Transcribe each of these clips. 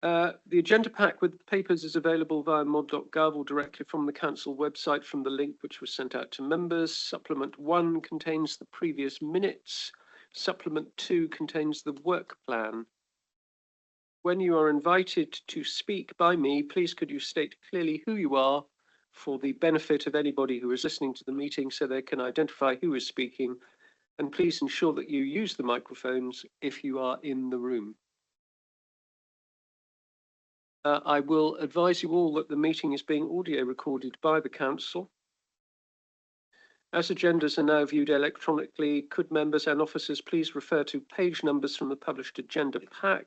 The agenda pack with the papers is available via mod.gov or directly from the council website from the link which was sent out to members. Supplement 1 contains the previous minutes. Supplement 2 contains the work plan. When you are invited to speak by me, please could you state clearly who you are for the benefit of anybody who is listening to the meeting so they can identify who is speaking, and please ensure that you use the microphones if you are in the room. I will advise you all that the meeting is being audio recorded by the council. As agendas are now viewed electronically, could members and officers please refer to page numbers from the published agenda pack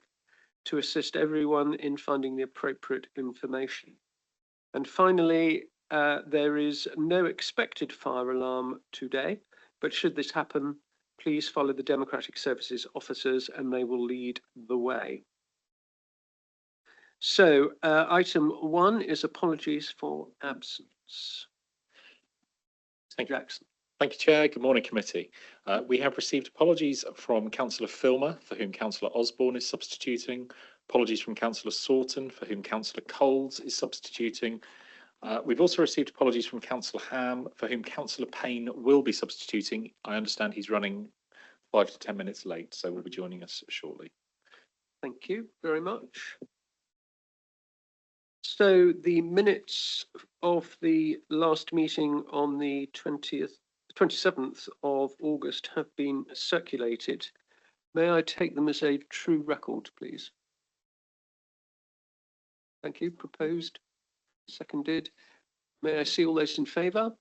to assist everyone in finding the appropriate information. And finally, there is no expected fire alarm today, but should this happen, please follow the Democratic Services officers and they will lead the way. So item 1 is apologies for absence. Thank you, Jackson. Thank you, Chair. Good morning, committee. We have received apologies from Councillor Filmer, for whom Councillor Osborne is substituting. Apologies from Councillor Sorton, for whom Councillor Coles is substituting. We've also received apologies from Councillor Ham, for whom Councillor Payne will be substituting. I understand he's running 5 to 10 minutes late, so will be joining us shortly. Thank you very much. So the minutes of the last meeting on the 27th of August have been circulated. May I take them as a true record, please? Thank you. Proposed, seconded. May I see all those in favour?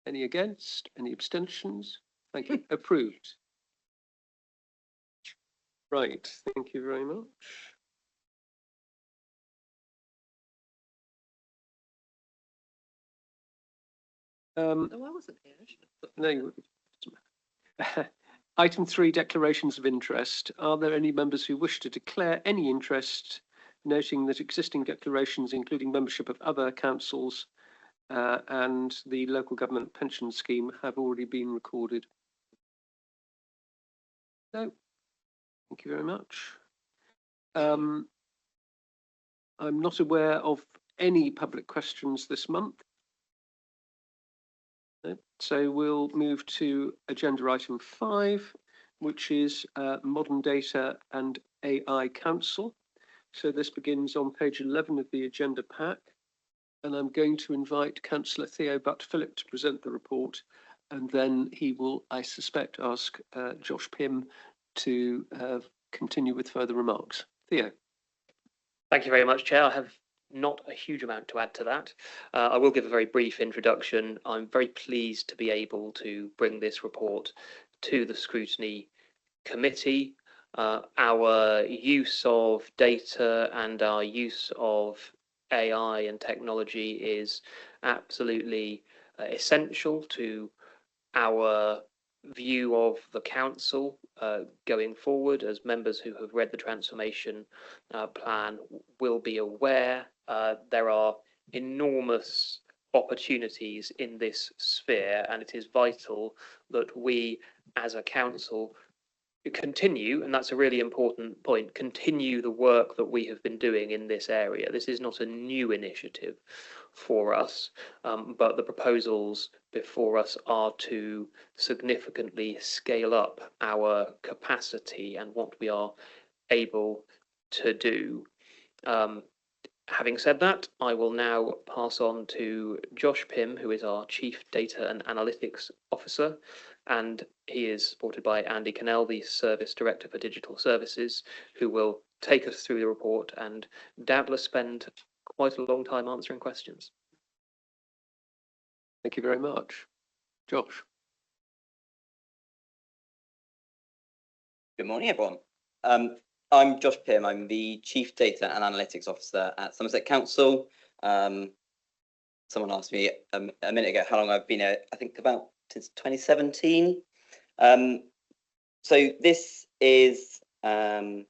Any against? Any abstentions? Thank you. Approved. Right. Thank you very much. No, I wasn't here. No. Item 3, declarations of interest. Are there any members who wish to declare any interest, noting that existing declarations, including membership of other councils and the local government pension scheme, have already been recorded? No. Thank you very much. I'm not aware of any public questions this month. So we'll move to agenda item 5, which is Modern Data and AI Council. So this begins on page 11 of the agenda pack. And I'm going to invite Councillor Theo Butt-Phillip to present the report. And then he will, I suspect, ask Josh Pym to continue with further remarks. Theo. Thank you very much, Chair. I have not a huge amount to add to that. I will give a very brief introduction. I'm very pleased to be able to bring this report to the Scrutiny Committee. Our use of data and our use of AI and technology is absolutely essential to our view of the council going forward. As members who have read the transformation plan will be aware, there are enormous opportunities in this sphere, and it is vital that we as a council continue, and that's a really important point, continue the work that we have been doing in this area. This is not a new initiative for us, but the proposals before us are to significantly scale up our capacity and what we are able to do. Having said that, I will now pass on to Josh Pym, who is our Chief Data and Analytics Officer, and he is supported by Andy Cannell, the Service Director for Digital Services, who will take us through the report and doubtless spend quite a long time answering questions. Thank you very much. Josh. Good morning, everyone. I'm Josh Pym. I'm the Chief Data and Analytics Officer at Somerset Council. Someone asked me a minute ago how long I've been here. I think about since 2017. So this is, let's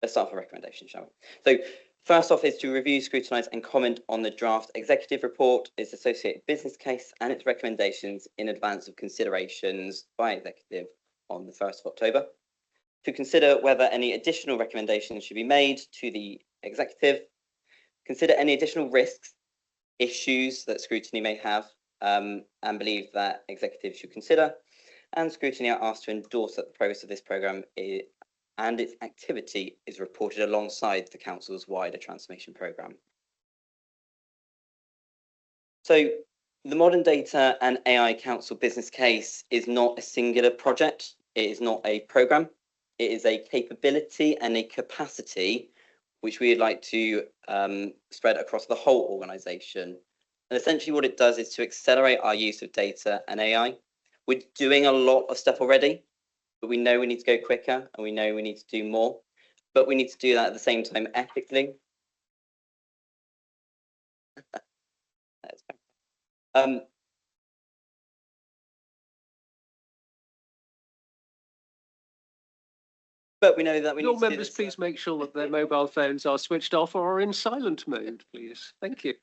start with a recommendation, shall we? So first off is to review, scrutinise and comment on the draft executive report, its associated business case and its recommendations in advance of considerations by executive on the 1st of October. to consider whether any additional recommendations should be made to the executive, consider any additional risks, issues that Scrutiny may have, and believe that executives should consider, and Scrutiny are asked to endorse that the progress of this programme and its activity is reported alongside the Council's wider transformation programme. So the Modern Data and AI Council business case is not a singular project. It is not a programme. It is a capability and a capacity which we would like to spread across the whole organisation. And essentially what it does is to accelerate our use of data and AI. We're doing a lot of stuff already, but we know we need to go quicker and we know we need to do more, but we need to do that at the same time ethically. But we know that we Will need to do members this, please make sure that their mobile phones are switched off or are in silent mode, please? Thank you.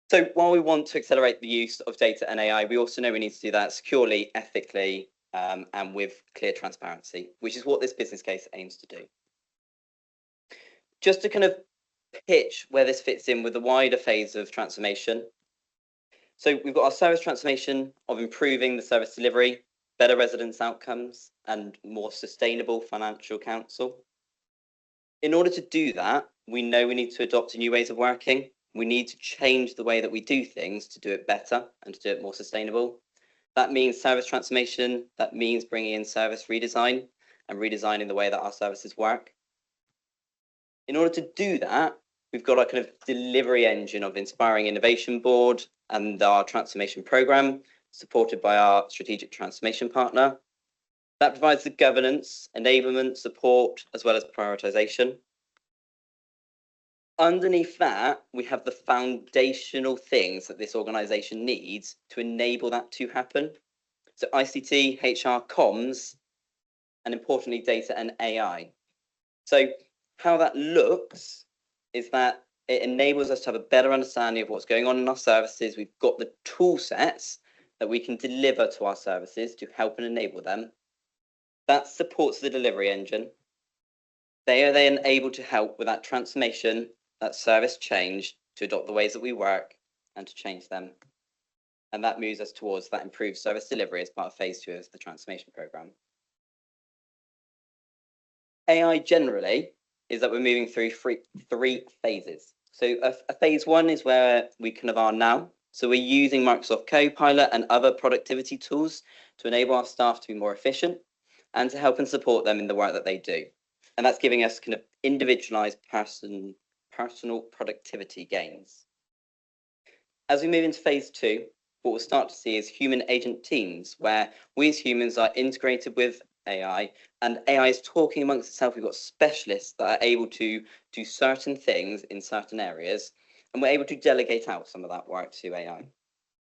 So while we want to accelerate the use of data and AI, we also know we need to do that securely, ethically, and with clear transparency, which is what this business case aims to do. Just to kind of pitch where this fits in with the wider phase of transformation. So we've got our service transformation of improving the service delivery, better residents' outcomes, and more sustainable financial council. In order to do that, we know we need to adopt new ways of working. We need to change the way that we do things to do it better and to do it more sustainable. That means service transformation. That means bringing in service redesign and redesigning the way that our services work. In order to do that, we've got our kind of delivery engine of Inspiring Innovation Board and our transformation program, supported by our strategic transformation partner. That provides the governance, enablement, support, as well as prioritization. Underneath that, we have the foundational things that this organization needs to enable that to happen. So ICT, HR, comms, and importantly, data and AI. So how that looks is that it enables us to have a better understanding of what's going on in our services. We've got the tool sets that we can deliver to our services to help and enable them. That supports the delivery engine. They are then able to help with that transformation, that service change, to adopt the ways that we work and to change them. And that moves us towards that improved service delivery as part of phase 2 of the transformation programme. AI generally is that we're moving through three phases. So a phase 1 is where we kind of are now. So we're using Microsoft Copilot and other productivity tools to enable our staff to be more efficient and to help and support them in the work that they do. And that's giving us kind of individualized personal productivity gains. As we move into phase 2, what we'll start to see is human agent teams, where we as humans are integrated with AI and AI is talking amongst itself. We've got specialists that are able to do certain things in certain areas, and we're able to delegate out some of that work to AI.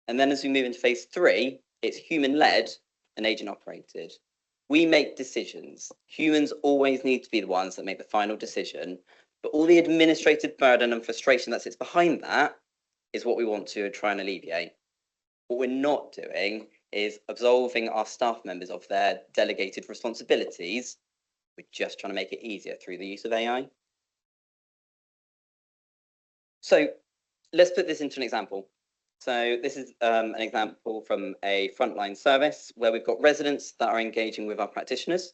And then as we move into phase 3, it's human-led and agent-operated. We make decisions. Humans always need to be the ones that make the final decision, but all the administrative burden and frustration that sits behind that is what we want to try and alleviate. What we're not doing is absolving our staff members of their delegated responsibilities. We're just trying to make it easier through the use of AI. So let's put this into an example. So this is an example from a frontline service where we've got residents that are engaging with our practitioners.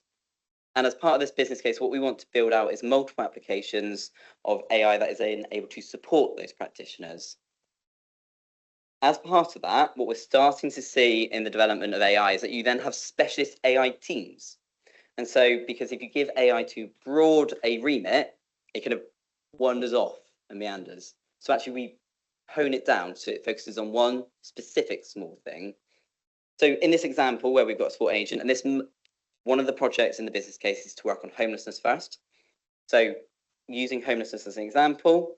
And as part of this business case, what we want to build out is multiple applications of AI that is able to support those practitioners. As part of that, what we're starting to see in the development of AI is that you then have specialist AI teams. And so, because if you give AI too broad a remit, it kind of wanders off and meanders. So actually we hone it down so it focuses on one specific small thing. So in this example where we've got a support agent, and this one of the projects in the business case is to work on homelessness first. So using homelessness as an example,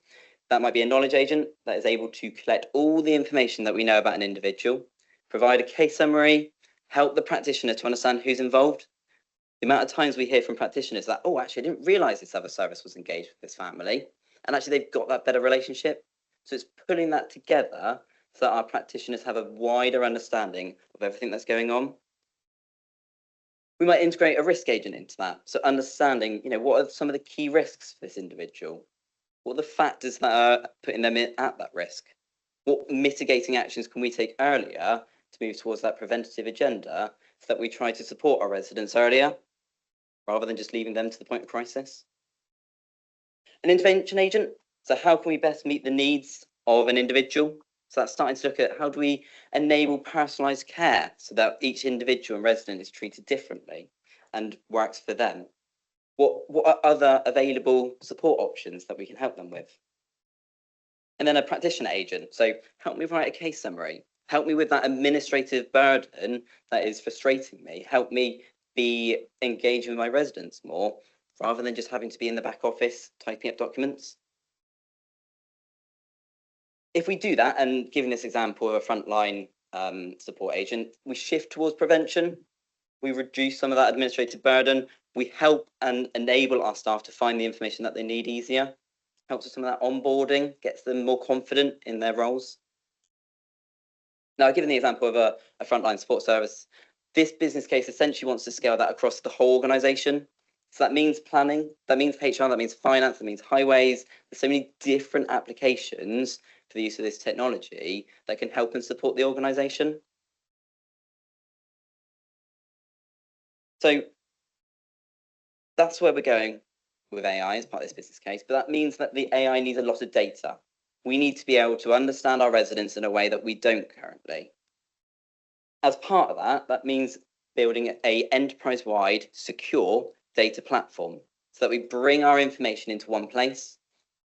that might be a knowledge agent that is able to collect all the information that we know about an individual, provide a case summary, help the practitioner to understand who's involved. The amount of times we hear from practitioners that, oh, actually, I didn't realise this other service was engaged with this family. And actually, they've got that better relationship. So it's putting that together so that our practitioners have a wider understanding of everything that's going on. We might integrate a risk agent into that. So understanding, what are some of the key risks for this individual? What are the factors that are putting them at that risk? What mitigating actions can we take earlier to move towards that preventative agenda so that we try to support our residents earlier rather than just leaving them to the point of crisis? An intervention agent. So how can we best meet the needs of an individual? So that's starting to look at how do we enable personalised care so that each individual and resident is treated differently and works for them. What are other available support options that we can help them with? And then a practitioner agent. So help me write a case summary. Help me with that administrative burden that is frustrating me. Help me be engaging with my residents more rather than just having to be in the back office typing up documents. If we do that, and giving this example of a frontline support agent, we shift towards prevention. We reduce some of that administrative burden. We help and enable our staff to find the information that they need easier. Helps with some of that onboarding, gets them more confident in their roles. Now, given the example of a frontline support service, this business case essentially wants to scale that across the whole organisation. So that means planning, that means HR, that means finance, that means highways. There's so many different applications for the use of this technology that can help and support the organisation. So that's where we're going with AI as part of this business case, but that means that the AI needs a lot of data. We need to be able to understand our residents in a way that we don't currently. As part of that, that means building an enterprise-wide secure data platform so that we bring our information into one place.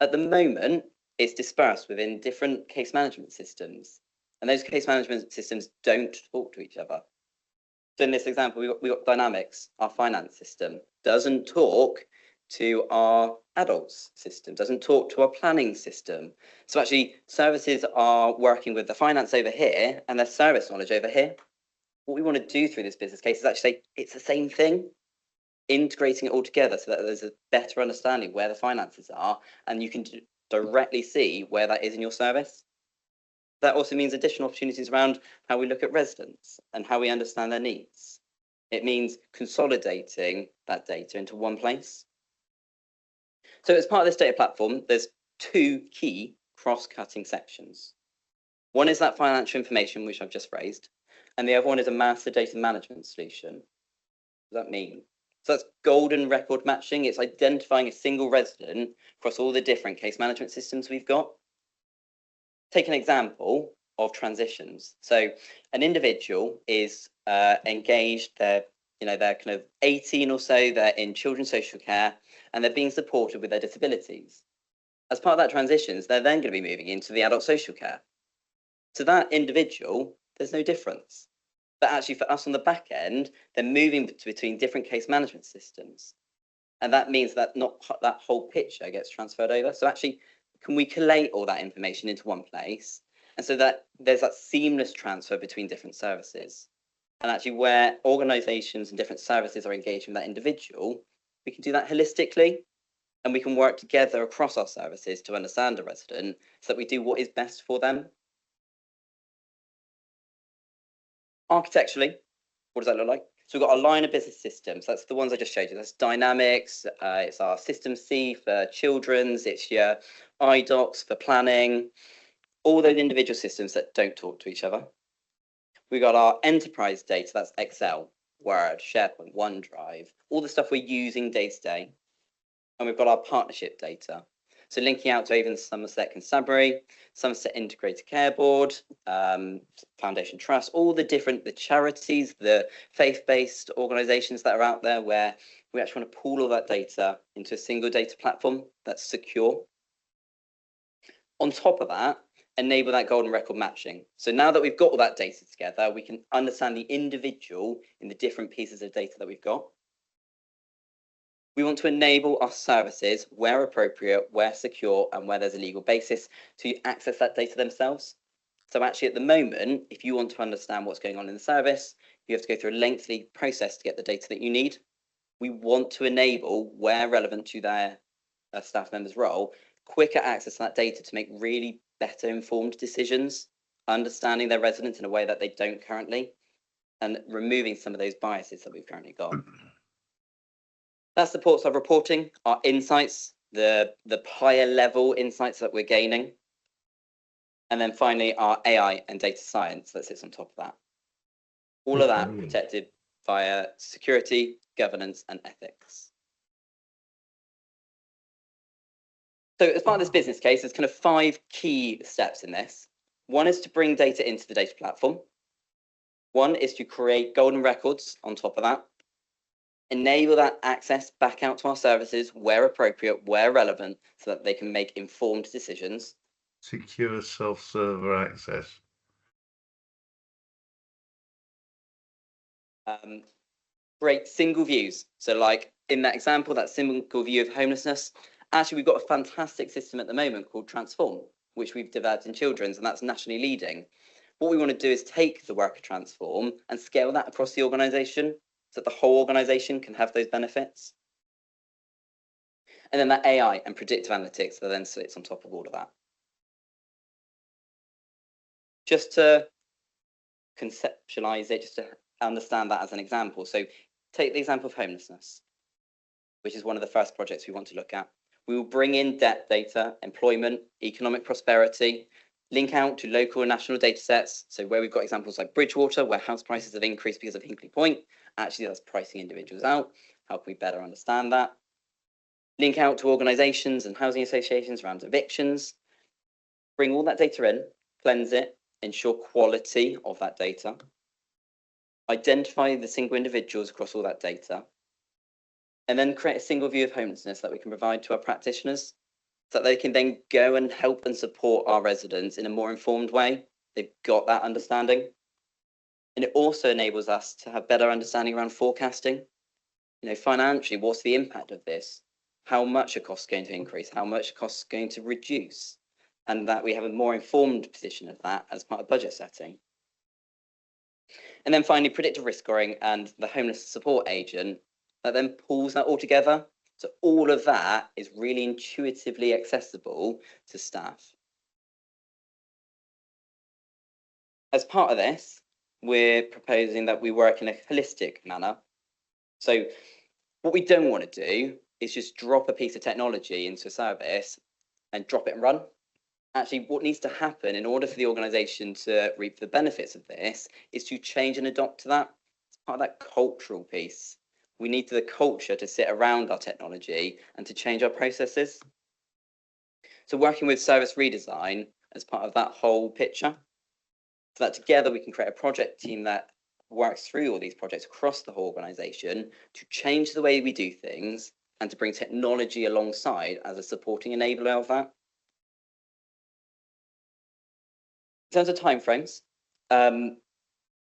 At the moment, it's dispersed within different case management systems, and those case management systems don't talk to each other. So in this example, we got Dynamics, our finance system, doesn't talk to our adults system, doesn't talk to our planning system. So actually services are working with the finance over here and their service knowledge over here. What we want to do through this business case is actually say it's the same thing, integrating it all together so that there's a better understanding where the finances are and you can directly see where that is in your service. That also means additional opportunities around how we look at residents and how we understand their needs. It means consolidating that data into one place. So as part of this data platform, there's two key cross-cutting sections. One is that financial information, which I've just raised, and the other one is a master data management solution. What does that mean? So that's golden record matching. It's identifying a single resident across all the different case management systems we've got. Take an example of transitions. So an individual is engaged, they're kind of 18 or so, they're in children's social care, and they're being supported with their disabilities. As part of that transitions, they're then going to be moving into the adult social care. To that individual, there's no difference. But actually for us on the back end, they're moving between different case management systems. And that means that not that whole picture gets transferred over. So actually, can we collate all that information into one place? And so that there's that seamless transfer between different services. And actually where organizations and different services are engaging with that individual, we can do that holistically. And we can work together across our services to understand a resident so that we do what is best for them. Architecturally, what does that look like? So we've got our line of business systems. That's the ones I just showed you. That's Dynamics. It's our System C for children's. It's your iDocs for planning. All those individual systems that don't talk to each other. We've got our enterprise data. That's Excel, Word, SharePoint, OneDrive. All the stuff we're using day to day. And we've got our partnership data. So linking out to even Somerset Constabulary, Somerset Integrated Care Board, Foundation Trust, all the charities, the faith-based organisations that are out there where we actually want to pool all that data into a single data platform that's secure. On top of that, enable that golden record matching. So now that we've got all that data together, we can understand the individual in the different pieces of data that we've got. We want to enable our services where appropriate, where secure, and where there's a legal basis to access that data themselves. So actually at the moment, if you want to understand what's going on in the service, you have to go through a lengthy process to get the data that you need. We want to enable, where relevant to their staff members' role, quicker access to that data to make really better informed decisions, understanding their residents in a way that they don't currently. and removing some of those biases that we've currently got. That supports our reporting, our insights, the higher level insights that we're gaining. And then finally, our AI and data science that sits on top of that. All of that protected via security, governance, and ethics. So as part of this business case, there's kind of 5 key steps in this. One is to bring data into the data platform. One is to create golden records on top of that. Enable that access back out to our services where appropriate, where relevant, so that they can make informed decisions. Secure self-server access. Create single views. So like in that example, that single view of homelessness, actually we've got a fantastic system at the moment called Transform, which we've developed in children's, and that's nationally leading. What we want to do is take the work of Transform and scale that across the organisation so that the whole organisation can have those benefits. And then that AI and predictive analytics that then sits on top of all of that. Just to conceptualize it, just to understand that as an example. So take the example of homelessness, which is one of the first projects we want to look at. We will bring in debt data, employment, economic prosperity, link out to local and national data sets. So where we've got examples like Bridgewater, where house prices have increased because of Hinkley Point, actually that's pricing individuals out. How can we better understand that? Link out to organisations and housing associations around evictions. Bring all that data in, cleanse it, ensure quality of that data. Identify the single individuals across all that data. And then create a single view of homelessness that we can provide to our practitioners so that they can then go and help and support our residents in a more informed way. They've got that understanding. And it also enables us to have better understanding around forecasting. You know, financially, what's the impact of this? How much are costs going to increase? How much are costs going to reduce? And that we have a more informed position of that as part of budget setting. And then finally, predictive risk scoring and the homeless support agent that then pulls that all together. So all of that is really intuitively accessible to staff. As part of this, we're proposing that we work in a holistic manner. So what we don't want to do is just drop a piece of technology into a service and drop it and run. Actually, what needs to happen in order for the organisation to reap the benefits of this is to change and adopt to that. It's part of that cultural piece. We need the culture to sit around our technology and to change our processes. So working with service redesign as part of that whole picture, so that together we can create a project team that works through all these projects across the whole organisation to change the way we do things and to bring technology alongside as a supporting enabler of that. In terms of timeframes,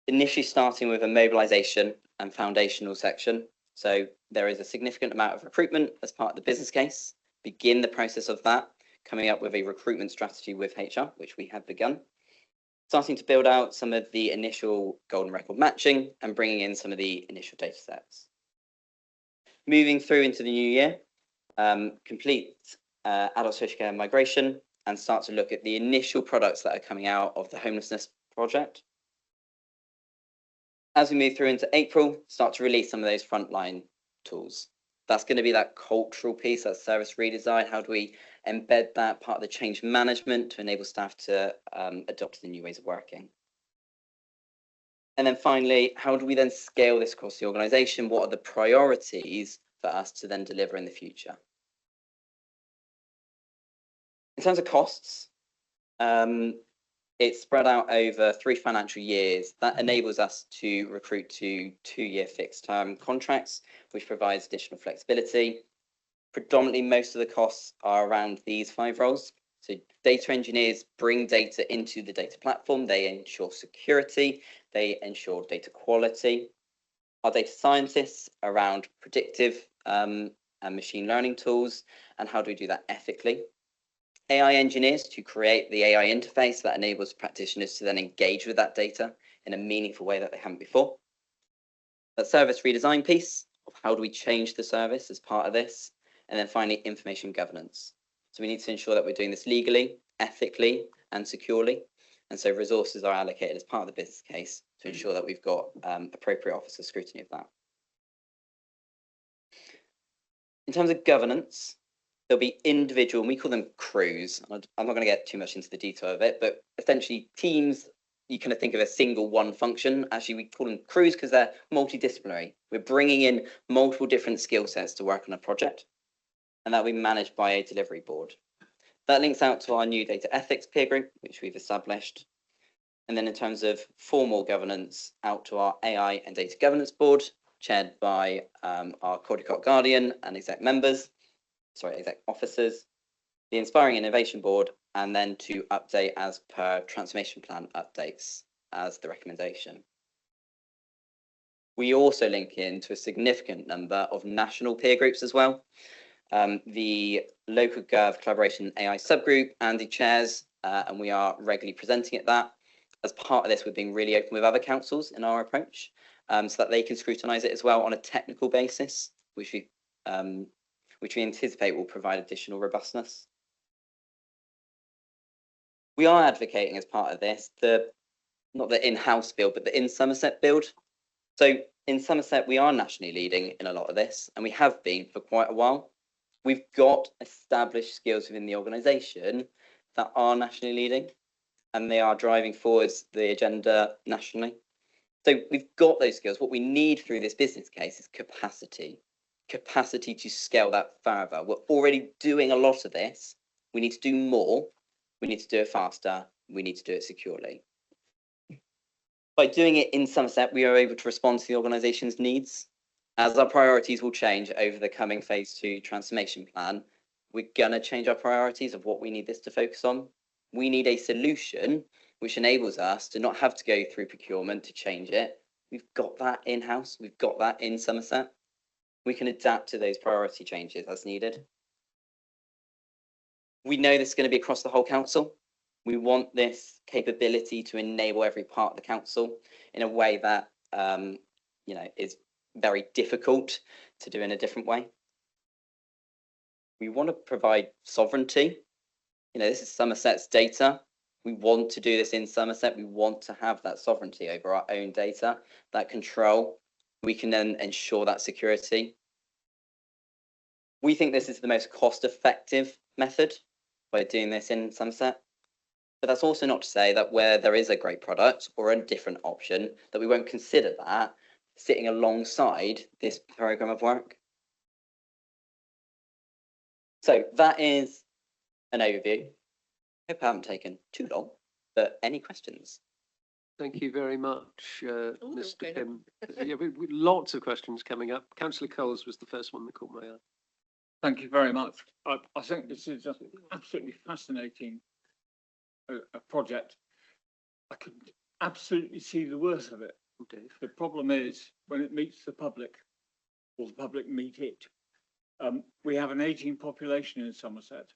initially starting with a mobilisation and foundational section. So there is a significant amount of recruitment as part of the business case. Begin the process of that, coming up with a recruitment strategy with HR, which we have begun. Starting to build out some of the initial golden record matching and bringing in some of the initial data sets. Moving through into the new year, complete adult social care migration and start to look at the initial products that are coming out of the homelessness project. As we move through into April, start to release some of those frontline tools. That's going to be that cultural piece, that service redesign. How do we embed that part of the change management to enable staff to adopt the new ways of working? And then finally, how do we then scale this across the organisation? What are the priorities for us to then deliver in the future? In terms of costs, it's spread out over 3 financial years. That enables us to recruit to 2-year fixed term contracts, which provides additional flexibility. Predominantly, most of the costs are around these 5 roles. So data engineers bring data into the data platform. They ensure security. They ensure data quality. Our data scientists around predictive and machine learning tools, and how do we do that ethically? AI engineers to create the AI interface that enables practitioners to then engage with that data in a meaningful way that they haven't before. That service redesign piece of how do we change the service as part of this. And then finally, information governance. So we need to ensure that we're doing this legally, ethically, and securely. And so resources are allocated as part of the business case to ensure that we've got appropriate officer scrutiny of that. In terms of governance, there'll be individual, and we call them crews. I'm not going to get too much into the detail of it, but essentially teams, you kind of think of a single one function. Actually, we call them crews because they're multidisciplinary. We're bringing in multiple different skill sets to work on a project, and that will be managed by a delivery board. That links out to our new data ethics peer group, which we've established. And then in terms of formal governance, out to our AI and data governance board, chaired by our Caldecott Guardian and exec officers, the Inspiring Innovation Board, and then to update as per transformation plan updates as the recommendation. We also link in to a significant number of national peer groups as well. The Local Gov Collaboration AI subgroup, Andy chairs, and we are regularly presenting at that. As part of this, we're being really open with other councils in our approach, so that they can scrutinise it as well on a technical basis, which we anticipate will provide additional robustness. We are advocating as part of this, not the in-house build, but the in Somerset build. So in Somerset, we are nationally leading in a lot of this, and we have been for quite a while. We've got established skills within the organisation that are nationally leading, and they are driving forwards the agenda nationally. So we've got those skills. What we need through this business case is capacity to scale that further. We're already doing a lot of this. We need to do more. We need to do it faster. We need to do it securely. By doing it in Somerset, we are able to respond to the organisation's needs. As our priorities will change over the coming phase 2 transformation plan, we're going to change our priorities of what we need this to focus on. We need a solution which enables us to not have to go through procurement to change it. We've got that in-house. We've got that in Somerset. We can adapt to those priority changes as needed. We know this is going to be across the whole council. We want this capability to enable every part of the council in a way that is very difficult to do in a different way. We want to provide sovereignty. This is Somerset's data. We want to do this in Somerset. We want to have that sovereignty over our own data, that control. We can then ensure that security. We think this is the most cost-effective method by doing this in Somerset. But that's also not to say that where there is a great product or a different option, that we won't consider that sitting alongside this programme of work. So that is an overview. Hope I haven't taken too long, but any questions? Thank you very much, okay. Mr. Pym. Yeah, lots of questions coming up. Councillor Coles was the first one that caught my eye. Thank you very much. I think this is an absolutely fascinating a project. I could absolutely see the worth of it. Dave. The problem is when it meets the public, or the public meet it. We have an ageing population in Somerset,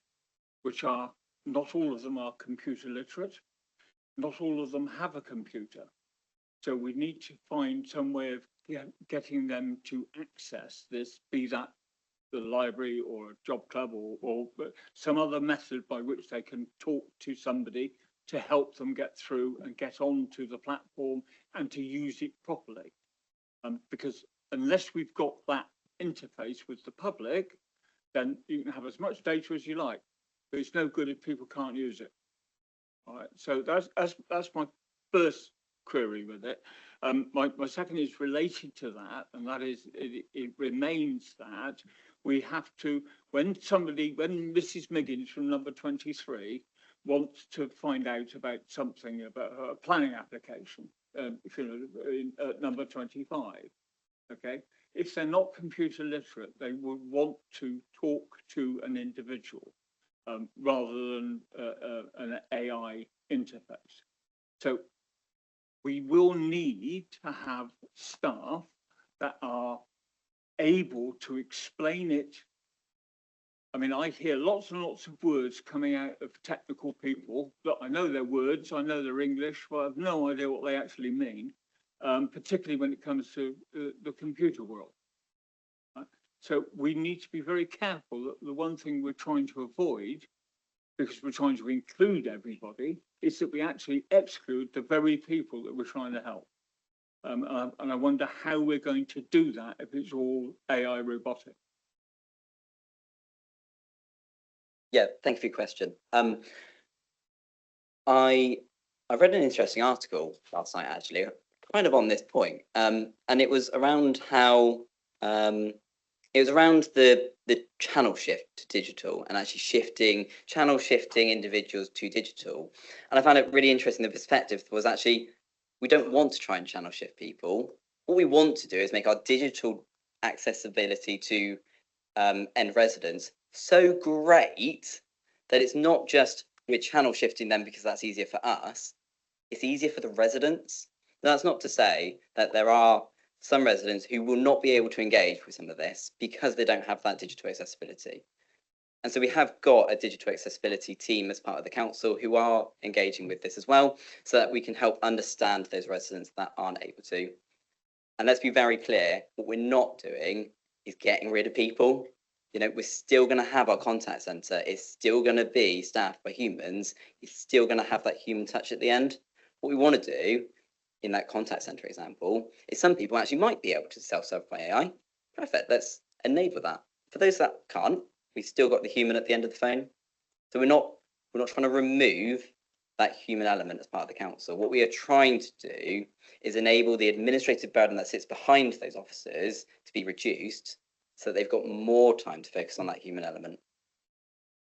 which are, not all of them are computer literate. Not all of them have a computer. So we need to find some way of getting them to access this, be that the library or a job club or some other method by which they can talk to somebody to help them get through and get onto the platform and to use it properly. Because unless we've got that interface with the public, then you can have as much data as you like, but it's no good if people can't use it. All right, so that's my first query with it. My second is related to that, and that is it remains that we have to, when Mrs. Miggins from number 23 wants to find out about something about a planning application, at number 25, okay, if they're not computer literate, they would want to talk to an individual rather than an AI interface. So we will need to have staff that are able to explain it. I mean, I hear lots and lots of words coming out of technical people that I know they're words, I know they're English, but I have no idea what they actually mean, particularly when it comes to the computer world. So we need to be very careful that the one thing we're trying to avoid because we're trying to include everybody. It's that we actually exclude the very people that we're trying to help. And I wonder how we're going to do that if it's all AI robotic. Yeah, thank you for your question. I read an interesting article last night, actually, kind of on this point, and it was around how it was around the channel shift to digital and actually channel shifting individuals to digital. And I found it really interesting. The perspective was actually, we don't want to try and channel shift people. What we want to do is make our digital accessibility to end residents so great that it's not just we're channel shifting them because that's easier for us, it's easier for the residents. Now, that's not to say that there are some residents who will not be able to engage with some of this because they don't have that digital accessibility. And so we have got a digital accessibility team as part of the council who are engaging with this as well, so that we can help understand those residents that aren't able to. And let's be very clear, what we're not doing is getting rid of people. You know, we're still going to have our contact centre. It's still going to be staffed by humans. It's still going to have that human touch at the end. What we want to do in that contact centre example is some people actually might be able to self-serve by AI. Perfect. Let's enable that. For those that can't, we've still got the human at the end of the phone. So we're not trying to remove that human element as part of the council. What we are trying to do is enable the administrative burden that sits behind those officers to be reduced, so that they've got more time to focus on that human element.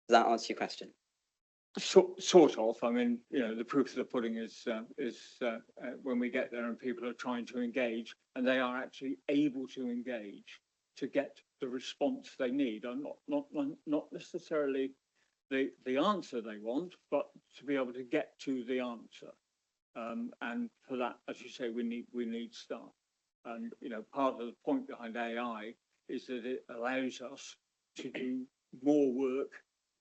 Does that answer your question? Sort of. I mean, you know, the proof of the pudding is when we get there and people are trying to engage and they are actually able to engage to get the response they need, and not necessarily the answer they want, but to be able to get to the answer. And for that, as you say, we need staff. And you know, part of the point behind AI is that it allows us to do more work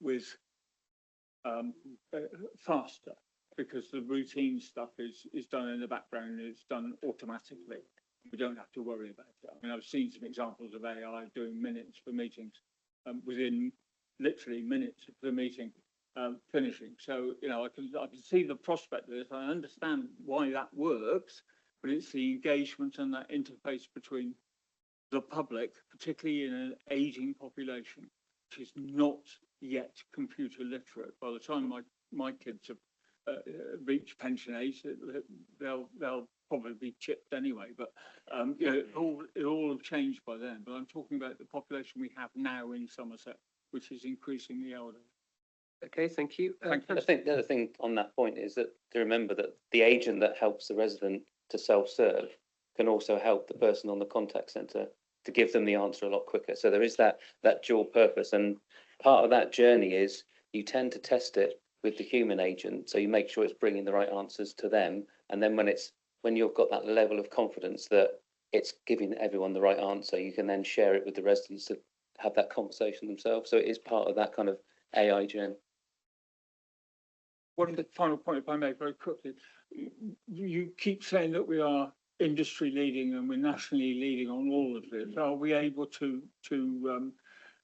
with faster, because the routine stuff is done in the background, it's done automatically. We don't have to worry about it. I mean, I've seen some examples of AI doing minutes for meetings within literally minutes of the meeting finishing. So, you know, I can see the prospect of this. I understand why that works, but it's the engagement and that interface between the public, particularly in an aging population, which is not yet computer literate. By the time my kids have reached pension age, they'll probably be chipped anyway. But you know, it all have changed by then. But I'm talking about the population we have now in Somerset, which is increasingly elderly. Okay, thank you. Thank you. I think the other thing on that point is that to remember that the agent that helps the resident to self-serve can also help the person on the contact centre to give them the answer a lot quicker. So there is that dual purpose, and part of that journey is you tend to test it with the human agent, so you make sure it's bringing the right answers to them, and then when you've got that level of confidence that it's giving everyone the right answer, you can then share it with the residents to have that conversation themselves. So it is part of that kind of AI journey. One final point, if I may, very quickly. You keep saying that we are industry leading and we're nationally leading on all of this. Are we able to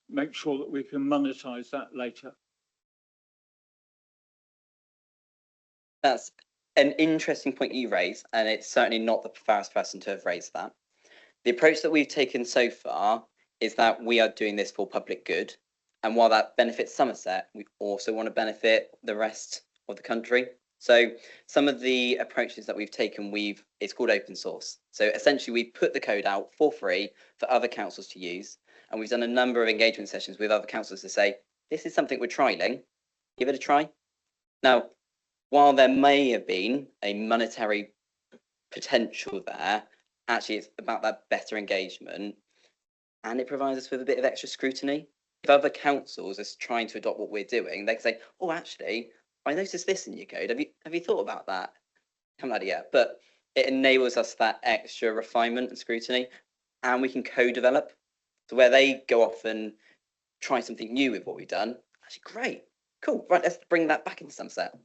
make sure that we can monetize that later? That's an interesting point you raise, and it's certainly not the first person to have raised that. The approach that we've taken so far is that we are doing this for public good. And while that benefits Somerset, we also want to benefit the rest of the country. So some of the approaches that we've taken, it's called open source. So essentially we put the code out for free for other councils to use. And we've done a number of engagement sessions with other councils to say, this is something we're trialing, give it a try. Now, while there may have been a monetary potential there, actually it's about that better engagement, and it provides us with a bit of extra scrutiny. If other councils are trying to adopt what we're doing, they can say, oh, actually, I noticed this in your code. Have you thought about that? Haven't had it yet, but it enables us that extra refinement and scrutiny, and we can co-develop. So where they go off and try something new with what we've done, actually great, cool, right, let's bring that back into Somerset.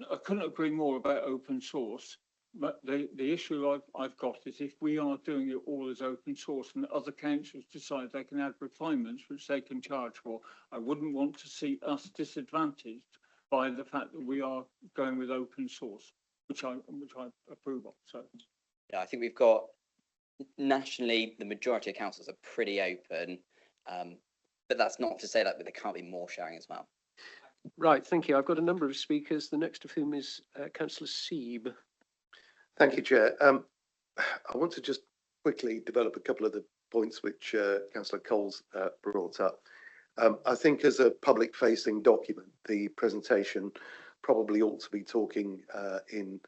I couldn't agree more about open source, but the issue I've got is if we are doing it all as open source and other councils decide they can add refinements which they can charge for, I wouldn't want to see us disadvantaged by the fact that we are going with open source, which I approve of. So Yeah, I think we've got nationally, the majority of councils are pretty open, but that's not to say that there can't be more sharing as well. Right, thank you. I've got a number of speakers, the next of whom is Councillor Seeb. Thank you, Chair. I want to just quickly develop a couple of the points which Councillor Coles brought up. I think as a public-facing document, the presentation probably ought to be talking in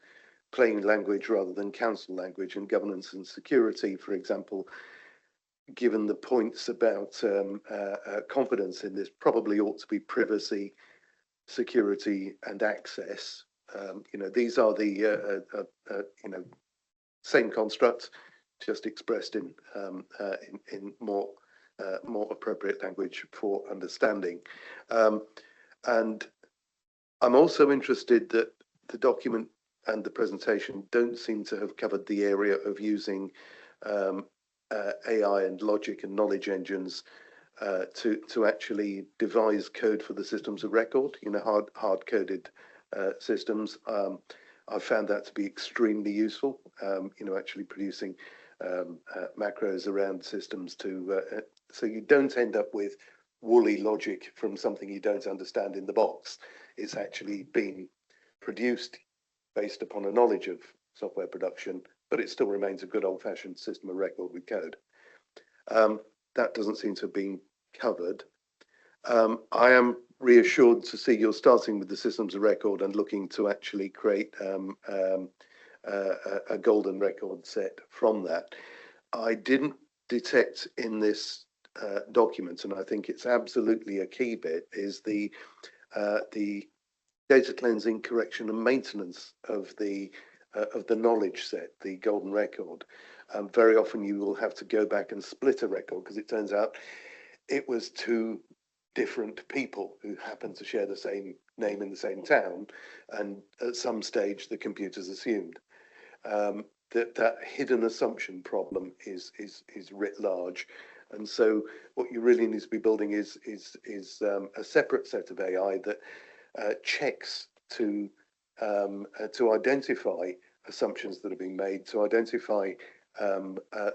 plain language rather than council language, and governance and security, for example, given the points about confidence in this, probably ought to be privacy, security and access. These are the same constructs, just expressed in more appropriate language for understanding. And I'm also interested that the document and the presentation don't seem to have covered the area of using AI and logic and knowledge engines to actually devise code for the systems of record, hard coded systems. I found that to be extremely useful, actually producing macros around systems so you don't end up with woolly logic from something you don't understand in the box. It's actually been produced based upon a knowledge of software production, but it still remains a good old-fashioned system of record with code. That doesn't seem to have been covered. I am reassured to see you're starting with the systems of record and looking to actually create a golden record set from that. I didn't detect in this document, and I think it's absolutely a key bit, is the data cleansing, correction and maintenance of the knowledge set, the golden record. Very often you will have to go back and split a record because it turns out it was two different people who happen to share the same name in the same town, and at some stage the computers assumed. That hidden assumption problem is writ large, and so what you really need to be building is a separate set of AI that checks to identify assumptions that are being made, to identify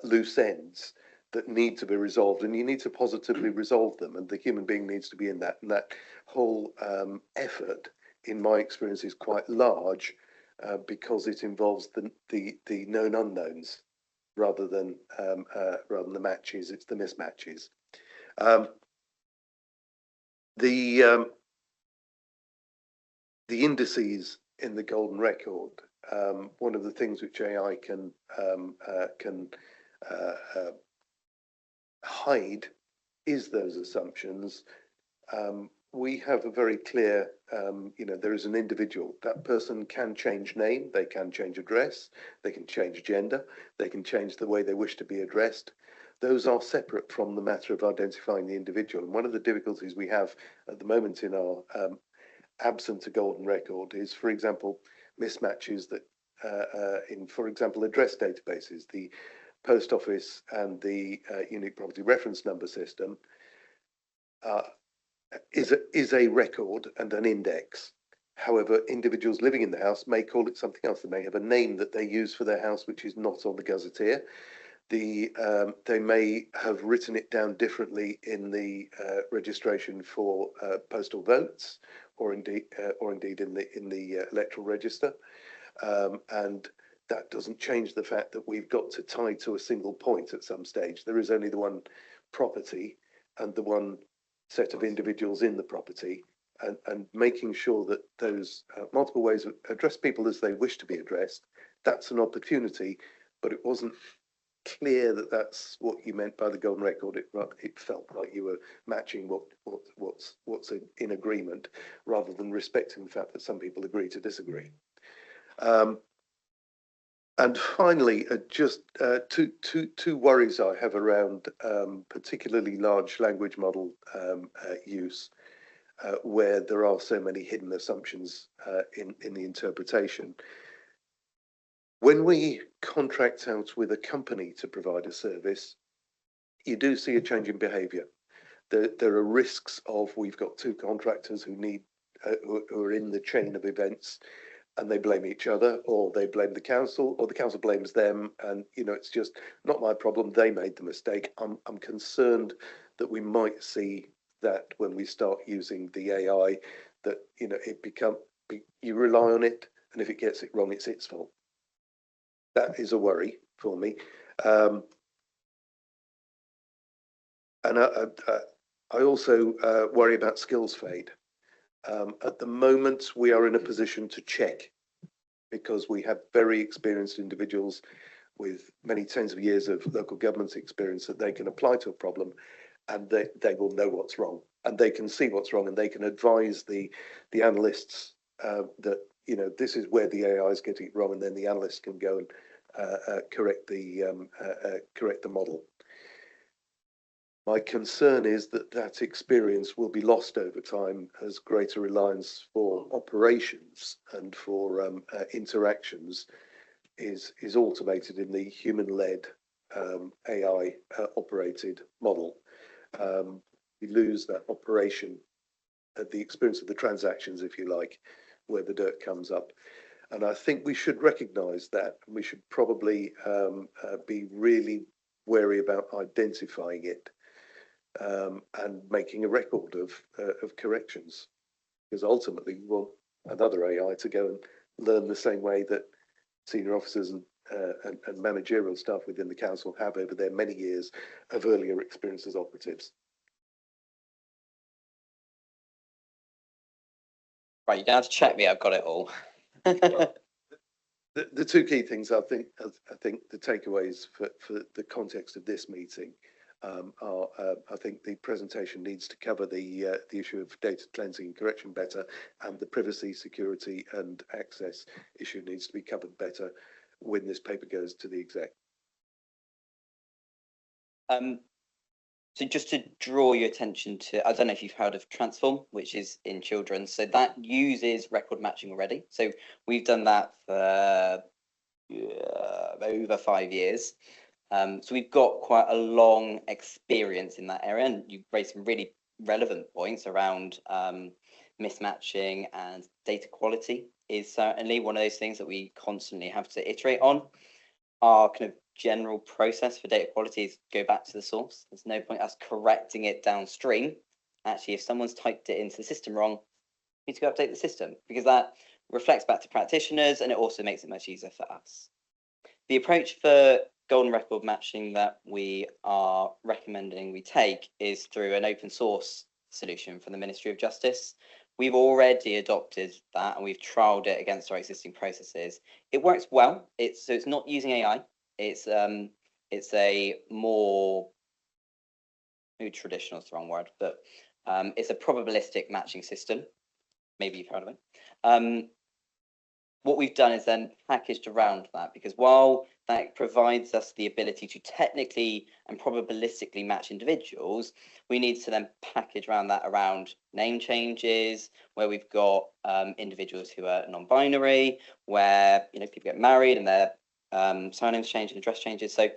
loose ends that need to be resolved, and you need to positively resolve them, and the human being needs to be in that. And that whole effort, in my experience, is quite large because it involves the known unknowns rather than the matches. It's the mismatches. The indices in the golden record. One of the things which AI can hide is those assumptions. We have a very clear, there is an individual. That person can change name, they can change address, they can change gender, they can change the way they wish to be addressed. Those are separate from the matter of identifying the individual. And one of the difficulties we have at the moment in our absent a golden record is, for example, mismatches that in, for example, address databases, the post office and the unique property reference number system is a record and an index. However, individuals living in the house may call it something else. They may have a name that they use for their house which is not on the gazetteer. They may have written it down differently in the registration for postal votes, or indeed in the electoral register, and that doesn't change the fact that we've got to tie to a single point at some stage. There is only the one property and the one set of individuals in the property, and making sure that those multiple ways of address people as they wish to be addressed, that's an opportunity, but it wasn't clear that that's what you meant by the golden record. It felt like you were matching what's in agreement, rather than respecting the fact that some people agree to disagree. And finally, just two worries I have around particularly large language model use, where there are so many hidden assumptions in the interpretation. When we contract out with a company to provide a service, you do see a change in behaviour. There are risks of, we've got two contractors who need who are in the chain of events, and they blame each other, or they blame the council, or the council blames them, and it's just not my problem. They made the mistake. I'm concerned that we might see that when we start using the AI, that you rely on it, and if it gets it wrong, it's its fault. That is a worry for me. And I also worry about skills fade. At the moment, we are in a position to check, because we have very experienced individuals with many tens of years of local government experience that they can apply to a problem, and they will know what's wrong, and they can see what's wrong, and they can advise the analysts that this is where the AI is getting it wrong, and then the analysts can go and correct the model. My concern is that experience will be lost over time as greater reliance for operations and for interactions is automated in the human-led AI operated model. We lose that operation, the experience of the transactions, if you like, where the dirt comes up. And I think we should recognise that, and we should probably be really wary about identifying it. And making a record of corrections, because ultimately we want another AI to go and learn the same way that senior officers and managerial staff within the council have over their many years of earlier experience as operatives. Right, you don't have to check me. I've got it all. The two key things I think the takeaways for the context of this meeting are I think the presentation needs to cover the issue of data cleansing and correction better, and the privacy, security and access issue needs to be covered better when this paper goes to the exec. So just to draw your attention to, I don't know if you've heard of Transform, which is in children. So that uses record matching already. So we've done that for over 5 years. So we've got quite a long experience in that area, and you've raised some really relevant points around mismatching, and data quality is certainly one of those things that we constantly have to iterate on. Our kind of general process for data quality is go back to the source. There's no point us correcting it downstream. Actually, if someone's typed it into the system wrong, we need to go update the system, because that reflects back to practitioners, and it also makes it much easier for us. The approach for golden record matching that we are recommending we take is through an open source solution from the Ministry of Justice. We've already adopted that, and we've trialed it against our existing processes. It works well. So it's not using AI. It's a more, maybe traditional is the wrong word, but it's a probabilistic matching system. Maybe you've heard of it. What we've done is then packaged around that, because while that provides us the ability to technically and probabilistically match individuals, we need to then package around that around name changes, where we've got individuals who are non-binary, where people get married and their surnames change and address changes. So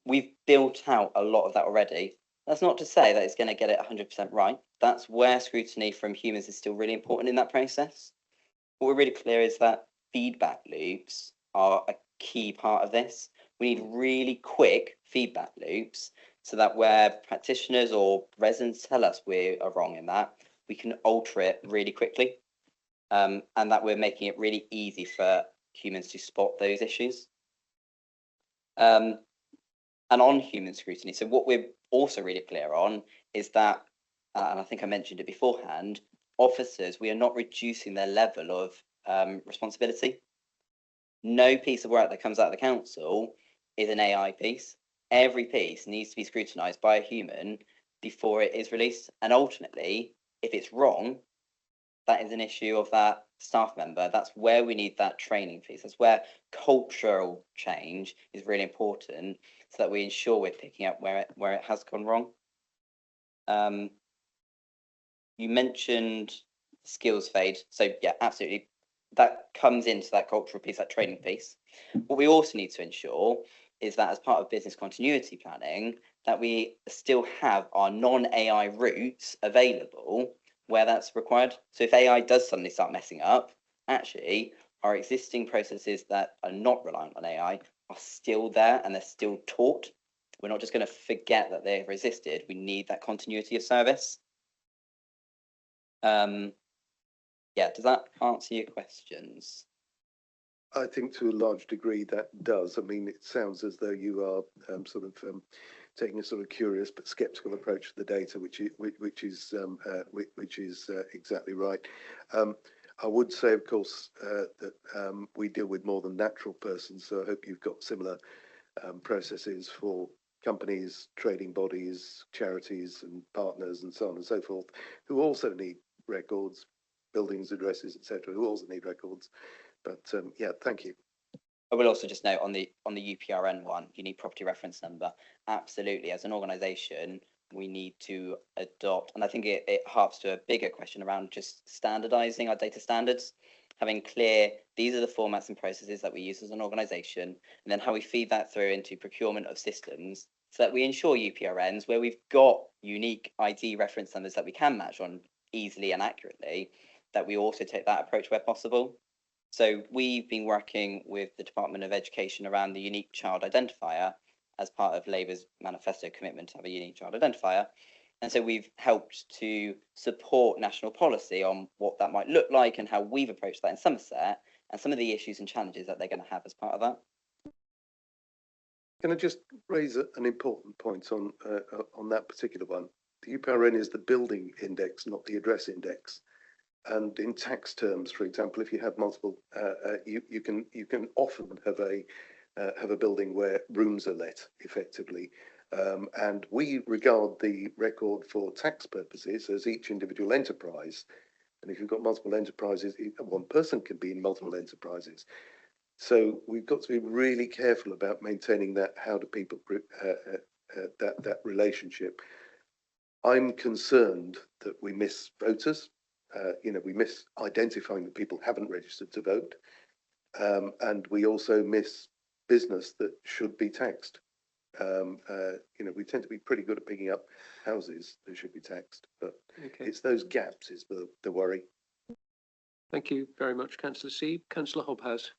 we've built out a lot of that already. That's not to say that it's going to get it 100% right. That's where scrutiny from humans is still really important in that process. What we're really clear is that feedback loops are a key part of this. We need really quick feedback loops, so that where practitioners or residents tell us we are wrong in that, we can alter it really quickly, and that we're making it really easy for humans to spot those issues. And on human scrutiny, so what we're also really clear on is that, and I think I mentioned it beforehand, officers, we are not reducing their level of responsibility. No piece of work that comes out of the council is an AI piece. Every piece needs to be scrutinised by a human before it is released. And ultimately, if it's wrong, that is an issue of that staff member. That's where we need that training piece. That's where cultural change is really important, so that we ensure we're picking up where it has gone wrong. You mentioned skills fade. So yeah, absolutely. That comes into that cultural piece, that training piece. What we also need to ensure is that as part of business continuity planning, that we still have our non-AI routes available where that's required. So if AI does suddenly start messing up, actually our existing processes that are not reliant on AI are still there and they're still taught. We're not just going to forget that they've existed. We need that continuity of service. Yeah, does that answer your questions? I think to a large degree that does. I mean, it sounds as though you are taking a sort of curious but sceptical approach to the data, which is exactly right. I would say, of course, that we deal with more than natural persons, so I hope you've got similar processes for companies, trading bodies, charities, and partners, and so on and so forth, who also need records, buildings, addresses, etc., who also need records. But yeah, thank you. I will also just note on the UPRN one, unique property reference number. Absolutely, as an organisation, we need to adopt, and I think it harps to a bigger question around just standardising our data standards, having clear, these are the formats and processes that we use as an organisation, and then how we feed that through into procurement of systems so that we ensure UPRNs where we've got unique ID reference numbers that we can match on easily and accurately, that we also take that approach where possible. So we've been working with the Department of Education around the unique child identifier as part of Labour's manifesto commitment to have a unique child identifier. And so we've helped to support national policy on what that might look like and how we've approached that in Somerset and some of the issues and challenges that they're going to have as part of that. Can I just raise an important point on that particular one? The UPRN is the building index, not the address index. And in tax terms, for example, if you have multiple, you can often have a building where rooms are let effectively, and we regard the record for tax purposes as each individual enterprise. And if you've got multiple enterprises, one person can be in multiple enterprises. So we've got to be really careful about maintaining that. How do people that relationship? I'm concerned that we miss voters. We miss identifying that people haven't registered to vote, and we also miss business that should be taxed. We tend to be pretty good at picking up houses that should be taxed, but it's those gaps is the worry. Thank you very much, Councillor Seeb. Councillor Hobhouse.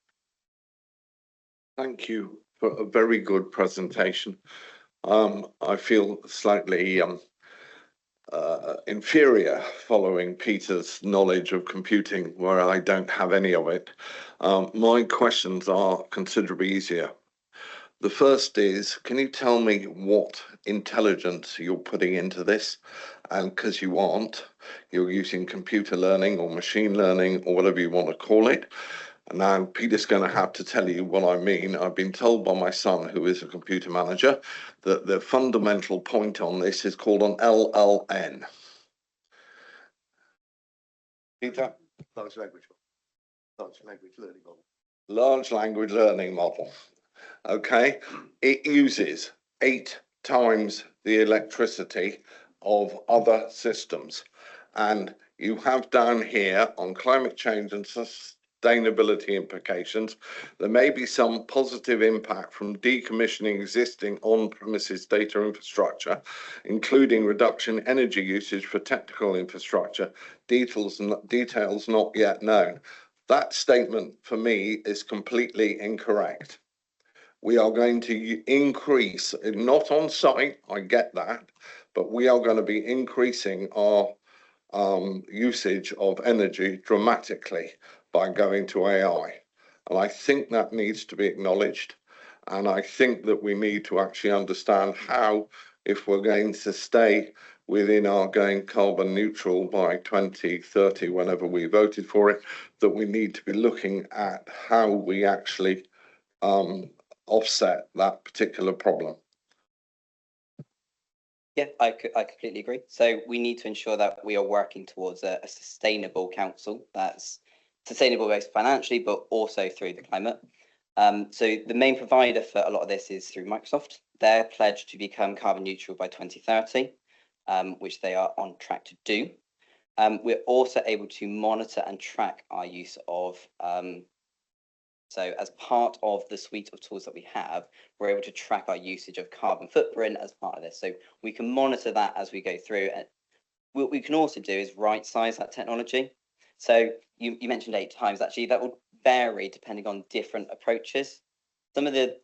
Thank you for a very good presentation. I feel slightly inferior following Peter's knowledge of computing, where I don't have any of it. My questions are considerably easier. The first is, can you tell me what intelligence you're putting into this? And because you aren't, you're using computer learning or machine learning or whatever you want to call it. And now Peter's going to have to tell you what I mean. I've been told by my son, who is a computer manager, that the fundamental point on this is called an LLN. Peter? Large language learning model. Large language learning model. Okay, it uses 8 times the electricity of other systems. And you have down here on climate change and sustainability implications, there may be some positive impact from decommissioning existing on-premises data infrastructure, including reduction in energy usage for technical infrastructure, details not yet known. That statement for me is completely incorrect. We are going to increase, not on site, I get that, but we are going to be increasing our usage of energy dramatically by going to AI. And I think that needs to be acknowledged. And I think that we need to actually understand how, if we're going to stay within our going carbon neutral by 2030, whenever we voted for it, that we need to be looking at how we actually offset that particular problem. Yeah, I completely agree. So we need to ensure that we are working towards a sustainable council that's sustainable both financially, but also through the climate. So the main provider for a lot of this is through Microsoft. They're pledged to become carbon neutral by 2030, which they are on track to do. We're also able to monitor and track our use of so as part of the suite of tools that we have, we're able to track our usage of carbon footprint as part of this. So we can monitor that as we go through. what we can also do is right size that technology. So you mentioned 8 times. Actually, that will vary depending on different approaches. Some of the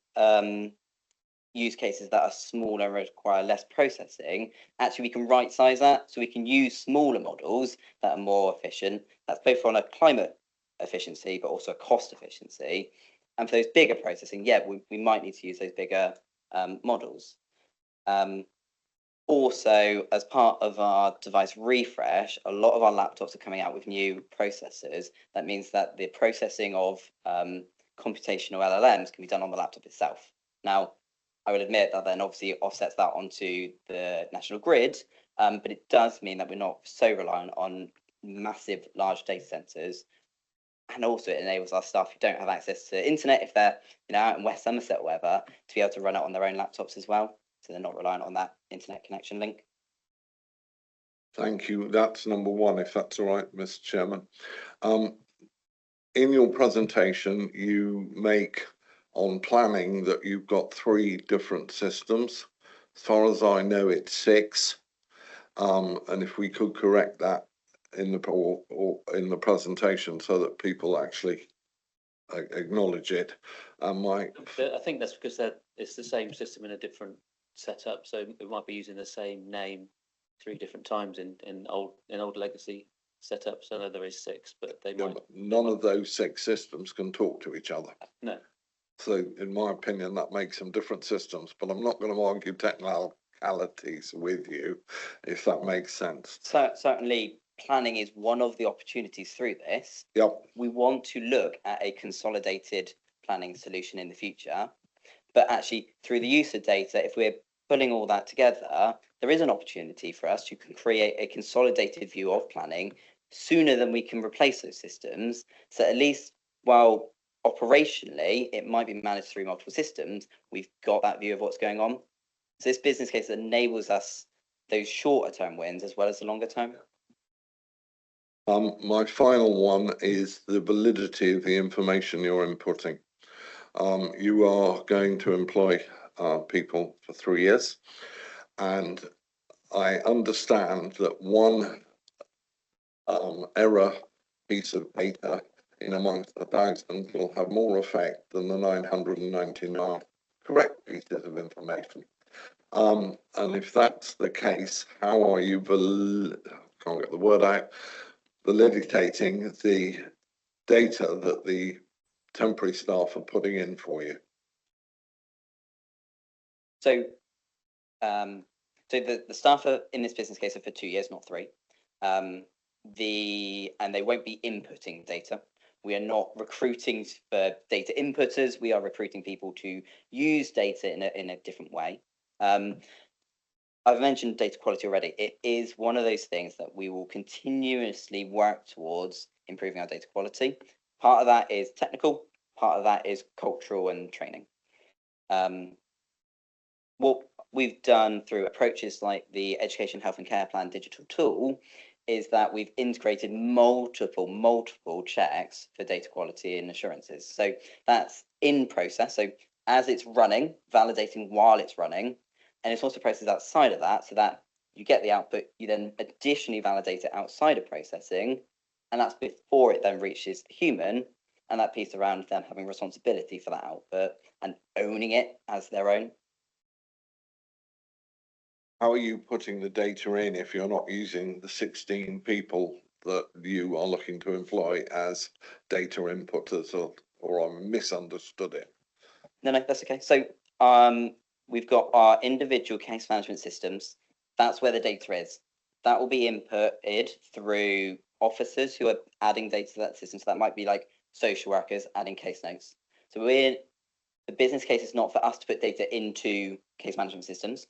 use cases that are smaller and require less processing, actually we can right size that, so we can use smaller models that are more efficient. That's both on a climate efficiency but also a cost efficiency. And for those bigger processing, yeah, we might need to use those bigger models. Also, as part of our device refresh, a lot of our laptops are coming out with new processors. That means that the processing of computational LLMs can be done on the laptop itself. Now, I would admit that then obviously offsets that onto the national grid, but it does mean that we're not so reliant on massive, large data centers. And also it enables our staff who don't have access to internet, if they're out in West Somerset or whatever, to be able to run it on their own laptops as well. So they're not reliant on that internet connection link. Thank you. That's number one, if that's all right, Mr. Chairman. In your presentation, you make on planning that you've got 3 different systems. As far as I know, it's 6. And if we could correct that in the presentation so that people actually acknowledge it. I think that's because it's the same system in a different setup, so it might be using the same name 3 different times in old legacy setups. I know there is 6, but they might. None of those 6 systems can talk to each other. No. So, in my opinion, that makes them different systems. But I'm not going to argue technicalities with you, if that makes sense. So certainly, planning is one of the opportunities through this. Yep. We want to look at a consolidated planning solution in the future, but actually through the use of data, if we're pulling all that together, there is an opportunity for us to create a consolidated view of planning sooner than we can replace those systems. So at least while operationally it might be managed through multiple systems, we've got that view of what's going on. So this business case enables us those shorter term wins as well as the longer term. My final one is the validity of the information you're inputting. You are going to employ people for 3 years, and I understand that one error piece of data in amongst 1,000 will have more effect than the 999 correct pieces of information. And if that's the case, how are you, can't get the word out, validating the data that the temporary staff are putting in for you? So, the staff are in this business case are for 2 years, not 3. And they won't be inputting data. We are not recruiting for data inputters. We are recruiting people to use data in a different way. I've mentioned data quality already. It is one of those things that we will continuously work towards improving our data quality. Part of that is technical, part of that is cultural and training. What we've done through approaches like the Education, Health and Care Plan digital tool is that we've integrated multiple checks for data quality and assurances. So that's in process. So as it's running, validating while it's running, and it's also processed outside of that, so that you get the output, you then additionally validate it outside of processing, and that's before it then reaches the human, and that piece around them having responsibility for that output and owning it as their own. How are you putting the data in if you're not using the 16 people that you are looking to employ as data inputters, or I misunderstood it? No, that's okay. So we've got our individual case management systems. That's where the data is. That will be inputted through officers who are adding data to that system. So that might be like social workers adding case notes. So the business case is not for us to put data into case management systems.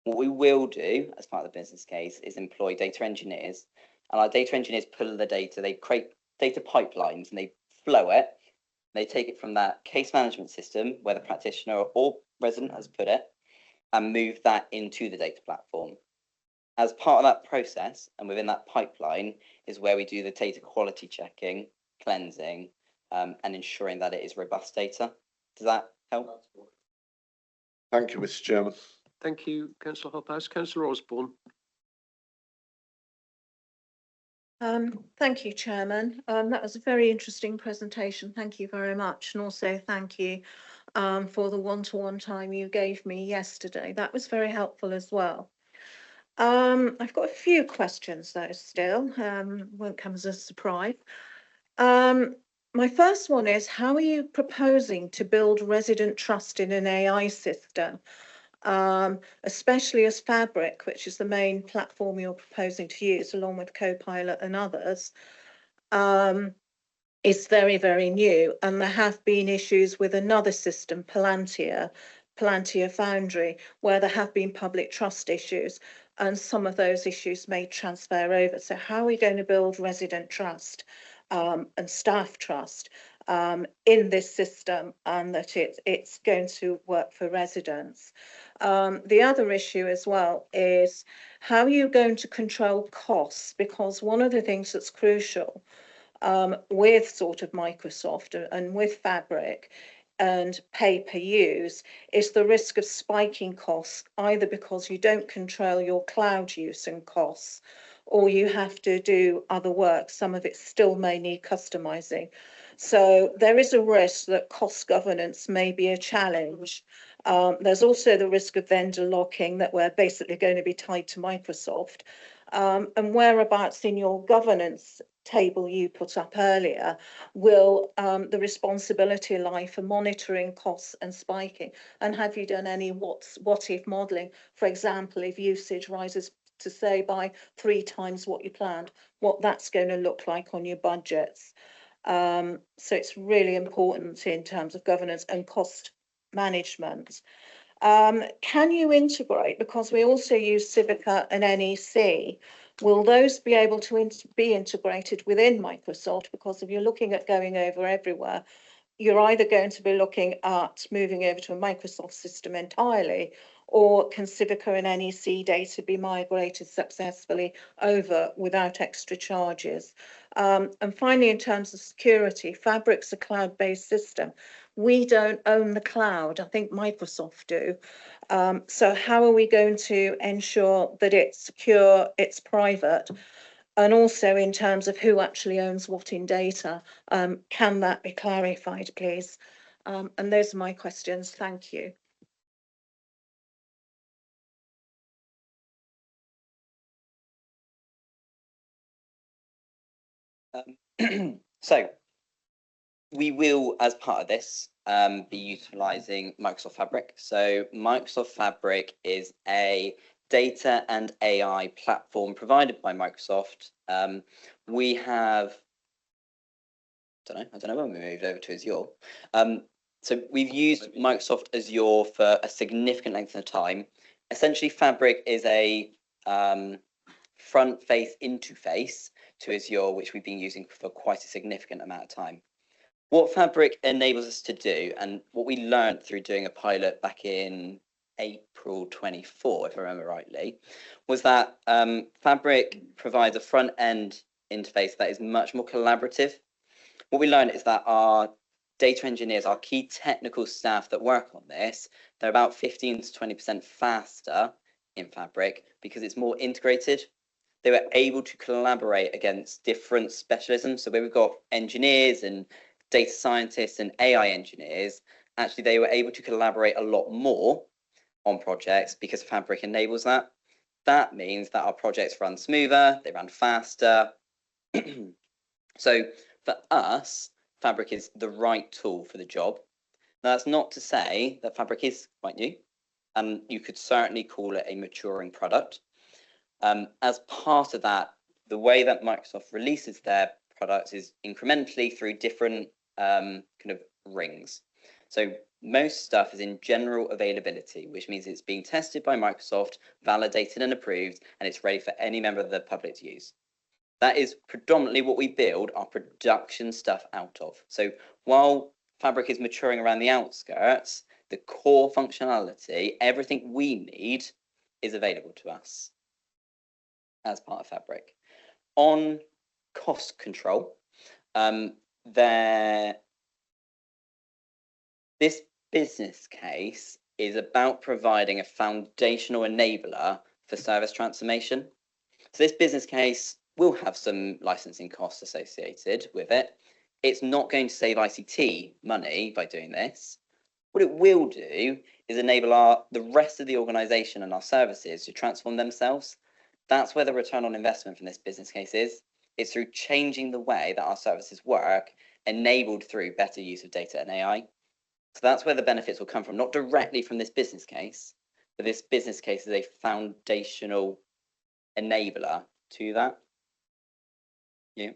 What we will do as part of the business case is employ data engineers, and our data engineers pull the data, they create data pipelines and they flow it. They take it from that case management system where the practitioner or resident has put it and move that into the data platform. As part of that process and within that pipeline is where we do the data quality checking, cleansing, and ensuring that it is robust data. Does that help? Thank you, Mr. Chairman. Thank you, Councillor Hophouse. Councillor Osborne. Thank you, Chairman. That was a very interesting presentation. Thank you very much. And also thank you for the one-to-one time you gave me yesterday. That was very helpful as well. I've got a few questions though still, won't come as a surprise. My first one is, how are you proposing to build resident trust in an AI system? Especially as Fabric, which is the main platform you're proposing to use, along with Copilot and others, is very, very new. And there have been issues with another system, Palantir Foundry, where there have been public trust issues, and some of those issues may transfer over. So how are we going to build resident trust and staff trust in this system, and that it's going to work for residents? The other issue as well is, how are you going to control costs? Because one of the things that's crucial with sort of Microsoft and with Fabric and pay per use is the risk of spiking costs, either because you don't control your cloud use and costs, or you have to do other work. Some of it still may need customizing. So there is a risk that cost governance may be a challenge. There's also the risk of vendor locking, that we're basically going to be tied to Microsoft. And whereabouts in your governance table you put up earlier will the responsibility lie for monitoring costs and spiking? And have you done any what if modelling? For example, if usage rises to say by 3 times what you planned, what that's going to look like on your budgets. So it's really important in terms of governance and cost management. Can you integrate, because we also use Civica and NEC, will those be able to be integrated within Microsoft? Because if you're looking at going over everywhere, you're either going to be looking at moving over to a Microsoft system entirely, or can Civica and NEC data be migrated successfully over without extra charges? And finally, in terms of security, Fabric's a cloud-based system. We don't own the cloud. I think Microsoft do. So how are we going to ensure that it's secure, it's private? And also in terms of who actually owns what in data, can that be clarified, please? And those are my questions. Thank you. So we will, as part of this, be utilising Microsoft Fabric. So Microsoft Fabric is a data and AI platform provided by Microsoft. We have, I don't know when we moved over to Azure. So we've used Microsoft Azure for a significant length of time. Essentially, Fabric is a front face interface to Azure, which we've been using for quite a significant amount of time. What Fabric enables us to do, and what we learned through doing a pilot back in April 24, if I remember rightly, was that Fabric provides a front end interface that is much more collaborative. What we learned is that our data engineers, our key technical staff that work on this, they're about 15 to 20% faster in Fabric because it's more integrated. They were able to collaborate against different specialisms. So where we've got engineers and data scientists and AI engineers, actually they were able to collaborate a lot more on projects because Fabric enables that. That means that our projects run smoother, they run faster. So for us, Fabric is the right tool for the job. Now, that's not to say that Fabric is quite new, and you could certainly call it a maturing product. As part of that, the way that Microsoft releases their products is incrementally through different kind of rings. So most stuff is in general availability, which means it's being tested by Microsoft, validated and approved, and it's ready for any member of the public to use. That is predominantly what we build our production stuff out of. So while Fabric is maturing around the outskirts, the core functionality, everything we need, is available to us as part of Fabric. On cost control, this business case is about providing a foundational enabler for service transformation. So this business case will have some licensing costs associated with it. It's not going to save ICT money by doing this. What it will do is enable the rest of the organisation and our services to transform themselves. That's where the return on investment from this business case is. It's through changing the way that our services work, enabled through better use of data and AI. So that's where the benefits will come from, not directly from this business case, but this business case is a foundational enabler to that. Yeah.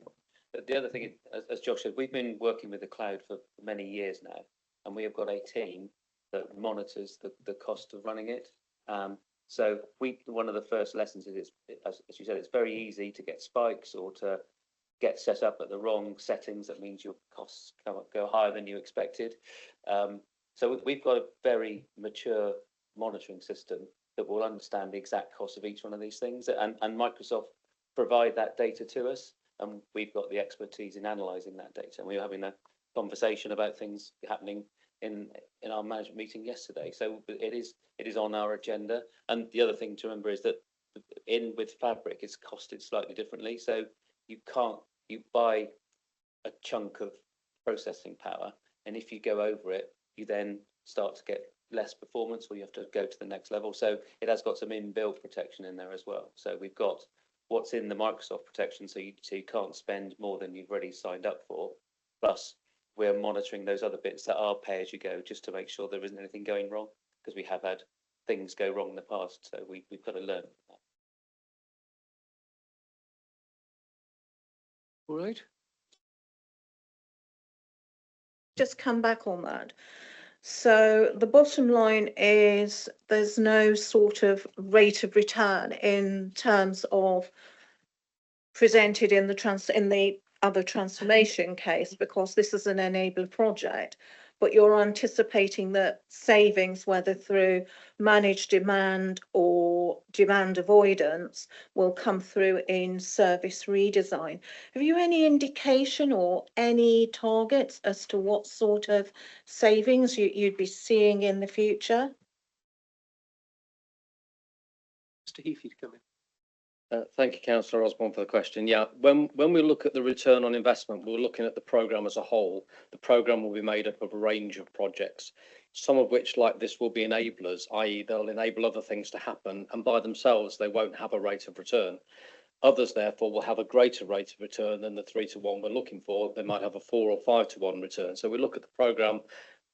The other thing, as Josh said, we've been working with the cloud for many years now, and we have got a team that monitors the cost of running it. So one of the first lessons is, as you said, it's very easy to get spikes or to get set up at the wrong settings. That means your costs go higher than you expected. So we've got a very mature monitoring system that will understand the exact cost of each one of these things, and Microsoft provide that data to us, and we've got the expertise in analysing that data. And we were having a conversation about things happening in our management meeting yesterday. So it is on our agenda. And the other thing to remember is that with Fabric, it's costed slightly differently. So you buy a chunk of processing power, and if you go over it, you then start to get less performance, or you have to go to the next level. So it has got some inbuilt protection in there as well. So we've got what's in the Microsoft protection, so you can't spend more than you've already signed up for. Plus, we're monitoring those other bits that are pay as you go, just to make sure there isn't anything going wrong, because we have had things go wrong in the past. So we've got to learn from that. All right. Just come back on that. So the bottom line is there's no sort of rate of return in terms of presented in the other transformation case, because this is an enabler project, but you're anticipating that savings, whether through managed demand or demand avoidance, will come through in service redesign. Have you any indication or any targets as to what sort of savings you'd be seeing in the future? Mr. Heafy to come in. Thank you, Councillor Osborne, for the question. Yeah, when we look at the return on investment, we're looking at the programme as a whole. The programme will be made up of a range of projects, some of which, like this, will be enablers, i.e. they'll enable other things to happen, and by themselves they won't have a rate of return. Others, therefore, will have a greater rate of return than the 3 to 1 we're looking for. They might have a 4 or 5 to 1 return. So we look at the programme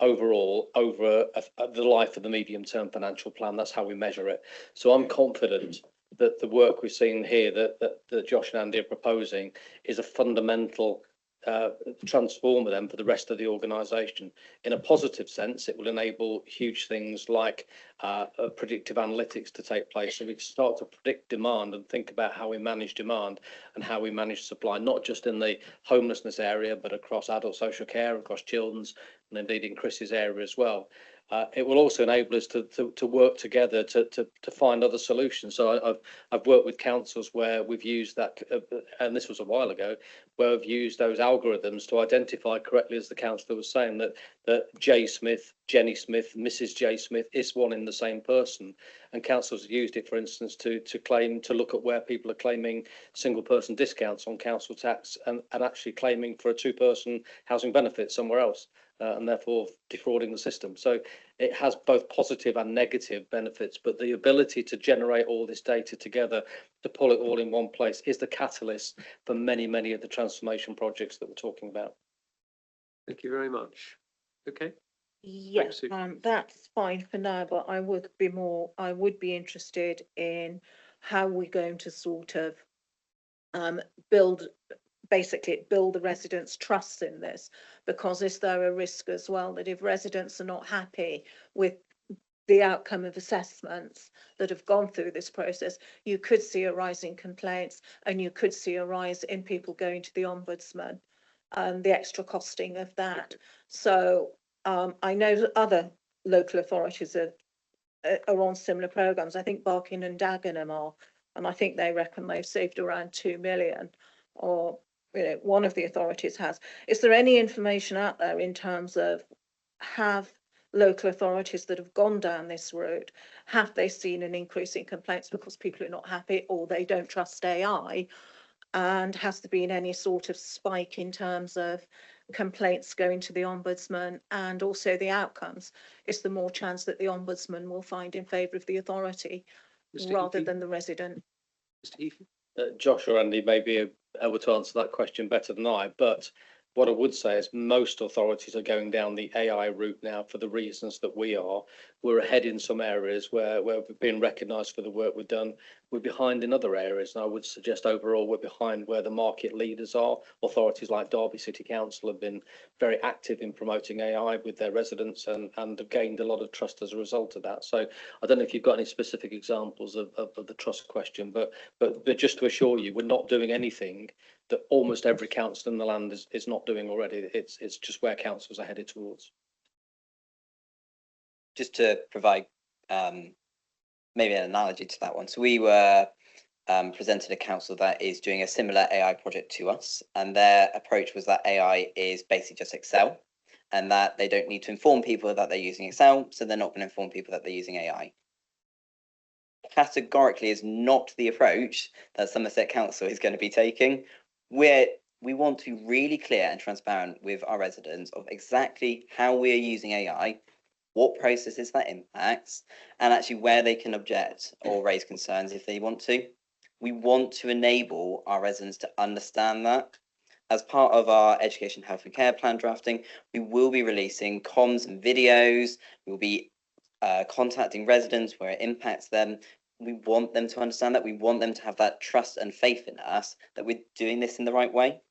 overall over the life of the medium-term financial plan. That's how we measure it. So I'm confident that the work we've seen here that Josh and Andy are proposing is a fundamental transformer then for the rest of the organisation. In a positive sense, it will enable huge things like predictive analytics to take place, so we can start to predict demand and think about how we manage demand and how we manage supply, not just in the homelessness area, but across adult social care, across children's, and indeed in Chris's area as well. It will also enable us to work together to find other solutions. So I've worked with councils where we've used that, and this was a while ago, where we've used those algorithms to identify correctly, as the councillor was saying, that J Smith, Jenny Smith, Mrs J Smith is one in the same person. And councils have used it, for instance, to look at where people are claiming single person discounts on council tax and actually claiming for a 2-person housing benefit somewhere else. And therefore defrauding the system. So it has both positive and negative benefits, but the ability to generate all this data together, to pull it all in one place, is the catalyst for many, many of the transformation projects that we're talking about. Thank you very much. Okay. Yes, that's fine for now, but I would be interested in how we're going to sort of build the residents' trust in this, because is there a risk as well that if residents are not happy with the outcome of assessments that have gone through this process, you could see a rise in complaints, and you could see a rise in people going to the Ombudsman and the extra costing of that. So I know that other local authorities are on similar programmes. I think Barking and Dagenham are, and I think they reckon they've saved around 2 million, or one of the authorities has. Is there any information out there in terms of, have local authorities that have gone down this route, have they seen an increase in complaints because people are not happy or they don't trust AI? And has there been any sort of spike in terms of complaints going to the Ombudsman and also the outcomes? Is there more chance that the Ombudsman will find in favour of the authority Mr. rather Heafy? than the resident? Mr. Heafy? Josh or Andy may be able to answer that question better than I, but what I would say is most authorities are going down the AI route now for the reasons that we are. We're ahead in some areas where we've been recognised for the work we've done. We're behind in other areas, and I would suggest overall we're behind where the market leaders are. Authorities like Derby City Council have been very active in promoting AI with their residents and have gained a lot of trust as a result of that. So I don't know if you've got any specific examples of the trust question, but just to assure you, we're not doing anything that almost every council in the land is not doing already. It's just where councils are headed towards. Just to provide maybe an analogy to that one. So we were presented a council that is doing a similar AI project to us, and their approach was that AI is basically just Excel, and that they don't need to inform people that they're using Excel, so they're not going to inform people that they're using AI. Categorically is not the approach that Somerset Council is going to be taking. We want to be really clear and transparent with our residents of exactly how we're using AI, what processes that impacts, and actually where they can object or raise concerns if they want to. We want to enable our residents to understand that. As part of our education, health and care plan drafting, we will be releasing comms and videos. We'll be contacting residents where it impacts them. We want them to understand that. We want them to have that trust and faith in us that we're doing this in the right way.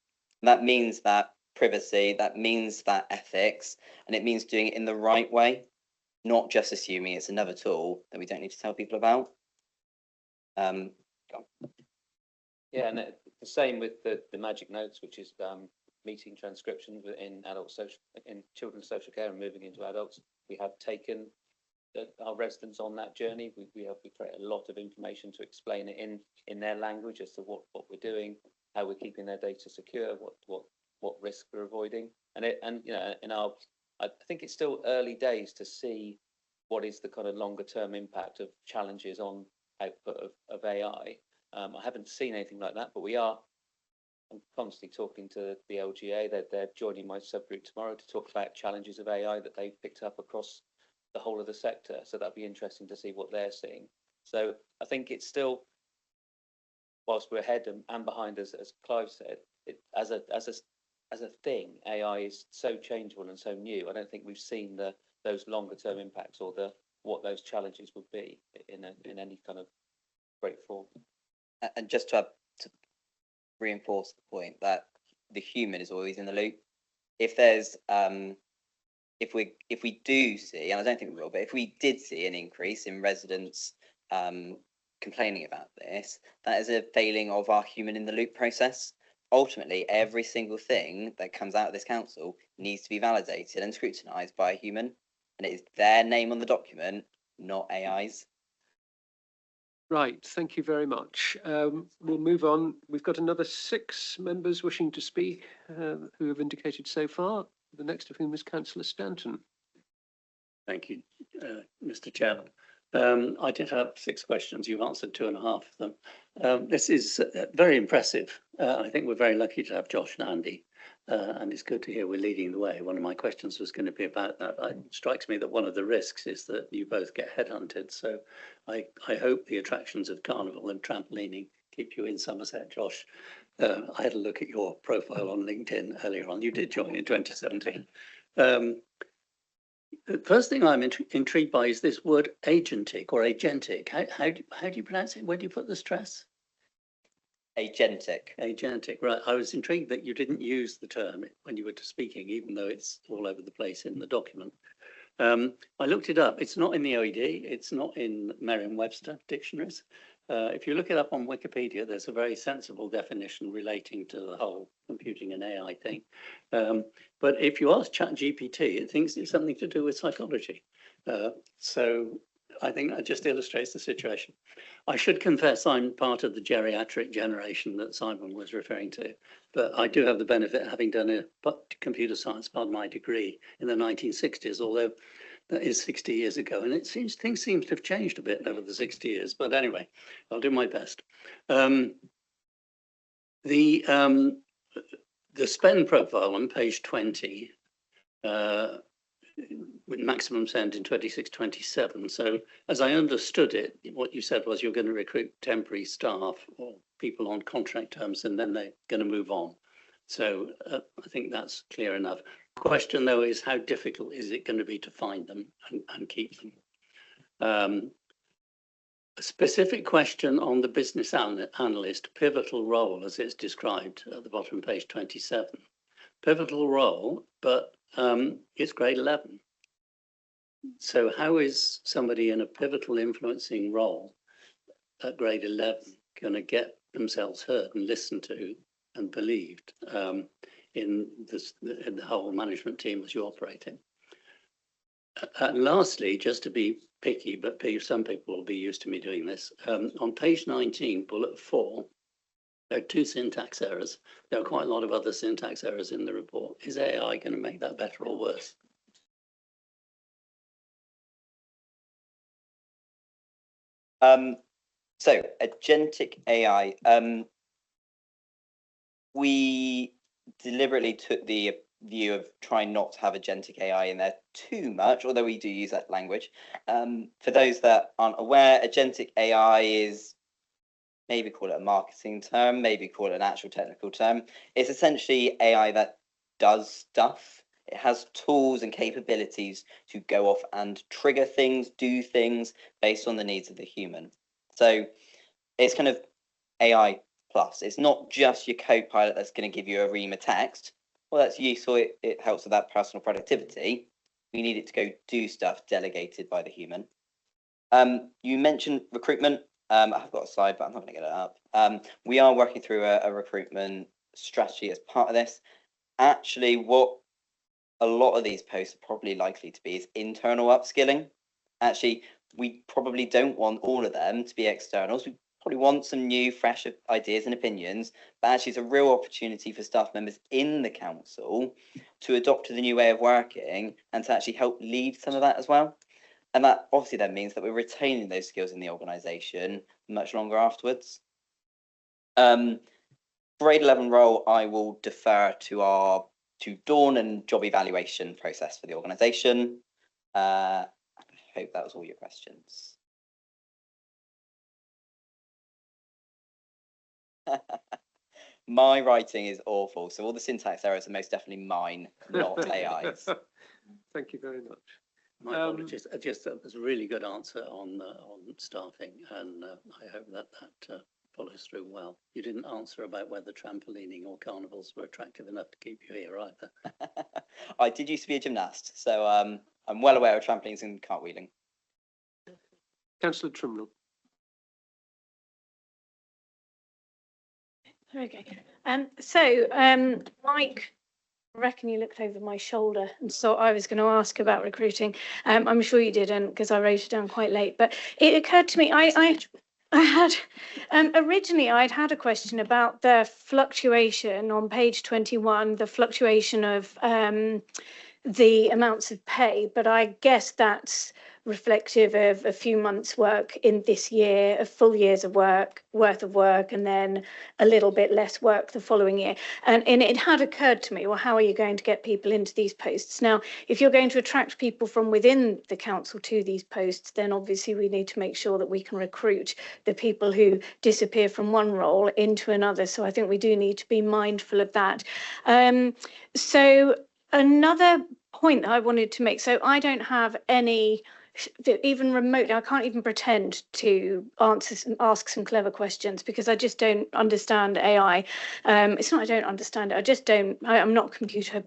And that means that privacy, that means that ethics, and it means doing it in the right way, not just assuming it's another tool that we don't need to tell people about. Yeah, and the same with the magic notes, which is meeting transcriptions in children's social care and moving into adults. We have taken our residents on that journey. We create a lot of information to explain it in their language as to what we're doing, how we're keeping their data secure, what risk we're avoiding, and you know, I think it's still early days to see what is the kind of longer term impact of challenges on output of AI. I haven't seen anything like that, but I'm constantly talking to the LGA. They're joining my subgroup tomorrow to talk about challenges of AI that they've picked up across the whole of the sector. So that'd be interesting to see what they're seeing. So I think it's still, whilst we're ahead and behind, as Clive said, as a thing, AI is so changeable and so new. I don't think we've seen those longer term impacts or what those challenges would be in any kind of great form. And just to reinforce the point that the human is always in the loop. If there's if we do see, and I don't think we will, but if we did see an increase in residents complaining about this, that is a failing of our human in the loop process. Ultimately, every single thing that comes out of this council needs to be validated and scrutinised by a human, and it is their name on the document, not AI's. Right, thank you very much. We'll move on. We've got another 6 members wishing to speak who have indicated so far. The next of whom is Councillor Stanton. Thank you, Mr. Chairman. I did have 6 questions. You've answered 2.5 of them. This is very impressive. I think we're very lucky to have Josh and Andy, and it's good to hear we're leading the way. One of my questions was going to be about that. It strikes me that one of the risks is that you both get headhunted. So I hope the attractions of carnival and trampolining keep you in Somerset, Josh. I had a look at your profile on LinkedIn earlier on. You did join in 2017. The first thing I'm intrigued by is this word agentic or agentic. How do you pronounce it? Where do you put the stress? Agentic. Agentic, right. I was intrigued that you didn't use the term when you were speaking, even though it's all over the place in the document. I looked it up. It's not in the OED. It's not in Merriam-Webster dictionaries. If you look it up on Wikipedia, there's a very sensible definition relating to the whole computing and AI thing. But if you ask ChatGPT, it thinks it's something to do with psychology. So I think that just illustrates the situation. I should confess I'm part of the geriatric generation that Simon was referring to, but I do have the benefit of having done a computer science part of my degree in the 1960s, although that is 60 years ago, and it seems things seem to have changed a bit over the 60 years. But anyway, I'll do my best. The spend profile on page 20, with maximum spend in 26-27. So as I understood it, what you said was you're going to recruit temporary staff or people on contract terms, and then they're going to move on. So I think that's clear enough. Question though is, how difficult is it going to be to find them and keep them? A specific question on the business analyst pivotal role as it's described at the bottom of page 27. Pivotal role, but it's grade 11. So how is somebody in a pivotal influencing role at grade 11 going to get themselves heard and listened to and believed in the whole management team as you operate in? And lastly, just to be picky, but some people will be used to me doing this, on page 19, bullet 4, there are 2 syntax errors. There are quite a lot of other syntax errors in the report. Is AI going to make that better or worse? So agentic AI, we deliberately took the view of trying not to have agentic AI in there too much, although we do use that language. For those that aren't aware, agentic AI is, maybe call it a marketing term, maybe call it an actual technical term. It's essentially AI that does stuff. It has tools and capabilities to go off and trigger things, do things based on the needs of the human. So it's kind of AI plus. It's not just your co-pilot that's going to give you a ream of text. Well, that's useful. It helps with that personal productivity. We need it to go do stuff delegated by the human. You mentioned recruitment. I've got a slide, but I'm not going to get it up. We are working through a recruitment strategy as part of this. Actually, what a lot of these posts are probably likely to be is internal upskilling. Actually, we probably don't want all of them to be externals. We probably want some new, fresh ideas and opinions, but actually it's a real opportunity for staff members in the council to adopt to the new way of working and to actually help lead some of that as well. And that obviously then means that we're retaining those skills in the organisation much longer afterwards. Grade 11 role, I will defer to Dawn and job evaluation process for the organisation. I hope that was all your questions. My writing is awful, so all the syntax errors are most definitely mine, not AI's. Thank you very much. My apologies. That was a really good answer on staffing, and I hope that follows through well. You didn't answer about whether trampolining or carnivals were attractive enough to keep you here either. I did used to be a gymnast, so I'm well aware of trampolines and cartwheeling. Councillor Trimnell. Okay. Mike, I reckon you looked over my shoulder and thought I was going to ask about recruiting. I'm sure you didn't, because I wrote it down quite late. But it occurred to me, I had originally I'd had a question about the fluctuation on page 21, the fluctuation of the amounts of pay, but I guess that's reflective of a few months' work in this year, a full year's worth of work, and then a little bit less work the following year. And it had occurred to me, well, how are you going to get people into these posts? Now, if you're going to attract people from within the council to these posts, then obviously we need to make sure that we can recruit the people who disappear from one role into another. So I think we do need to be mindful of that. So another point that I wanted to make, so I don't have any, even remotely, I can't even pretend to ask some clever questions because I just don't understand AI. It's not I don't understand it, I just don't, I'm not computer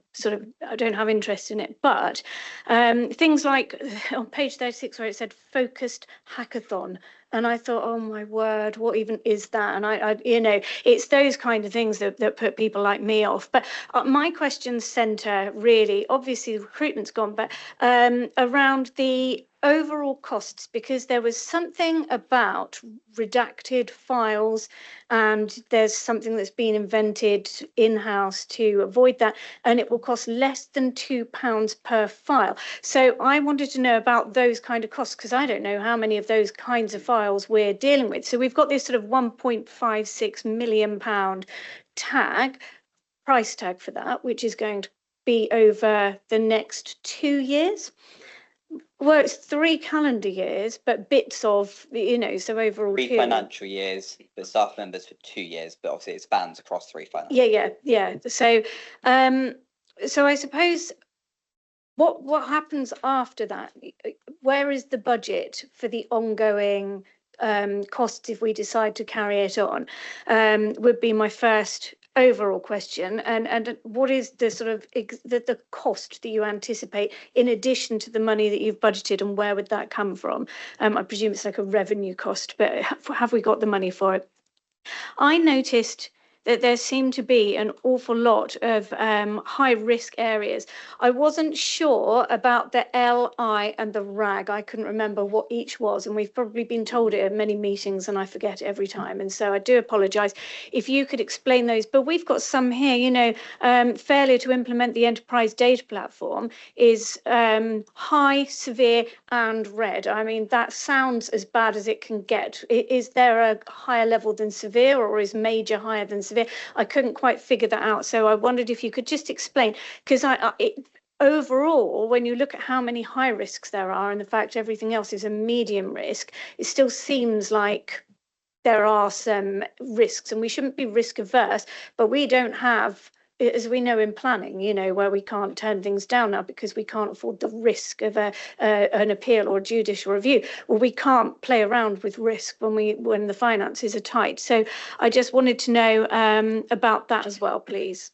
I don't have interest in it. But things like on page 36 where it said focused hackathon, and I thought, oh my word, what even is that? And I it's those kind of things that put people like me off. But my questions centre really, obviously the recruitment's gone, but around the overall costs, because there was something about redacted files, and there's something that's been invented in-house to avoid that, and it will cost less than £2 per file. So I wanted to know about those kind of costs, because I don't know how many of those kinds of files we're dealing with. So we've got this sort of £1.56 million price tag for that, which is going to be over the next 2 years. Well, it's 3 calendar years, but bits of, so overall 3 2. financial years, but staff members for 2 years, but obviously it spans across 3 financial Yeah. So, so I suppose what happens after that? Where is the budget for the ongoing costs if we decide to carry it on? Would be my first overall question. And what is the sort of the cost that you anticipate in addition to the money that you've budgeted, and where would that come from? I presume it's like a revenue cost, but have we got the money for it? I noticed that there seemed to be an awful lot of high risk areas. I wasn't sure about the LI and the RAG. I couldn't remember what each was, and we've probably been told it at many meetings and I forget every time. And so I do apologise if you could explain those. But we've got some here, failure to implement the enterprise data platform is high, severe and red. I mean, that sounds as bad as it can get. Is there a higher level than severe, or is major higher than severe? I couldn't quite figure that out. So I wondered if you could just explain, because overall, when you look at how many high risks there are and the fact everything else is a medium risk, it still seems like there are some risks, and we shouldn't be risk averse, but we don't have, as we know in planning, where we can't turn things down now because we can't afford the risk of an appeal or a judicial review. Well, we can't play around with risk when the finances are tight. So I just wanted to know about that as well, please.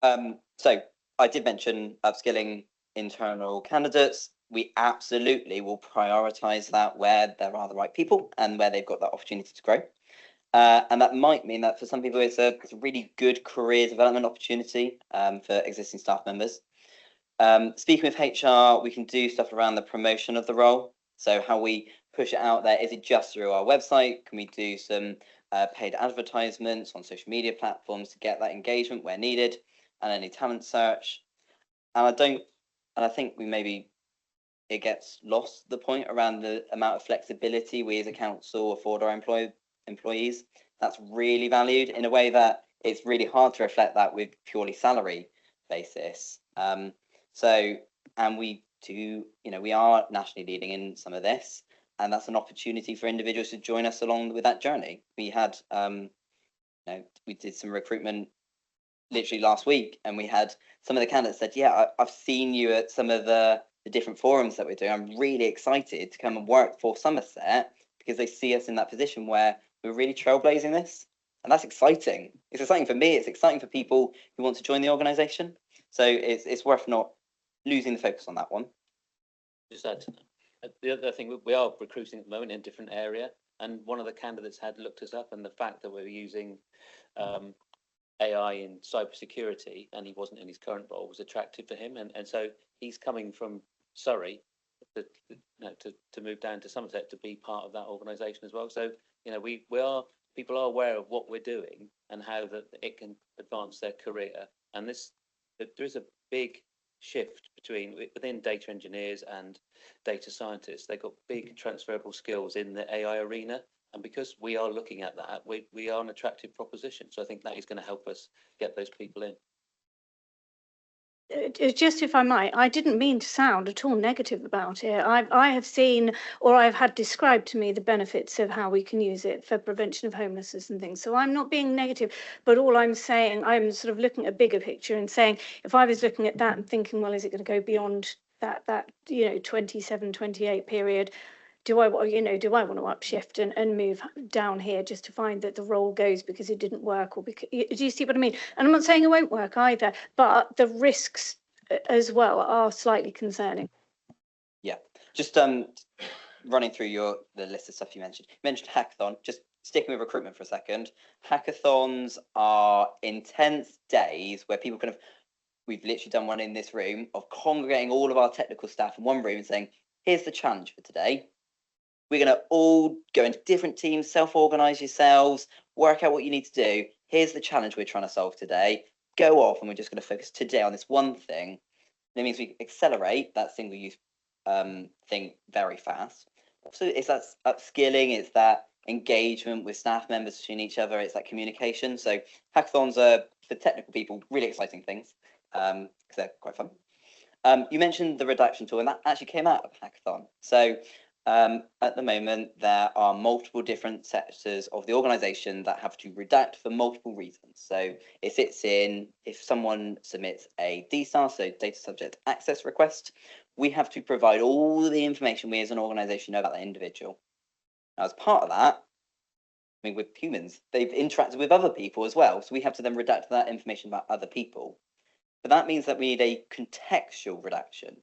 So I did mention upskilling internal candidates. We absolutely will prioritise that where there are the right people and where they've got that opportunity to grow. And that might mean that for some people it's a really good career development opportunity for existing staff members. Speaking with HR, we can do stuff around the promotion of the role. So how we push it out there, is it just through our website? Can we do some paid advertisements on social media platforms to get that engagement where needed, and any talent search? And I think it gets lost, the point around the amount of flexibility we as a council afford our employees. That's really valued in a way that it's really hard to reflect that with purely salary basis. And we do, we are nationally leading in some of this, and that's an opportunity for individuals to join us along with that journey. We had, we did some recruitment literally last week, and we had some of the candidates said, yeah, I've seen you at some of the different forums that we're doing. I'm really excited to come and work for Somerset, because they see us in that position where we're really trailblazing this. And that's exciting. It's exciting for me. It's exciting for people who want to join the organisation. So it's worth not losing the focus on that one. Just add to that. The other thing, we are recruiting at the moment in a different area, and one of the candidates had looked us up, and the fact that we're using AI in cybersecurity, and he wasn't in his current role, was attractive for him. And so he's coming from Surrey to move down to Somerset to be part of that organisation as well. So people are aware of what we're doing and how that it can advance their career. And there is a big shift within data engineers and data scientists. They've got big transferable skills in the AI arena. And because we are looking at that, we are an attractive proposition. So I think that is going to help us get those people in. Just if I might, I didn't mean to sound at all negative about it. I have seen, or I've had described to me, the benefits of how we can use it for prevention of homelessness and things. So I'm not being negative, but all I'm saying, I'm sort of looking at a bigger picture and saying, if I was looking at that and thinking, well, is it going to go beyond that 27, 28 period? Do I want to upshift and move down here just to find that the role goes because it didn't work, or because, do you see what I mean? And I'm not saying it won't work either, but the risks as well are slightly concerning. Yeah, just running through the list of stuff you mentioned. You mentioned hackathon. Just sticking with recruitment for a second, hackathons are intense days where people we've literally done one in this room of congregating all of our technical staff in one room and saying, here's the challenge for today. We're going to all go into different teams, self-organize yourselves, work out what you need to do. Here's the challenge we're trying to solve today. Go off, and we're just going to focus today on this one thing. And it means we accelerate that single-use thing very fast. Also, it's that upskilling, it's that engagement with staff members between each other, it's that communication. So hackathons are, for technical people, really exciting things because they're quite fun. You mentioned the redaction tool, and that actually came out of a hackathon. So at the moment, there are multiple different sectors of the organisation that have to redact for multiple reasons. So it sits in, if someone submits a DSAR, so data subject access request, we have to provide all the information we as an organisation know about that individual. Now, as part of that, I mean, with humans, they've interacted with other people as well. So we have to then redact that information about other people. But that means that we need a contextual redaction.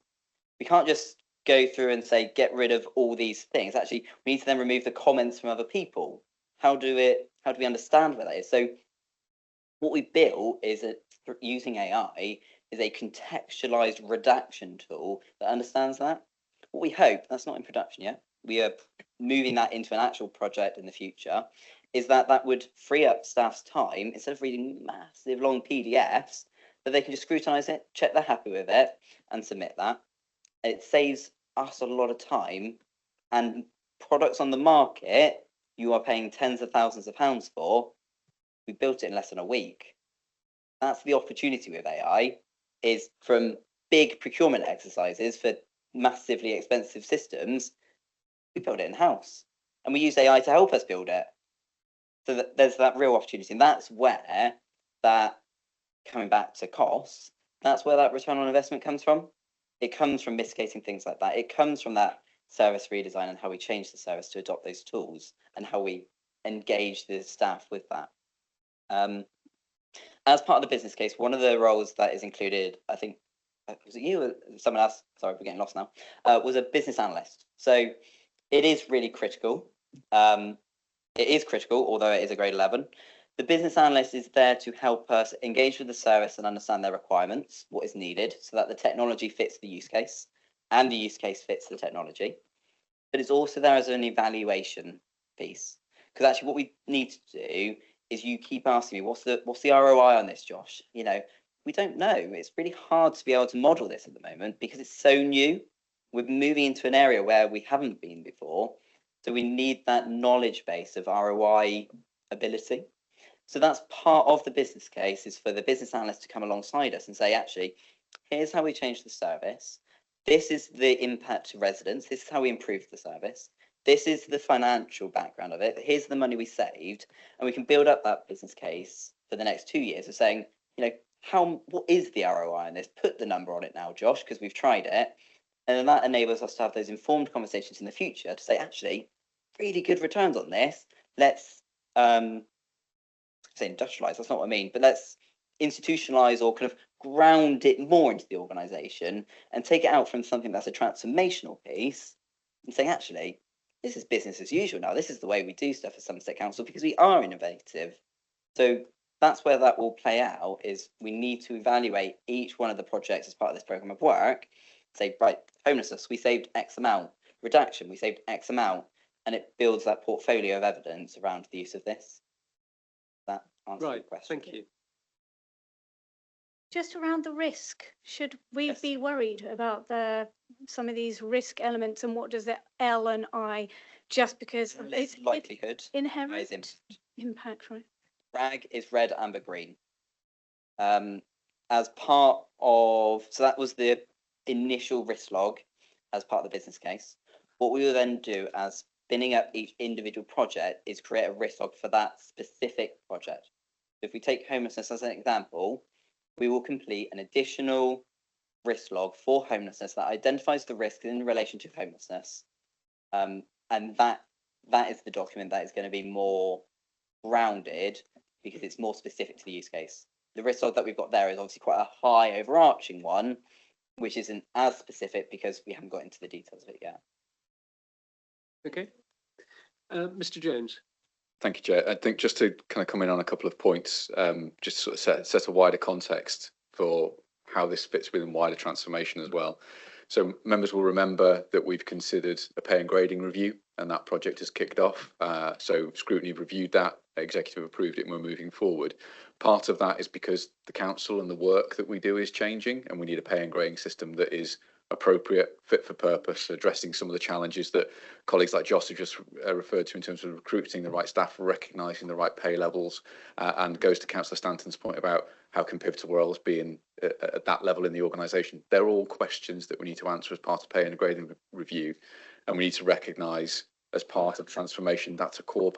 We can't just go through and say, get rid of all these things. Actually, we need to then remove the comments from other people. How do we understand where that is? So what we built is using AI is a contextualized redaction tool that understands that. What we hope, that's not in production yet, we are moving that into an actual project in the future, is that would free up staff's time instead of reading massive long PDFs, that they can just scrutinize it, check they're happy with it, and submit that. And it saves us a lot of time, and products on the market you are paying tens of thousands of pounds for, we built it in less than a week. That's the opportunity with AI, is from big procurement exercises for massively expensive systems, we build it in-house, and we use AI to help us build it. So that there's that real opportunity, and that's where that, coming back to costs, that's where that return on investment comes from. It comes from mitigating things like that. It comes from that service redesign and how we change the service to adopt those tools and how we engage the staff with that. As part of the business case, one of the roles that is included, I think, was it you or someone else? Sorry, we're getting lost now. Was a business analyst. So it is really critical. It is critical, although it is a grade 11. The business analyst is there to help us engage with the service and understand their requirements, what is needed, so that the technology fits the use case and the use case fits the technology. But it's also there as an evaluation piece. Because actually what we need to do is you keep asking me, what's the ROI on this, Josh? You know, we don't know. It's really hard to be able to model this at the moment because it's so new. We're moving into an area where we haven't been before. So we need that knowledge base of ROI ability. So that's part of the business case, is for the business analyst to come alongside us and say, actually, here's how we change the service. This is the impact to residents. This is how we improve the service. This is the financial background of it. Here's the money we saved. And we can build up that business case for the next 2 years of saying, you know, what is the ROI on this? Put the number on it now, Josh, because we've tried it. And then that enables us to have those informed conversations in the future to say, actually, really good returns on this. Let's say industrialize, that's not what I mean, but let's institutionalize or kind of ground it more into the organization and take it out from something that's a transformational piece and saying, actually, this is business as usual now. This is the way we do stuff at Somerset Council because we are innovative. So that's where that will play out, is we need to evaluate each one of the projects as part of this program of work. Say, right, homelessness, we saved X amount. Redaction, we saved X amount. And it builds that portfolio of evidence around the use of this. That answers your question. Thank you. Just around the risk, should we Yes. be worried about some of these risk elements, and what does the L and I, just because it's Likelihood. inherent impact, right? RAG is red, amber, green. As part of, so that was the initial risk log as part of the business case. What we will then do as spinning up each individual project is create a risk log for that specific project. If we take homelessness as an example, we will complete an additional risk log for homelessness that identifies the risk in relation to homelessness. And that is the document that is going to be more grounded because it's more specific to the use case. The risk log that we've got there is obviously quite a high overarching one, which isn't as specific because we haven't got into the details of it yet. Okay. Mr. Jones. Thank you, Chair. I think just to kind of come in on a couple of points, just sort of set a wider context for how this fits within wider transformation as well. So members will remember that we've considered a pay and grading review, and that project has kicked off. So Scrutiny reviewed that, executive approved it, and we're moving forward. Part of that is because the council and the work that we do is changing, and we need a pay and grading system that is appropriate, fit for purpose, addressing some of the challenges that colleagues like Joss have just referred to in terms of recruiting the right staff, recognising the right pay levels, and goes to Councillor Stanton's point about how can pivotal roles be at that level in the organisation. They're all questions that we need to answer as part of pay and grading review, and we need to recognise as part of transformation that's a core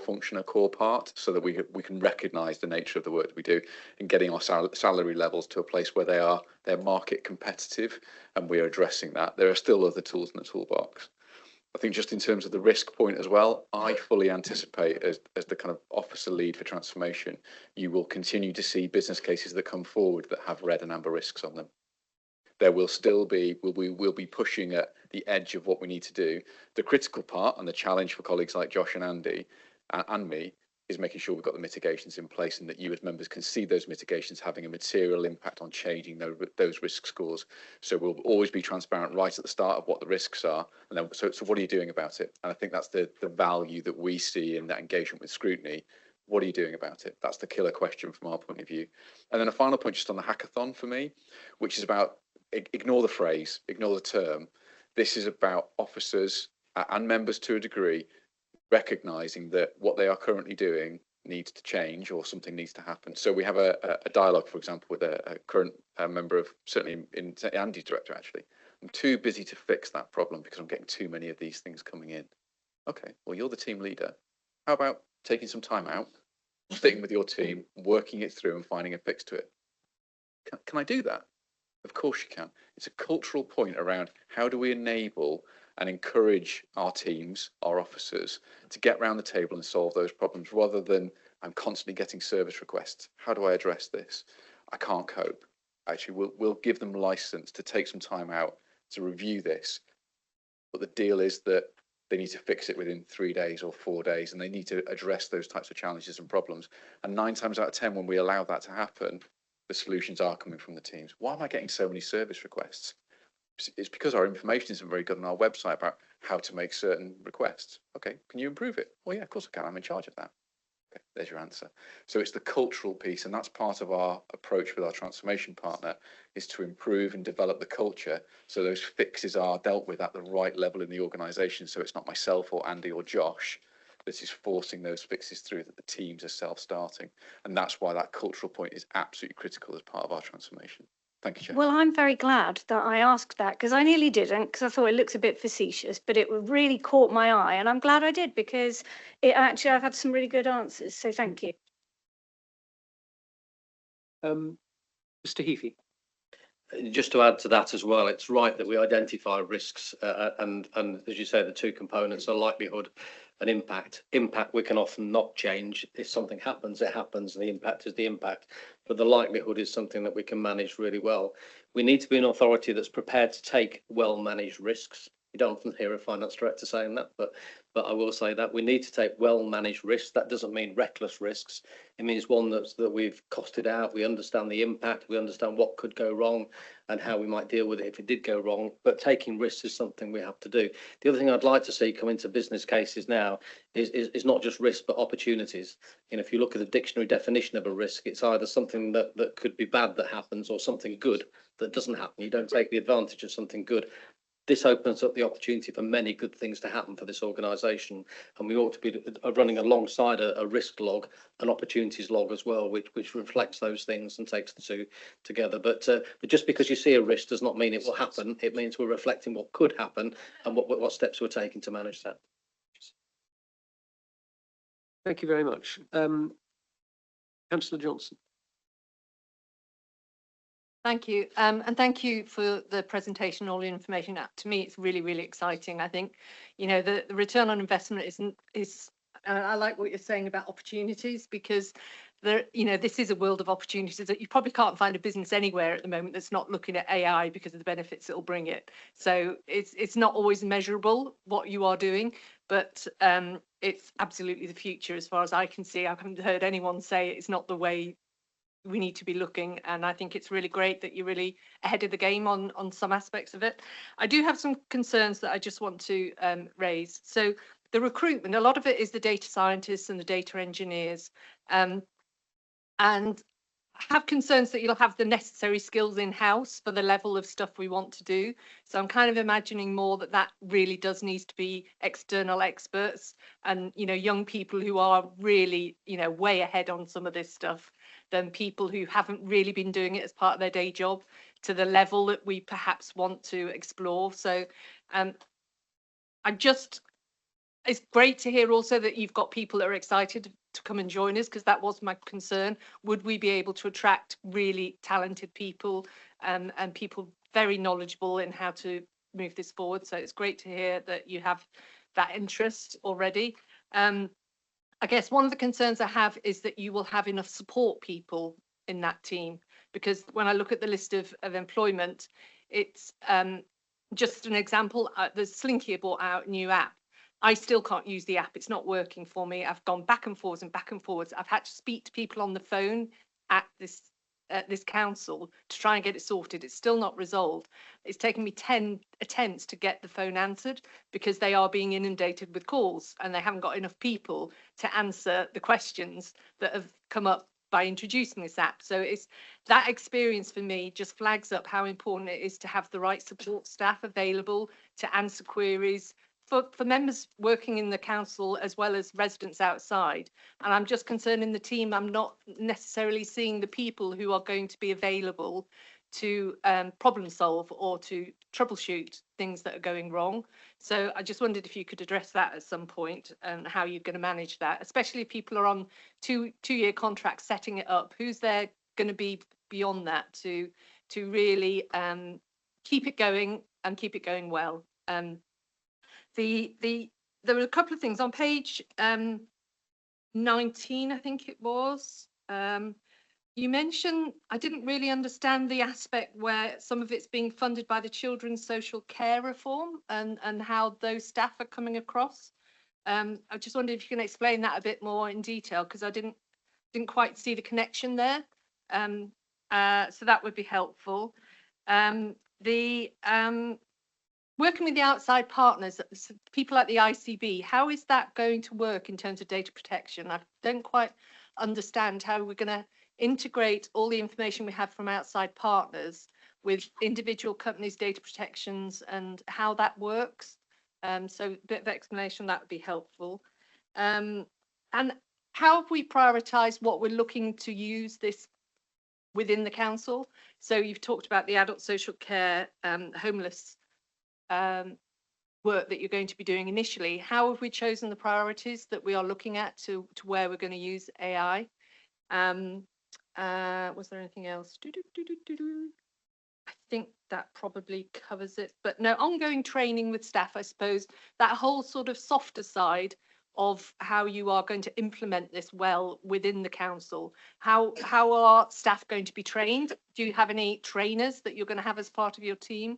function, a core part, so that we can recognise the nature of the work that we do and getting our salary levels to a place where they're market competitive, and we are addressing that. There are still other tools in the toolbox. I think just in terms of the risk point as well, I fully anticipate as the kind of officer lead for transformation, you will continue to see business cases that come forward that have red and amber risks on them. There will still be, we'll be pushing at the edge of what we need to do. The critical part and the challenge for colleagues like Josh and Andy and me is making sure we've got the mitigations in place and that you as members can see those mitigations having a material impact on changing those risk scores. So we'll always be transparent right at the start of what the risks are. And then, so what are you doing about it? And I think that's the value that we see in that engagement with Scrutiny. What are you doing about it? That's the killer question from our point of view. And then a final point just on the hackathon for me, which is about, ignore the phrase, ignore the term. This is about officers and members to a degree recognising that what they are currently doing needs to change or something needs to happen. So we have a dialogue, for example, with a current member of, certainly in Andy's director actually. I'm too busy to fix that problem because I'm getting too many of these things coming in. Okay, well, you're the team leader. How about taking some time out, sitting with your team, working it through and finding a fix to it? Can I do that? Of course you can. It's a cultural point around how do we enable and encourage our teams, our officers, to get round the table and solve those problems rather than I'm constantly getting service requests. How do I address this? I can't cope. Actually, we'll give them license to take some time out to review this. But the deal is that they need to fix it within 3 days or 4 days, and they need to address those types of challenges and problems. And 9 times out of 10, when we allow that to happen, the solutions are coming from the teams. Why am I getting so many service requests? It's because our information isn't very good on our website about how to make certain requests. Okay, can you improve it? Well, yeah, of course I can. I'm in charge of that. Okay, there's your answer. So it's the cultural piece, and that's part of our approach with our transformation partner, is to improve and develop the culture so those fixes are dealt with at the right level in the organisation. So it's not myself or Andy or Josh that is forcing those fixes through, that the teams are self-starting. And that's why that cultural point is absolutely critical as part of our transformation. Thank you, Chair. Well, I'm very glad that I asked that because I nearly didn't, because I thought it looks a bit facetious, but it really caught my eye, and I'm glad I did because it actually I've had some really good answers. So thank you. Mr. Heafy. Just to add to that as well, it's right that we identify risks and as you say, the two components are likelihood and impact. Impact we can often not change. If something happens, it happens, and the impact is the impact. But the likelihood is something that we can manage really well. We need to be an authority that's prepared to take well-managed risks. You don't often hear a finance director saying that, but I will say that we need to take well-managed risks. That doesn't mean reckless risks. It means one that we've costed out. We understand the impact. We understand what could go wrong and how we might deal with it if it did go wrong. But taking risks is something we have to do. The other thing I'd like to see come into business cases now is not just risk, but opportunities. You know, if you look at the dictionary definition of a risk, it's either something that could be bad that happens or something good that doesn't happen. You don't take the advantage of something good. This opens up the opportunity for many good things to happen for this organisation, and we ought to be running alongside a risk log, an opportunities log as well, which reflects those things and takes the two together. But just because you see a risk does not mean it will happen. It means we're reflecting what could happen and what steps we're taking to manage that. Thank you very much. Councillor Johnson. Thank you. And thank you for the presentation, all the information. To me, it's really, really exciting. I think, you know, the return on investment is I like what you're saying about opportunities, because there, you know, this is a world of opportunities that you probably can't find a business anywhere at the moment that's not looking at AI because of the benefits it'll bring it. So it's not always measurable what you are doing, but it's absolutely the future as far as I can see. I haven't heard anyone say it's not the way we need to be looking, and I think it's really great that you're really ahead of the game on some aspects of it. I do have some concerns that I just want to raise. So the recruitment, a lot of it is the data scientists and the data engineers, and have concerns that you'll have the necessary skills in-house for the level of stuff we want to do. So I'm kind of imagining more that really does need to be external experts and, you know, young people who are really, you know, way ahead on some of this stuff than people who haven't really been doing it as part of their day job to the level that we perhaps want to explore. So it's great to hear also that you've got people that are excited to come and join us, because that was my concern. Would we be able to attract really talented people and people very knowledgeable in how to move this forward? So it's great to hear that you have that interest already. I guess one of the concerns I have is that you will have enough support people in that team, because when I look at the list of employment, it's just an example. The Slinky brought out a new app. I still can't use the app. It's not working for me. I've gone back and forwards and back and forwards. I've had to speak to people on the phone at this council to try and get it sorted. It's still not resolved. It's taken me 10 attempts to get the phone answered, because they are being inundated with calls and they haven't got enough people to answer the questions that have come up by introducing this app. So it's that experience for me just flags up how important it is to have the right support staff available to answer queries for members working in the council as well as residents outside. And I'm just concerned in the team, I'm not necessarily seeing the people who are going to be available to problem solve or to troubleshoot things that are going wrong. So I just wondered if you could address that at some point and how you're going to manage that, especially if people are on two-year contracts setting it up. Who's there going to be beyond that to really keep it going and keep it going well? There were a couple of things on page 19, I think it was. You mentioned, I didn't really understand the aspect where some of it's being funded by the Children's Social Care Reform and how those staff are coming across. I just wondered if you can explain that a bit more in detail, because I didn't quite see the connection there. So that would be helpful. Working with the outside partners, people like the ICB, how is that going to work in terms of data protection? I don't quite understand how we're going to integrate all the information we have from outside partners with individual companies' data protections and how that works. So a bit of explanation, that would be helpful. And how have we prioritised what we're looking to use this within the council? So you've talked about the adult social care, homeless work that you're going to be doing initially. How have we chosen the priorities that we are looking at to where we're going to use AI? Was there anything else? I think that probably covers it. But no, ongoing training with staff, I suppose, that whole sort of softer side of how you are going to implement this well within the council. How are staff going to be trained? Do you have any trainers that you're going to have as part of your team?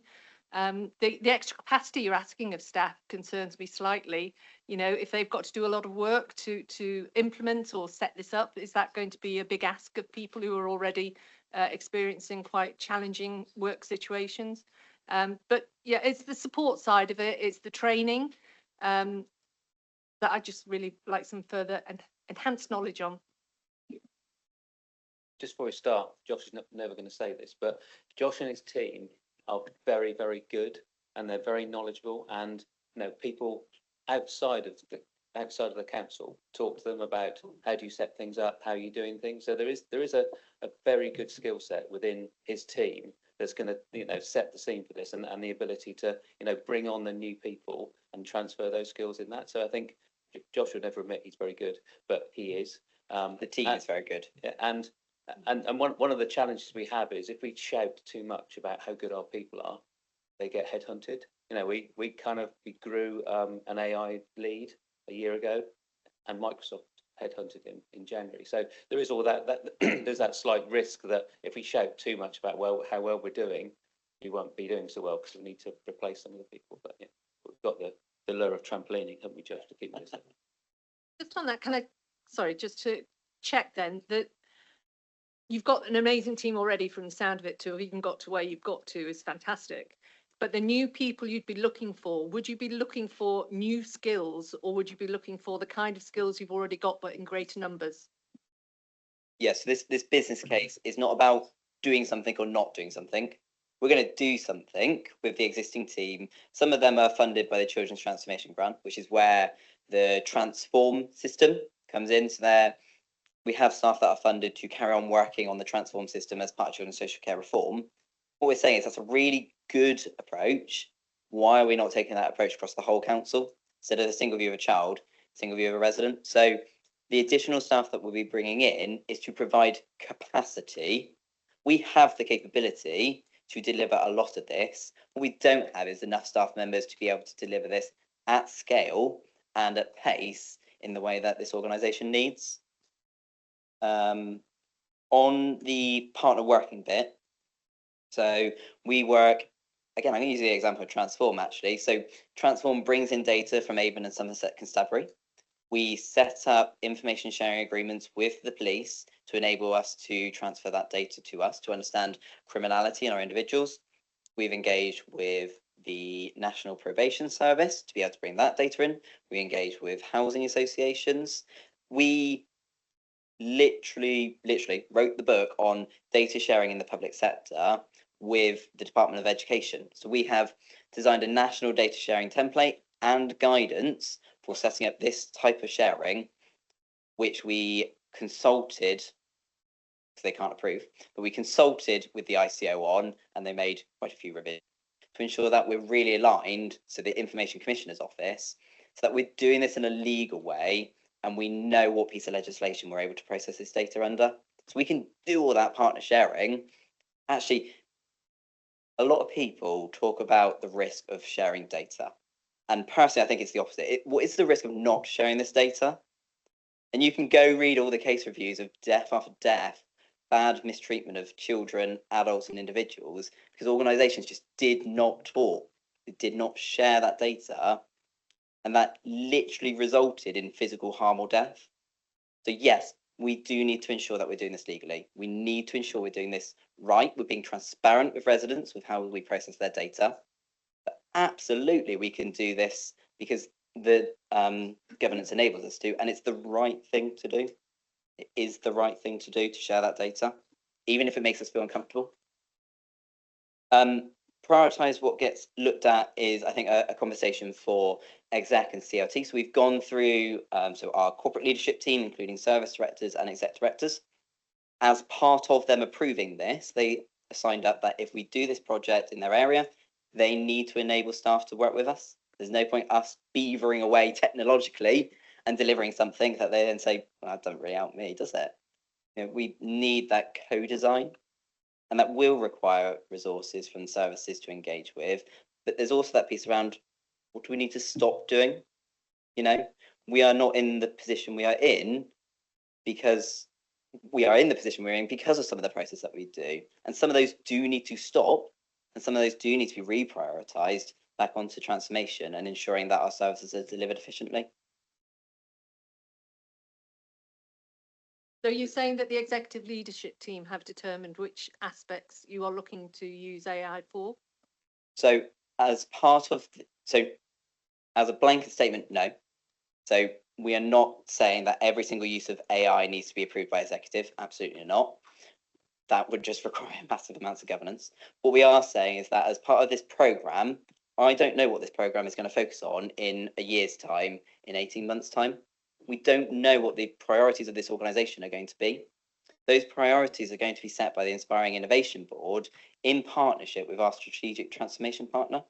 The extra capacity you're asking of staff concerns me slightly. You know, if they've got to do a lot of work to implement or set this up, is that going to be a big ask of people who are already experiencing quite challenging work situations? But yeah, it's the support side of it, it's the training that I just really like some further and enhanced knowledge on. Just before we start, Josh is never going to say this, but Josh and his team are very, very good, and they're very knowledgeable. And you know, people outside of the council talk to them about how do you set things up, how are you doing things. So there is a very good skill set within his team that's going to set the scene for this, and the ability to bring on the new people and transfer those skills in that. So I think Josh would never admit he's very good, but he is. The team is very good. Yeah, and one of the challenges we have is if we shout too much about how good our people are, they get headhunted. You know, we grew an AI lead a year ago, and Microsoft headhunted in January. So there is all that there's that slight risk that if we shout too much about how well we're doing, we won't be doing so well because we need to replace some of the people. But yeah, we've got the lure of trampolining, haven't we, Josh, to keep this up? Just on that, sorry, just to check then that you've got an amazing team already from the sound of it to have even got to where you've got to is fantastic. But the new people you'd be looking for, would you be looking for new skills or would you be looking for the kind of skills you've already got but in greater numbers? Yes, this business case is not about doing something or not doing something. We're going to do something with the existing team. Some of them are funded by the Children's Transformation Grant, which is where the Transform system comes in. So we have staff that are funded to carry on working on the Transform system as part of Children's Social Care Reform. What we're saying is that's a really good approach. Why are we not taking that approach across the whole council? Instead of a single view of a child, single view of a resident. So the additional staff that we'll be bringing in is to provide capacity. We have the capability to deliver a lot of this. What we don't have is enough staff members to be able to deliver this at scale and at pace in the way that this organisation needs. On the partner working bit, so we work, again, I'm going to use the example of Transform actually. So Transform brings in data from Avon and Somerset Constabulary. We set up information sharing agreements with the police to enable us to transfer that data to us to understand criminality in our individuals. We've engaged with the National Probation Service to be able to bring that data in. We engage with housing associations. We literally wrote the book on data sharing in the public sector with the Department of Education. So we have designed a national data sharing template and guidance for setting up this type of sharing, which we consulted, because they can't approve, but we consulted with the ICO on, and they made quite a few revisions to ensure that we're really aligned, so the Information Commissioner's Office, so that we're doing this in a legal way and we know what piece of legislation we're able to process this data under. So we can do all that partner sharing. Actually, a lot of people talk about the risk of sharing data. And personally, I think it's the opposite. What is the risk of not sharing this data? And you can go read all the case reviews of death after death, bad mistreatment of children, adults, and individuals, because organisations just did not talk. They did not share that data. And that literally resulted in physical harm or death. So yes, we do need to ensure that we're doing this legally. We need to ensure we're doing this right. We're being transparent with residents with how we process their data. But absolutely, we can do this because the governance enables us to, and it's the right thing to do. It is the right thing to do to share that data, even if it makes us feel uncomfortable. Prioritise what gets looked at is, I think, a conversation for exec and CLT. So we've gone through so our corporate leadership team, including service directors and exec directors. As part of them approving this, they signed up that if we do this project in their area, they need to enable staff to work with us. There's no point us beavering away technologically and delivering something that they then say, well, that doesn't really help me, does it? You know, we need that co-design. And that will require resources from services to engage with. But there's also that piece around what do we need to stop doing? You know, we are not in the position we are in because we are in the position we're in because of some of the process that we do. And some of those do need to stop, and some of those do need to be reprioritized back onto transformation and ensuring that our services are delivered efficiently. So you're saying that the executive leadership team have determined which aspects you are looking to use AI for? So as part of, as a blanket statement, no. So we are not saying that every single use of AI needs to be approved by executive. Absolutely not. That would just require massive amounts of governance. What we are saying is that as part of this programme, I don't know what this programme is going to focus on in a year's time, in 18 months' time. We don't know what the priorities of this organisation are going to be. Those priorities are going to be set by the Inspiring Innovation Board in partnership with our strategic transformation partner.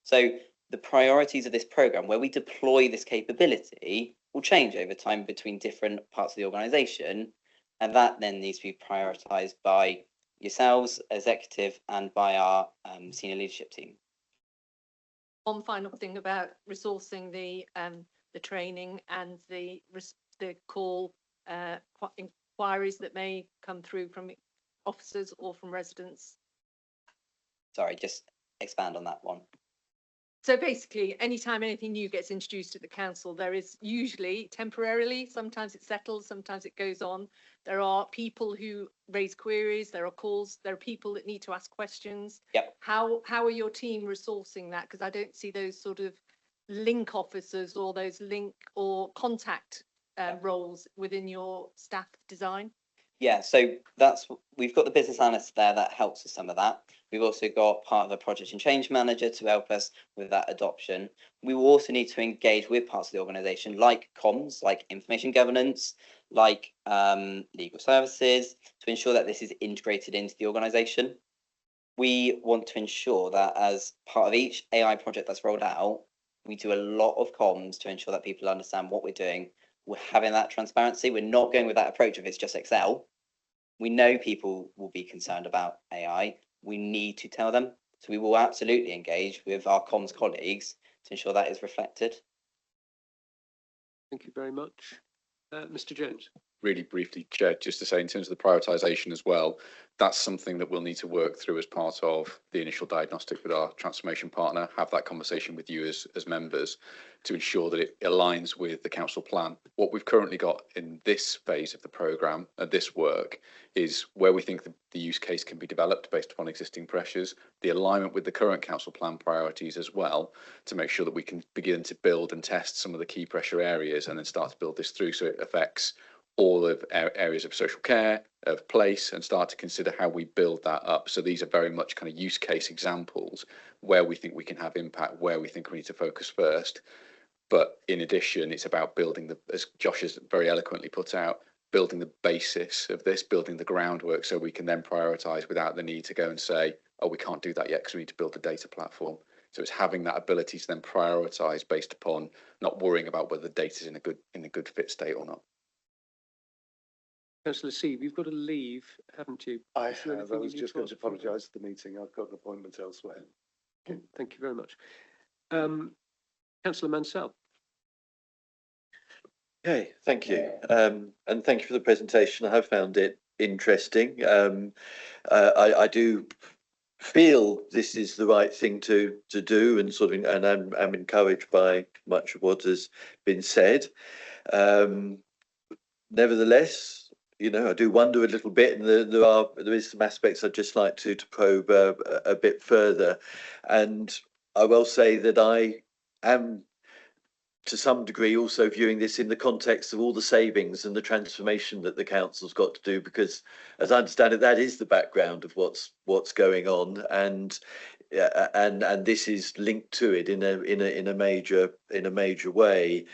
So the priorities of this programme, where we deploy this capability, will change over time between different parts of the organisation. And that then needs to be prioritised by yourselves, executive, and by our senior leadership team. One final thing about resourcing the training and the the call inquiries that may come through from officers or from residents. Sorry, just expand on that one. So basically, anytime anything new gets introduced at the council, there is usually temporarily, sometimes it settles, sometimes it goes on. There are people who raise queries, there are calls, there are people that need to ask questions. Yep. How are your team resourcing that? Because I don't see those sort of link officers or those link or contact roles within your staff design. Yeah, so we've got the business analyst there that helps with some of that. We've also got part of the project and change manager to help us with that adoption. We will also need to engage with parts of the organisation like comms, like information governance, like legal services, to ensure that this is integrated into the organisation. We want to ensure that as part of each AI project that's rolled out, we do a lot of comms to ensure that people understand what we're doing. We're having that transparency. We're not going with that approach if it's just Excel. We know people will be concerned about AI. We need to tell them. So we will absolutely engage with our comms colleagues to ensure that is reflected. Thank you very much. Mr. Jones. Really briefly, Chair, just to say in terms of the prioritisation as well, that's something that we'll need to work through as part of the initial diagnostic with our transformation partner, have that conversation with you as members to ensure that it aligns with the council plan. What we've currently got in this phase of the programme, this work, is where we think the use case can be developed based upon existing pressures, the alignment with the current council plan priorities as well, to make sure that we can begin to build and test some of the key pressure areas and then start to build this through so it affects all of areas of social care, of place, and start to consider how we build that up. So these are very much kind of use case examples where we think we can have impact, where we think we need to focus first. But in addition, it's about building as Josh has very eloquently put out, building the basis of this, building the groundwork so we can then prioritise without the need to go and say, oh, we can't do that yet because we need to build a data platform. So it's having that ability to then prioritise based upon not worrying about whether the data is in a good fit state or not. Councillor Seave, you've got to leave, haven't you? I Is there have. I anything you was need just to going to ask for? apologise for the meeting. I've got an appointment elsewhere. Okay, thank you very much. Councillor Mansell. Okay, thank you. And thank you for the presentation. I have found it interesting. I do feel this is the right thing to do, and and I'm encouraged by much of what has been said. Nevertheless, I do wonder a little bit, and there is some aspects I'd just like to probe a bit further. And I will say that I am, to some degree, also viewing this in the context of all the savings and the transformation that the council's got to do, because, as I understand it, that is the background of what's going on, and this is linked to it in a major way.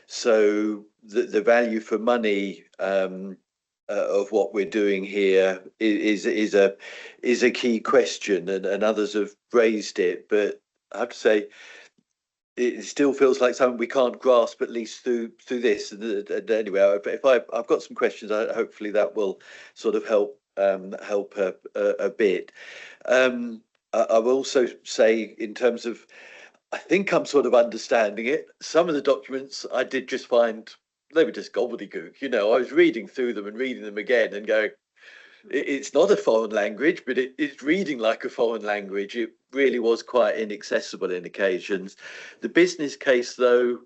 So the value for money of what we're doing here is a key question, and others have raised it, but I have to say it still feels like something we can't grasp, at least through this. And anyway, if I've got some questions, hopefully that will sort of help a bit. I will also say, in terms of, I think I'm sort of understanding it. Some of the documents I did just find they were just gobbledygook. I was reading through them and reading them again and going, it's not a foreign language, but it's reading like a foreign language. It really was quite inaccessible in occasions. The business case, though,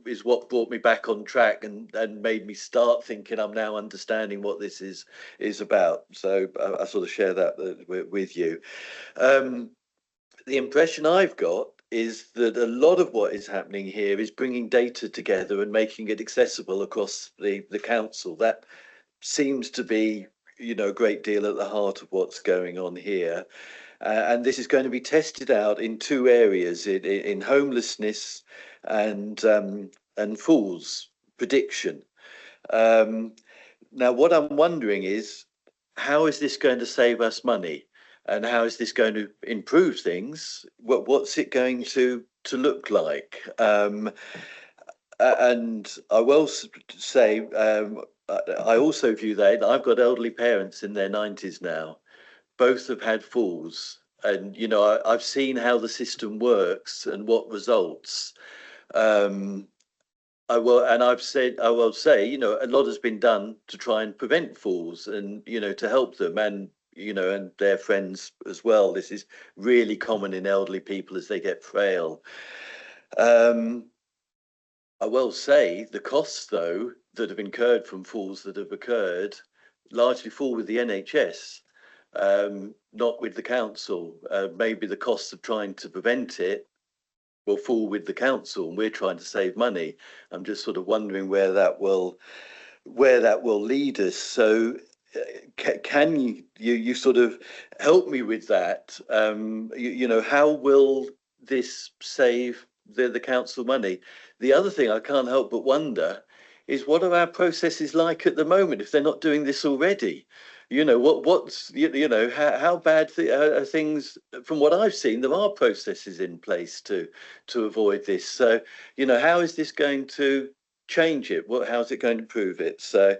is what brought me back on track and made me start thinking I'm now understanding what this is about. So I sort of share that with you. The impression I've got is that a lot of what is happening here is bringing data together and making it accessible across the council. That seems to be, a great deal at the heart of what's going on here. And this is going to be tested out in two areas, in homelessness and falls prediction. Now, what I'm wondering is, how is this going to save us money? And how is this going to improve things? What's it going to look like? And I will say, I also view that I've got elderly parents in their 90s now. Both have had falls, and I've seen how the system works and what results. I will say, you know, a lot has been done to try and prevent falls and, you know, to help them and, you know, and their friends as well. This is really common in elderly people as they get frail. I will say the costs, though, that have incurred from falls that have occurred largely fall with the NHS, not with the council. Maybe the costs of trying to prevent it will fall with the council, and we're trying to save money. I'm just sort of wondering where that will lead us. So, can you sort of help me with that? You know, how will this save the council money? The other thing I can't help but wonder is what are our processes like at the moment if they're not doing this already? You know, you know, how bad are things? From what I've seen, there are processes in place to avoid this. So, you know, how is this going to change it? How's it going to improve it? So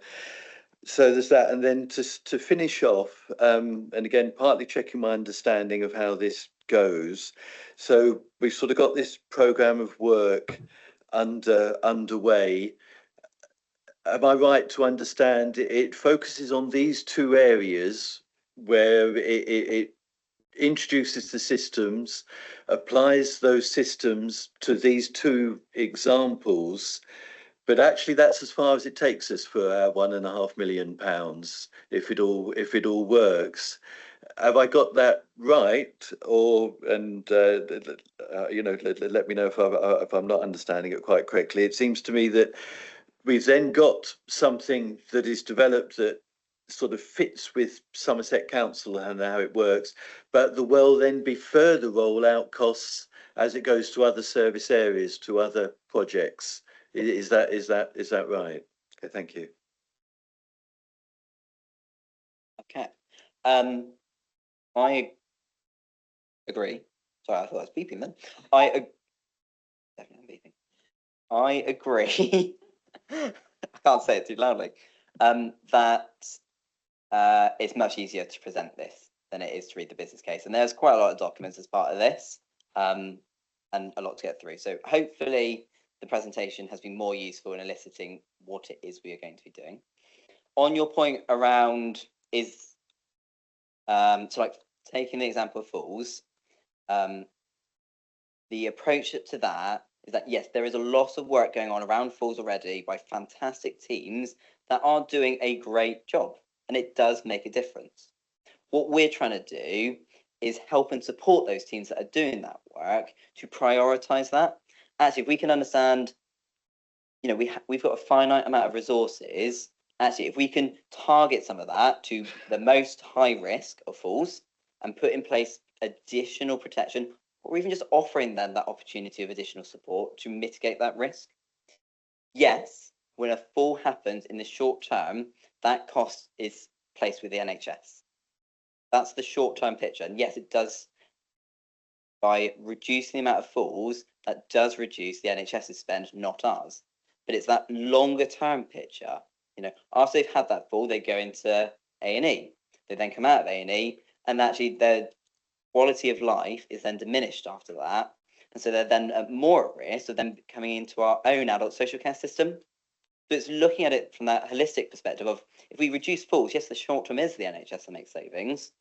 there's that, and then to finish off, and again, partly checking my understanding of how this goes. So we've sort of got this program of work underway. Am I right to understand it focuses on these two areas where it introduces the systems, applies those systems to these two examples, but actually that's as far as it takes us for our £1.5 million if it all works. Have I got that right? Or you know, let me know if I'm not understanding it quite correctly. It seems to me that we've then got something that is developed that sort of fits with Somerset Council and how it works, but there will then be further rollout costs as it goes to other service areas, to other projects. Is that right? Okay, thank you. Okay. I agree. Sorry, I thought I was beeping then. Definitely beeping. I agree. I can't say it too loudly. That it's much easier to present this than it is to read the business case, and there's quite a lot of documents as part of this, and a lot to get through. So hopefully the presentation has been more useful in eliciting what it is we are going to be doing. On your point around is so like taking the example of falls, the approach to that is that yes, there is a lot of work going on around falls already by fantastic teams that are doing a great job, and it does make a difference. What we're trying to do is help and support those teams that are doing that work to prioritize that. Actually, if we can understand, you know, we've got a finite amount of resources. Actually, if we can target some of that to the most high risk of falls and put in place additional protection, or even just offering them that opportunity of additional support to mitigate that risk. Yes, when a fall happens in the short term, that cost is placed with the NHS. That's the short-term picture. And yes, it does, by reducing the amount of falls, that does reduce the NHS's spend, not ours. But it's that longer-term picture. You know, after they've had that fall, they go into A&E. They then come out of A&E, and actually their quality of life is then diminished after that. And so they're then more at risk of them coming into our own adult social care system. So it's looking at it from that holistic perspective of, if we reduce falls, yes, the short term is the NHS that makes savings.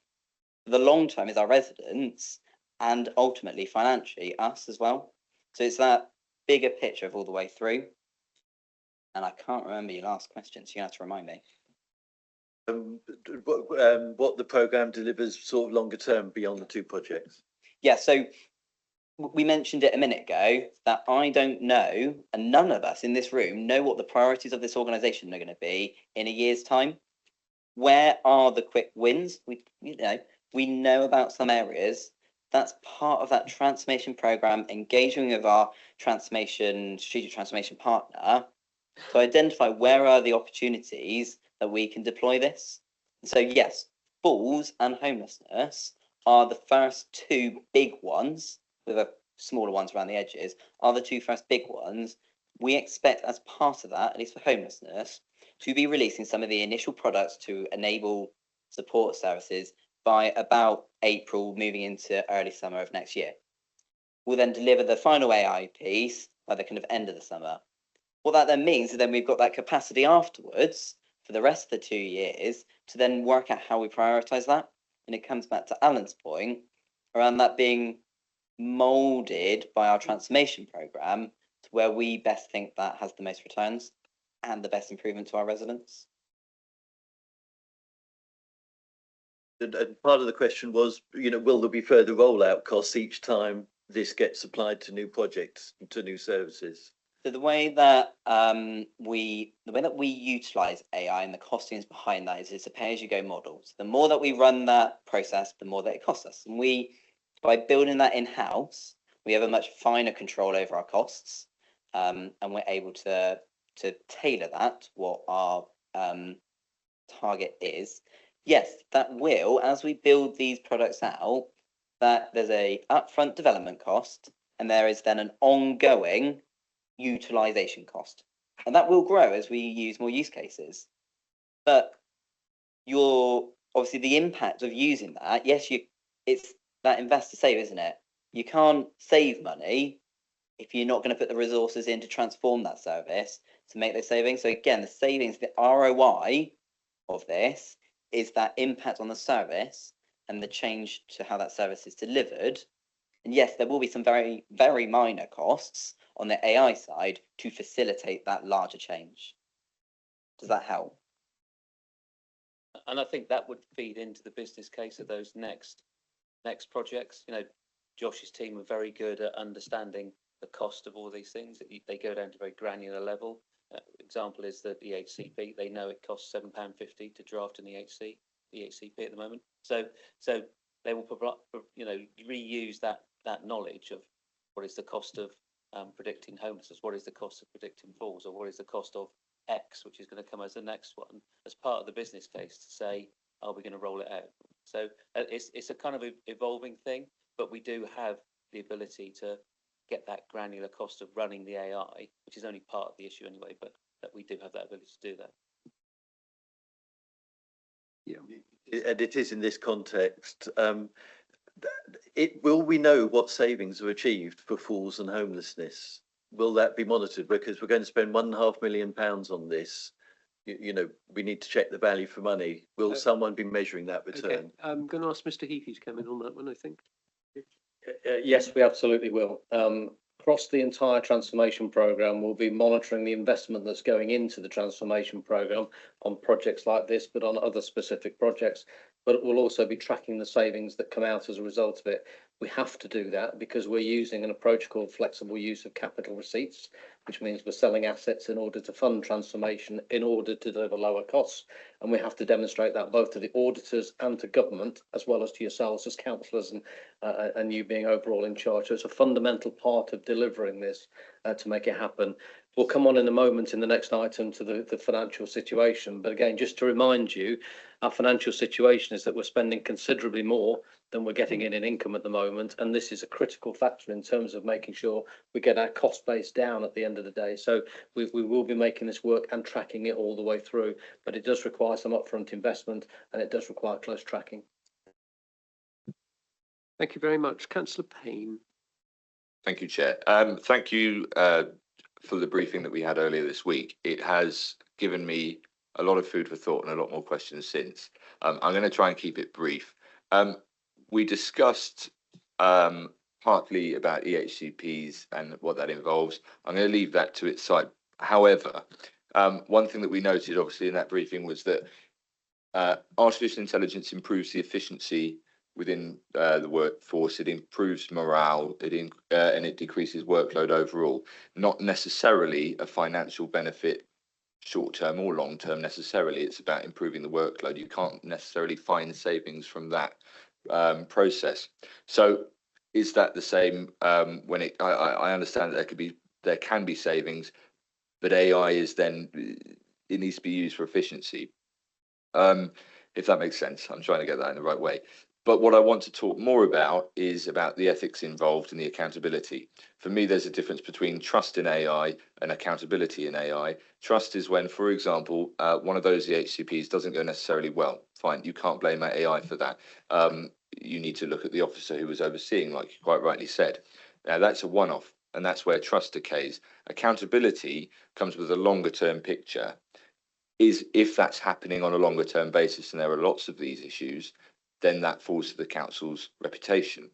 The long term is our residents, and ultimately financially us as well. So it's that bigger picture of all the way through. And I can't remember your last question, so you have to remind me. What the programme delivers sort of longer term beyond the two projects? Yeah, so we mentioned it a minute ago that I don't know, and none of us in this room know what the priorities of this organisation are going to be in a year's time. Where are the quick wins? We know about some areas. That's part of that transformation programme, engaging with our strategic transformation partner to identify where are the opportunities that we can deploy this. So yes, falls and homelessness are the first two big ones, with a smaller ones around the edges, are the two first big ones. We expect as part of that, at least for homelessness, to be releasing some of the initial products to enable support services by about April, moving into early summer of next year. We'll then deliver the final AI piece by the kind of end of the summer. What that then means is then we've got that capacity afterwards for the rest of the 2 years to then work out how we prioritise that. And it comes back to Alan's point around that being moulded by our transformation programme to where we best think that has the most returns and the best improvement to our residents. And part of the question was, will there be further rollout costs each time this gets applied to new projects, to new services? So the way that we utilise AI and the costings behind that is it's a pay-as-you-go model. So the more that we run that process, the more that it costs us. And by building that in-house, we have a much finer control over our costs, and we're able to tailor that to what our target is. Yes, that will, as we build these products out, that there's a upfront development cost, and there is then an ongoing utilization cost, and that will grow as we use more use cases. But obviously the impact of using that, yes, it's that investor save, isn't it? You can't save money if you're not going to put the resources in to transform that service to make those savings. So again, the savings, the ROI of this is that impact on the service and the change to how that service is delivered. And yes, there will be some very, very minor costs on the AI side to facilitate that larger change. Does that help? And I think that would feed into the business case of those next projects. Josh's team are very good at understanding the cost of all these things. They go down to a very granular level. Example is the EHCP. They know it costs £7.50 to draft an EHCP at the moment. So they will reuse that knowledge of what is the cost of predicting homelessness, what is the cost of predicting falls, or what is the cost of X, which is going to come as the next one, as part of the business case to say, are we going to roll it out? So it's a kind of evolving thing, but we do have the ability to get that granular cost of running the AI, which is only part of the issue anyway, but that we do have that ability to do that. Yeah, and it is in this context. Will we know what savings are achieved for falls and homelessness? Will that be monitored? Because we're going to spend £1.5 million on this. We need to check the value for money. Will someone be measuring that return? Okay. I'm going to ask Mr. Heafy to come in on that one, I think. Yes, we absolutely will. Across the entire transformation programme, we'll be monitoring the investment that's going into the transformation programme on projects like this, but on other specific projects. But we'll also be tracking the savings that come out as a result of it. We have to do that because we're using an approach called flexible use of capital receipts, which means we're selling assets in order to fund transformation in order to deliver lower costs. And we have to demonstrate that both to the auditors and to government, as well as to yourselves as councillors and you being overall in charge. So it's a fundamental part of delivering this to make it happen. We'll come on in a moment in the next item to the financial situation. But again, just to remind you, our financial situation is that we're spending considerably more than we're getting in income at the moment. And this is a critical factor in terms of making sure we get our cost base down at the end of the day. So we will be making this work and tracking it all the way through. But it does require some upfront investment and it does require close tracking. Thank you very much. Councillor Payne. Thank you, Chair. Thank you for the briefing that we had earlier this week. It has given me a lot of food for thought and a lot more questions since. I'm going to try and keep it brief. We discussed partly about EHCPs and what that involves. I'm going to leave that to its side. However, one thing that we noted obviously in that briefing was that artificial intelligence improves the efficiency within the workforce. It improves morale, and it decreases workload overall. Not necessarily a financial benefit, short term or long term necessarily. It's about improving the workload. You can't necessarily find savings from that process. So is that the same when I understand that there can be savings, but AI is then, it needs to be used for efficiency. If that makes sense, I'm trying to get that in the right way. But what I want to talk more about is about the ethics involved and the accountability. For me, there's a difference between trust in AI and accountability in AI. Trust is when, for example, one of those EHCPs doesn't go necessarily well. Fine, you can't blame AI for that. You need to look at the officer who was overseeing, like you quite rightly said. Now, that's a one-off. and that's where trust decays. Accountability comes with a longer term picture. Is if that's happening on a longer term basis, and there are lots of these issues, then that falls to the council's reputation.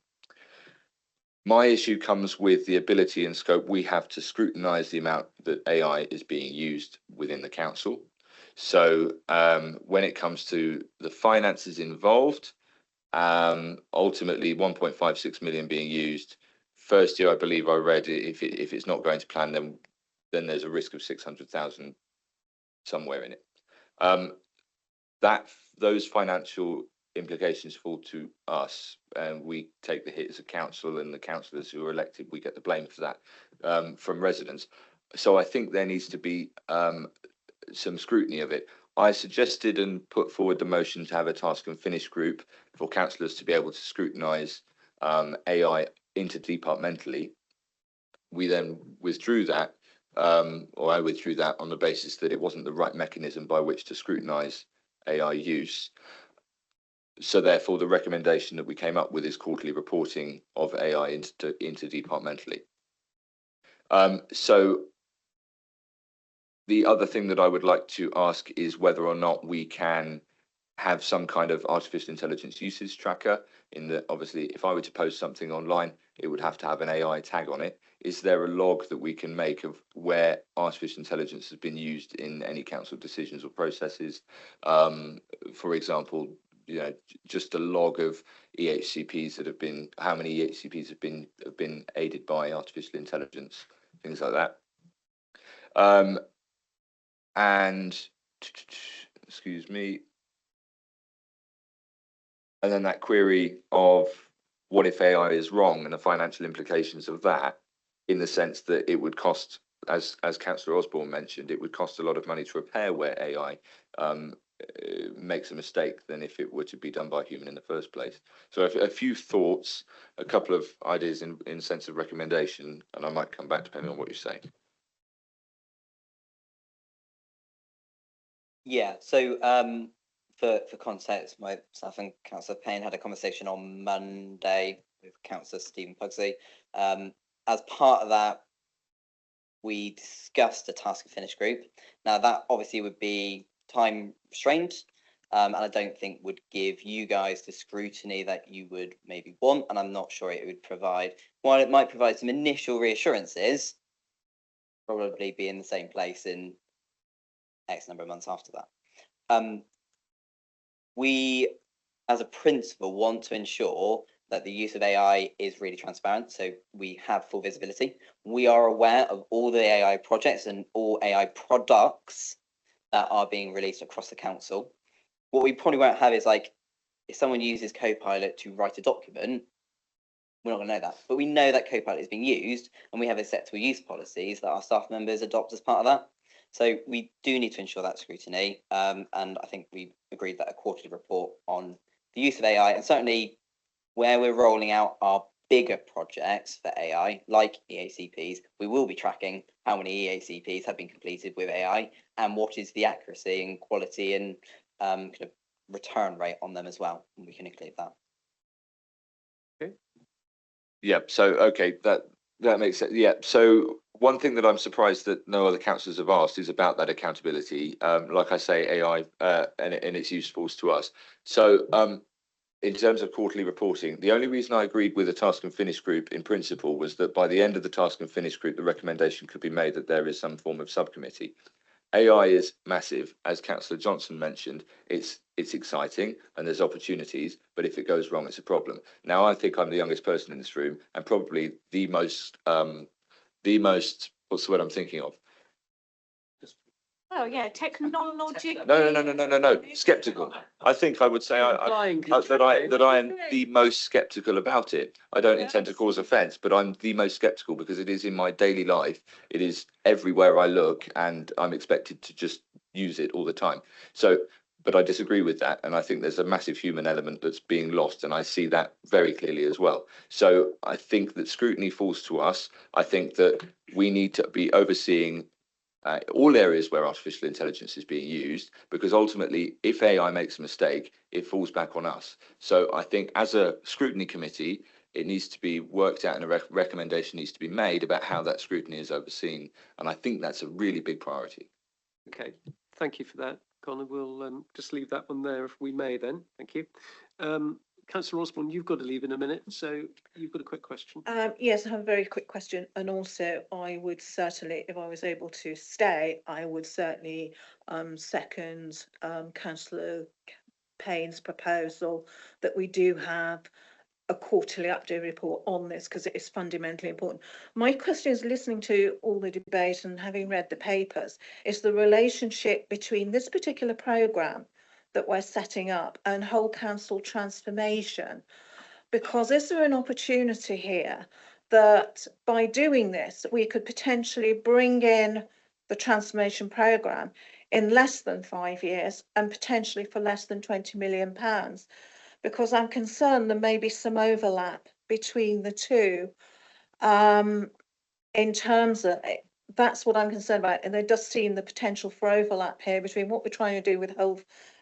My issue comes with the ability and scope we have to scrutinise the amount that AI is being used within the council. So when it comes to the finances involved, ultimately 1.56 million being used. First year, I believe I read if it's not going to plan, then there's a risk of 600,000 somewhere in it. Those financial implications fall to us, and we take the hit as a council, and the councillors who are elected, we get the blame for that from residents. So I think there needs to be some scrutiny of it. I suggested and put forward the motion to have a task and finish group for councillors to be able to scrutinise AI interdepartmentally. We then withdrew that, or I withdrew that on the basis that it wasn't the right mechanism by which to scrutinise AI use. So therefore, the recommendation that we came up with is quarterly reporting of AI interdepartmentally. So the other thing that I would like to ask is whether or not we can have some kind of artificial intelligence usage tracker. In that, obviously, if I were to post something online, it would have to have an AI tag on it. Is there a log that we can make of where artificial intelligence has been used in any council decisions or processes? For example, just a log of EHCPs that have been, how many EHCPs have been aided by artificial intelligence, things like that. And excuse me. And then that query of what if AI is wrong and the financial implications of that, in the sense that it would cost, as Councillor Osborne mentioned, it would cost a lot of money to repair where AI makes a mistake than if it were to be done by a human in the first place. So a few thoughts, a couple of ideas in sense of recommendation, and I might come back depending on what you say. Yeah, so for context, myself and Councillor Payne had a conversation on Monday with Councillor Stephen Pugsley. As part of that, we discussed a task and finish group. Now that obviously would be time restrained, and I don't think would give you guys the scrutiny that you would maybe want, and I'm not sure it would provide, while it might provide some initial reassurances, probably be in the same place in X number of months after that. We, as a principle, want to ensure that the use of AI is really transparent, so we have full visibility. We are aware of all the AI projects and all AI products that are being released across the council. What we probably won't have is, like, if someone uses Copilot to write a document, we're not going to know that. But we know that Copilot is being used, and we have acceptable use policies that our staff members adopt as part of that. So we do need to ensure that scrutiny, and I think we agreed that a quarterly report on the use of AI, and certainly where we're rolling out our bigger projects for AI, like EACPs, we will be tracking how many EACPs have been completed with AI and what is the accuracy and quality and kind of return rate on them as well, and we can include that. Okay. Yeah, so okay, that makes sense. Yeah, so one thing that I'm surprised that no other councillors have asked is about that accountability. Like I say, AI and its usefuls to us. So in terms of quarterly reporting, the only reason I agreed with the task and finish group in principle was that by the end of the task and finish group, the recommendation could be made that there is some form of subcommittee. AI is massive, as Councillor Johnson mentioned. It's exciting and there's opportunities, but if it goes wrong, it's a problem. Now, I think I'm the youngest person in this room and probably the most what's the word I'm thinking of? Oh yeah, technology. No. Skeptical. I think I would say that I am the most skeptical about it. I don't intend to cause offence, but I'm the most skeptical because it is in my daily life. It is everywhere I look, and I'm expected to just use it all the time. So, but I disagree with that, and I think there's a massive human element that's being lost, and I see that very clearly as well. So I think that scrutiny falls to us. I think that we need to be overseeing all areas where artificial intelligence is being used, because ultimately, if AI makes a mistake, it falls back on us. So I think as a scrutiny committee, it needs to be worked out and a recommendation needs to be made about how that scrutiny is overseen. And I think that's a really big priority. Okay, thank you for that, Connor. We'll just leave that one there if we may then. Thank you. Councillor Osborne, you've got to leave in a minute, so you've got a quick question. Yes, I have a very quick question. And also, I would certainly, if I was able to stay, I would certainly second Councillor Payne's proposal that we do have a quarterly update report on this, because it is fundamentally important. My question is, listening to all the debate and having read the papers, is the relationship between this particular programme that we're setting up and whole council transformation. Because is there an opportunity here that by doing this, we could potentially bring in the transformation programme in less than 5 years and potentially for less than £20 million? Because I'm concerned there may be some overlap between the two in terms of, that's what I'm concerned about. And there does seem the potential for overlap here between what we're trying to do with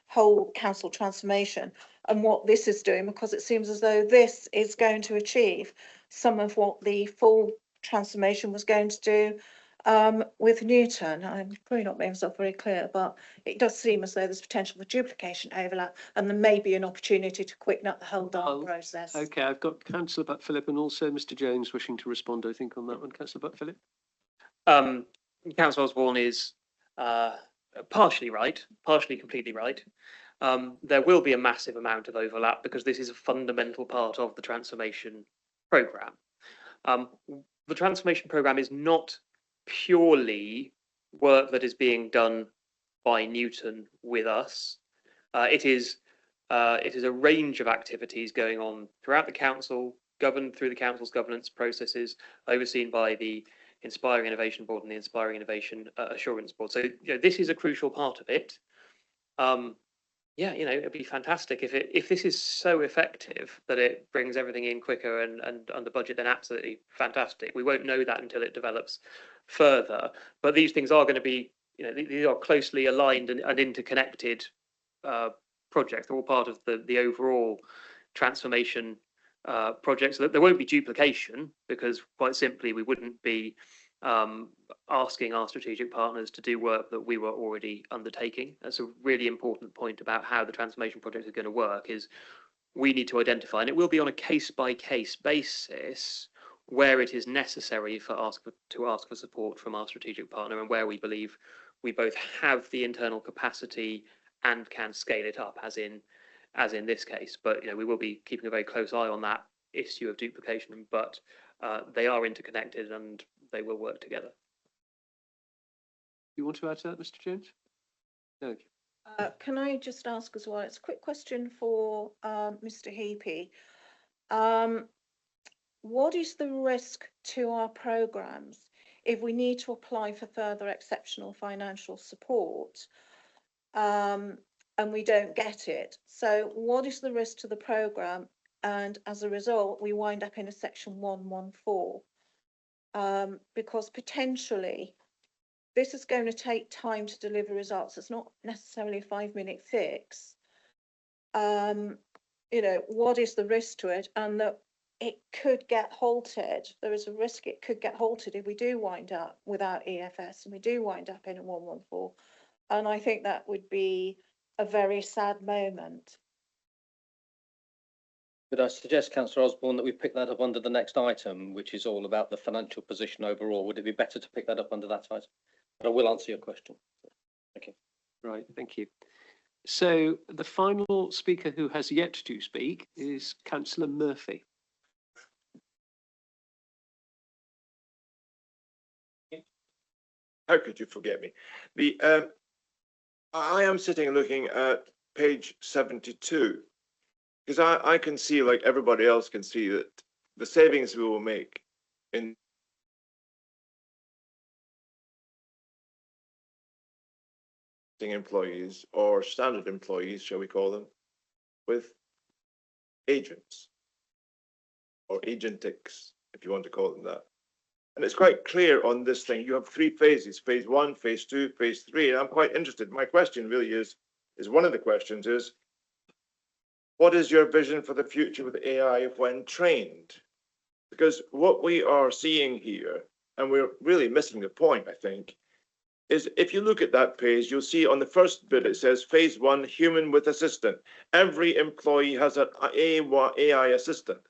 whole council transformation and what this is doing, because it seems as though this is going to achieve some of what the full transformation was going to do with Newton. I'm probably not making myself very clear, but it does seem as though there's potential for duplication, overlap, and there may be an opportunity to quicken up the whole darn process. Okay, I've got Councillor Butt-Philip and also Mr Jones wishing to respond, I think, on that one. Councillor Butt-Philip. Councillor Osborne is partially right, partially completely right. There will be a massive amount of overlap because this is a fundamental part of the transformation programme. The transformation programme is not purely work that is being done by Newton with us. It is a range of activities going on throughout the council, governed through the council's governance processes, overseen by the Inspiring Innovation Board and the Inspiring Innovation Assurance Board. So this is a crucial part of it. Yeah, it'd be fantastic if this is so effective that it brings everything in quicker and under budget, then absolutely fantastic. We won't know that until it develops further. But these things are going to be, these are closely aligned and interconnected projects. They're all part of the overall transformation project. So that there won't be duplication, because quite simply we wouldn't be asking our strategic partners to do work that we were already undertaking. That's a really important point about how the transformation project is going to work, is we need to identify, and it will be on a case-by-case basis, where it is necessary to ask for support from our strategic partner, and where we believe we both have the internal capacity and can scale it up, as in this case. But we will be keeping a very close eye on that issue of duplication, but they are interconnected and they will work together. You want to add to that, Mr Jones? No. Can I just ask as well, it's a quick question for Mr Heapy. What is the risk to our programmes if we need to apply for further exceptional financial support and we don't get it? So what is the risk to the programme, and as a result we wind up in a section 114? Because potentially this is going to take time to deliver results. It's not necessarily a 5-minute fix. What is the risk to it? And that it could get halted. There is a risk it could get halted if we do wind up without EFS and we do wind up in a 114. And I think that would be a very sad moment. Could I suggest, Councillor Osborne, that we pick that up under the next item, which is all about the financial position overall? Would it be better to pick that up under that item? But I will answer your question. Thank you. Right, thank you. So the final speaker who has yet to speak is Councillor Murphy. How could you forget me? I am sitting looking at page 72, because I can see, like everybody else can see, that the savings we will make in employees, or standard employees, shall we call them, with agents or agentics, if you want to call them that. And it's quite clear on this thing. You have 3 phases: phase 1, phase 2, phase 3. And I'm quite interested. My question really is one of the questions is, what is your vision for the future with AI when trained? Because what we are seeing here, and we're really missing the point, I think, is if you look at that page, you'll see on the first bit, it says phase 1, human with assistant. Every employee has an AI assistant.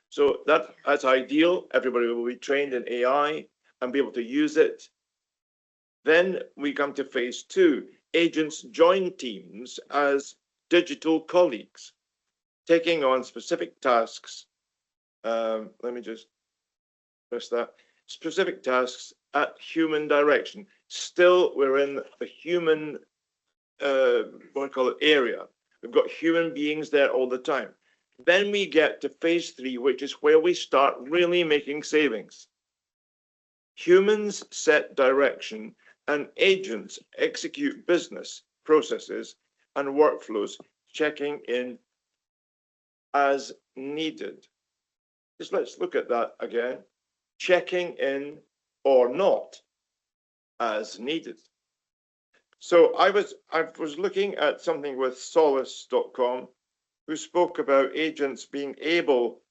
So that's ideal. Everybody will be trained in AI and be able to use it. Then we come to phase 2. Agents join teams as digital colleagues, taking on specific tasks. Let me just press that. Specific tasks at human direction. Still, we're in the human, what I call it, area. We've got human beings there all the time. Then we get to phase 3, which is where we start really making savings. Humans set direction and agents execute business processes and workflows, checking in as needed. Just let's look at that again. Checking in or not as needed. So I was looking at something with solace.com, who spoke about agents being able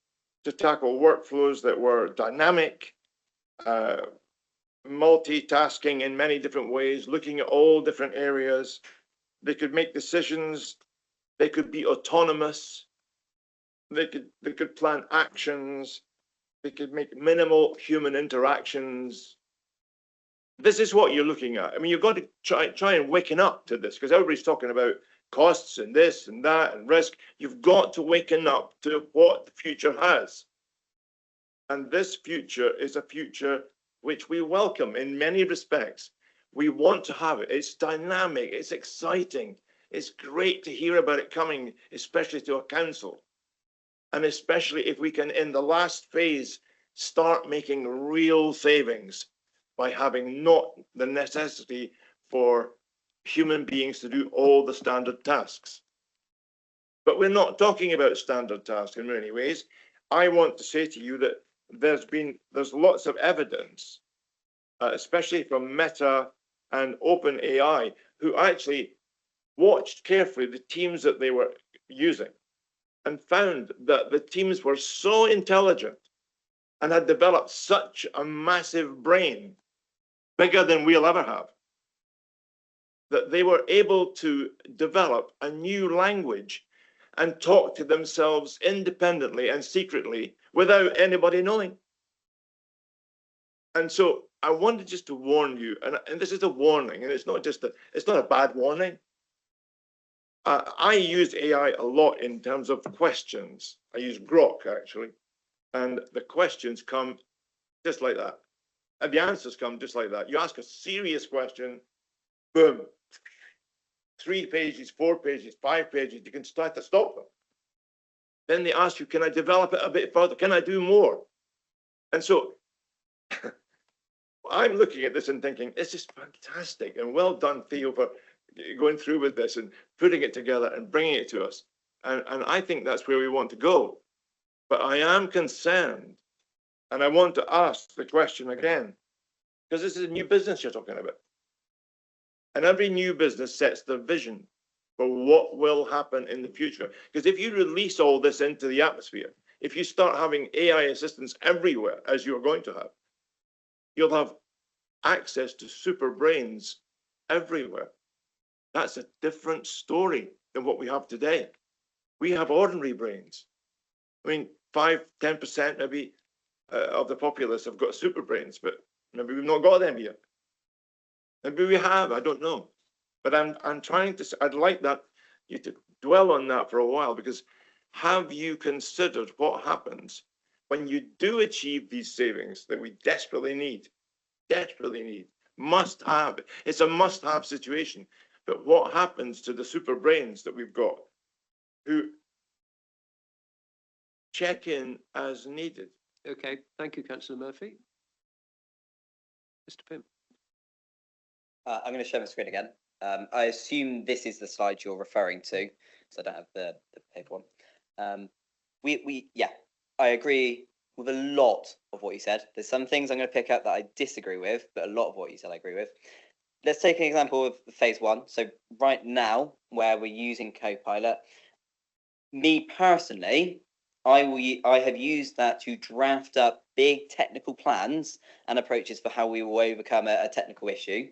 to tackle workflows that were dynamic, multitasking in many different ways, looking at all different areas. They could make decisions. They could be autonomous. They could plan actions. They could make minimal human interactions. This is what you're looking at. I mean, you've got to try and waken up to this, because everybody's talking about costs and this and that and risk. You've got to waken up to what the future has. And this future is a future which we welcome in many respects. We want to have it. It's dynamic. It's exciting. It's great to hear about it coming, especially to a council. And especially if we can, in the last phase, start making real savings by having not the necessity for human beings to do all the standard tasks. But we're not talking about standard tasks in many ways. I want to say to you that there's lots of evidence, especially from Meta and OpenAI, who actually watched carefully the teams that they were using and found that the teams were so intelligent and had developed such a massive brain, bigger than we'll ever have, that they were able to develop a new language and talk to themselves independently and secretly without anybody knowing. And so I wanted just to warn you, and this is a warning, and it's not a bad warning. I use AI a lot in terms of questions. I use Grok actually, and the questions come just like that. And the answers come just like that. You ask a serious question, boom, 3 pages, 4 pages, 5 pages, you can start to stop them. Then they ask you, can I develop it a bit further? Can I do more? And so I'm looking at this and thinking, this is fantastic, and well done, Theo, for going through with this and putting it together and bringing it to us. And I think that's where we want to go. But I am concerned, and I want to ask the question again, because this is a new business you're talking about. And every new business sets the vision for what will happen in the future. Because if you release all this into the atmosphere, if you start having AI assistants everywhere, as you're going to have, you'll have access to super brains everywhere. That's a different story than what we have today. We have ordinary brains. I mean, 5–10% maybe of the populace have got super brains, but maybe we've not got them yet. Maybe we have, I don't know. But I'm trying to, I'd like that you to dwell on that for a while, because have you considered what happens when you do achieve these savings that we desperately need, must have? It's a must have situation. But what happens to the super brains that we've got who check in as needed? Okay, thank you, Councillor Murphy. Mr. Pym. I'm going to share my screen again. I assume this is the slide you're referring to, so I don't have the paper one. Yeah, I agree with a lot of what you said. There's some things I'm going to pick up that I disagree with, but a lot of what you said I agree with. Let's take an example of phase 1. So right now, where we're using Copilot, me personally, I have used that to draft up big technical plans and approaches for how we will overcome a technical issue.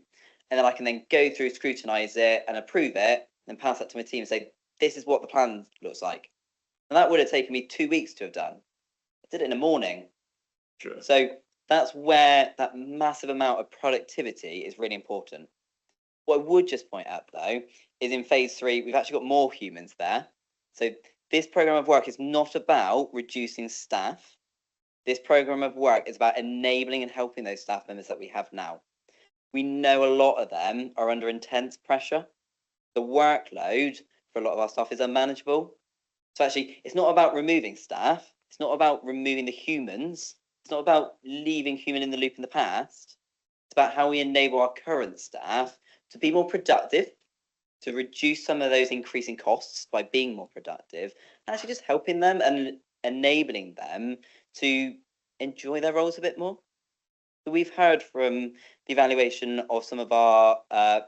And then I can then go through, scrutinise it and approve it, and pass that to my team and say, this is what the plan looks like. And that would have taken me 2 weeks to have done. I did it in the morning. Sure. So that's where that massive amount of productivity is really important. What I would just point out, though, is in phase 3, we've actually got more humans there. So this programme of work is not about reducing staff. This programme of work is about enabling and helping those staff members that we have now. We know a lot of them are under intense pressure. The workload for a lot of our staff is unmanageable. So actually, it's not about removing staff. It's not about removing the humans. It's not about leaving human in the loop in the past. It's about how we enable our current staff to be more productive, to reduce some of those increasing costs by being more productive, and actually just helping them and enabling them to enjoy their roles a bit more. So we've heard from the evaluation of some of our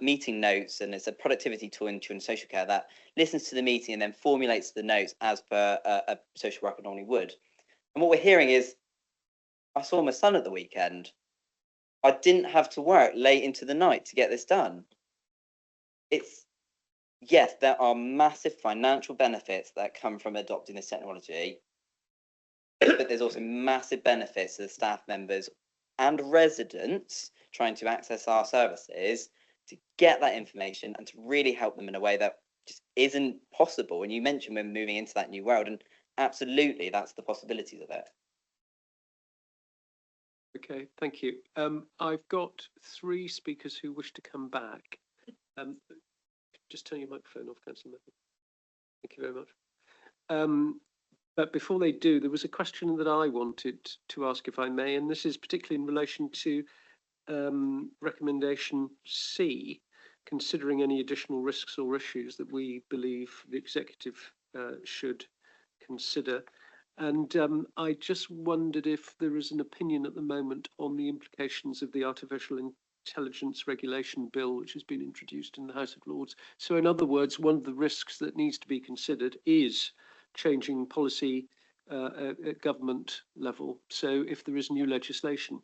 meeting notes, and it's a productivity tool in children's social care that listens to the meeting and then formulates the notes as per a social worker normally would. And what we're hearing is, I saw my son at the weekend. I didn't have to work late into the night to get this done. It's, yes, there are massive financial benefits that come from adopting this technology, but there's also massive benefits to the staff members and residents trying to access our services to get that information and to really help them in a way that just isn't possible. And you mentioned we're moving into that new world, and absolutely that's the possibilities of it. Okay, thank you. I've got 3 speakers who wish to come back. Just turn your microphone off, Councillor Murphy. Thank you very much. But before they do, there was a question that I wanted to ask, if I may, and this is particularly in relation to recommendation C, considering any additional risks or issues that we believe the executive should consider. And I just wondered if there is an opinion at the moment on the implications of the artificial intelligence regulation bill, which has been introduced in the House of Lords. So in other words, one of the risks that needs to be considered is changing policy at government level. So if there is new legislation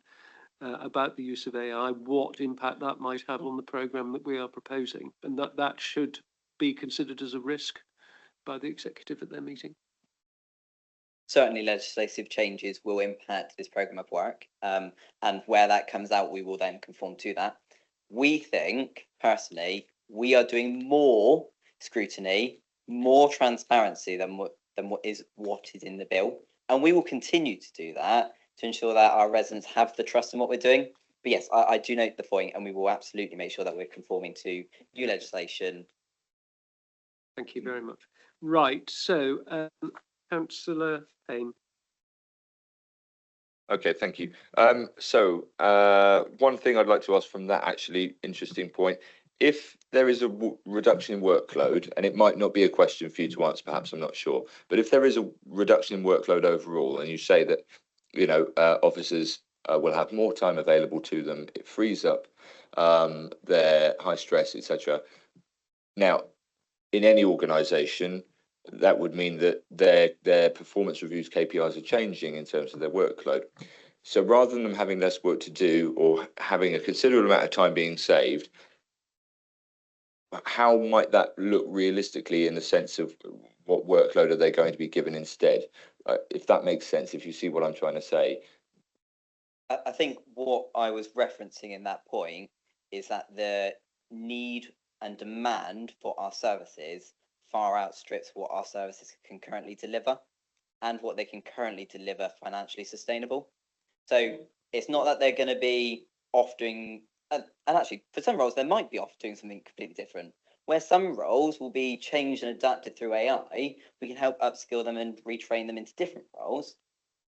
about the use of AI, what impact that might have on the programme that we are proposing, and that should be considered as a risk by the executive at their meeting. Certainly legislative changes will impact this programme of work, and where that comes out, we will then conform to that. We think, personally, we are doing more scrutiny, more transparency than what is in the bill, and we will continue to do that to ensure that our residents have the trust in what we're doing. But yes, I do note the point, and we will absolutely make sure that we're conforming to new legislation. Thank you very much. Right, so Councillor Payne. Okay, thank you. So one thing I'd like to ask from that actually interesting point, if there is a reduction in workload, and it might not be a question for you to answer, perhaps, I'm not sure, but if there is a reduction in workload overall, and you say that, you know, officers will have more time available to them, it frees up their high stress, etc. Now, in any organisation, that would mean that their performance reviews KPIs are changing in terms of their workload. So rather than them having less work to do or having a considerable amount of time being saved, how might that look realistically in the sense of what workload are they going to be given instead? If that makes sense, if you see what I'm trying to say. I think what I was referencing in that point is that the need and demand for our services far outstrips what our services can currently deliver and what they can currently deliver financially sustainable. So it's not that they're going to be off doing, and actually for some roles, they might be off doing something completely different. Where some roles will be changed and adapted through AI, we can help upskill them and retrain them into different roles.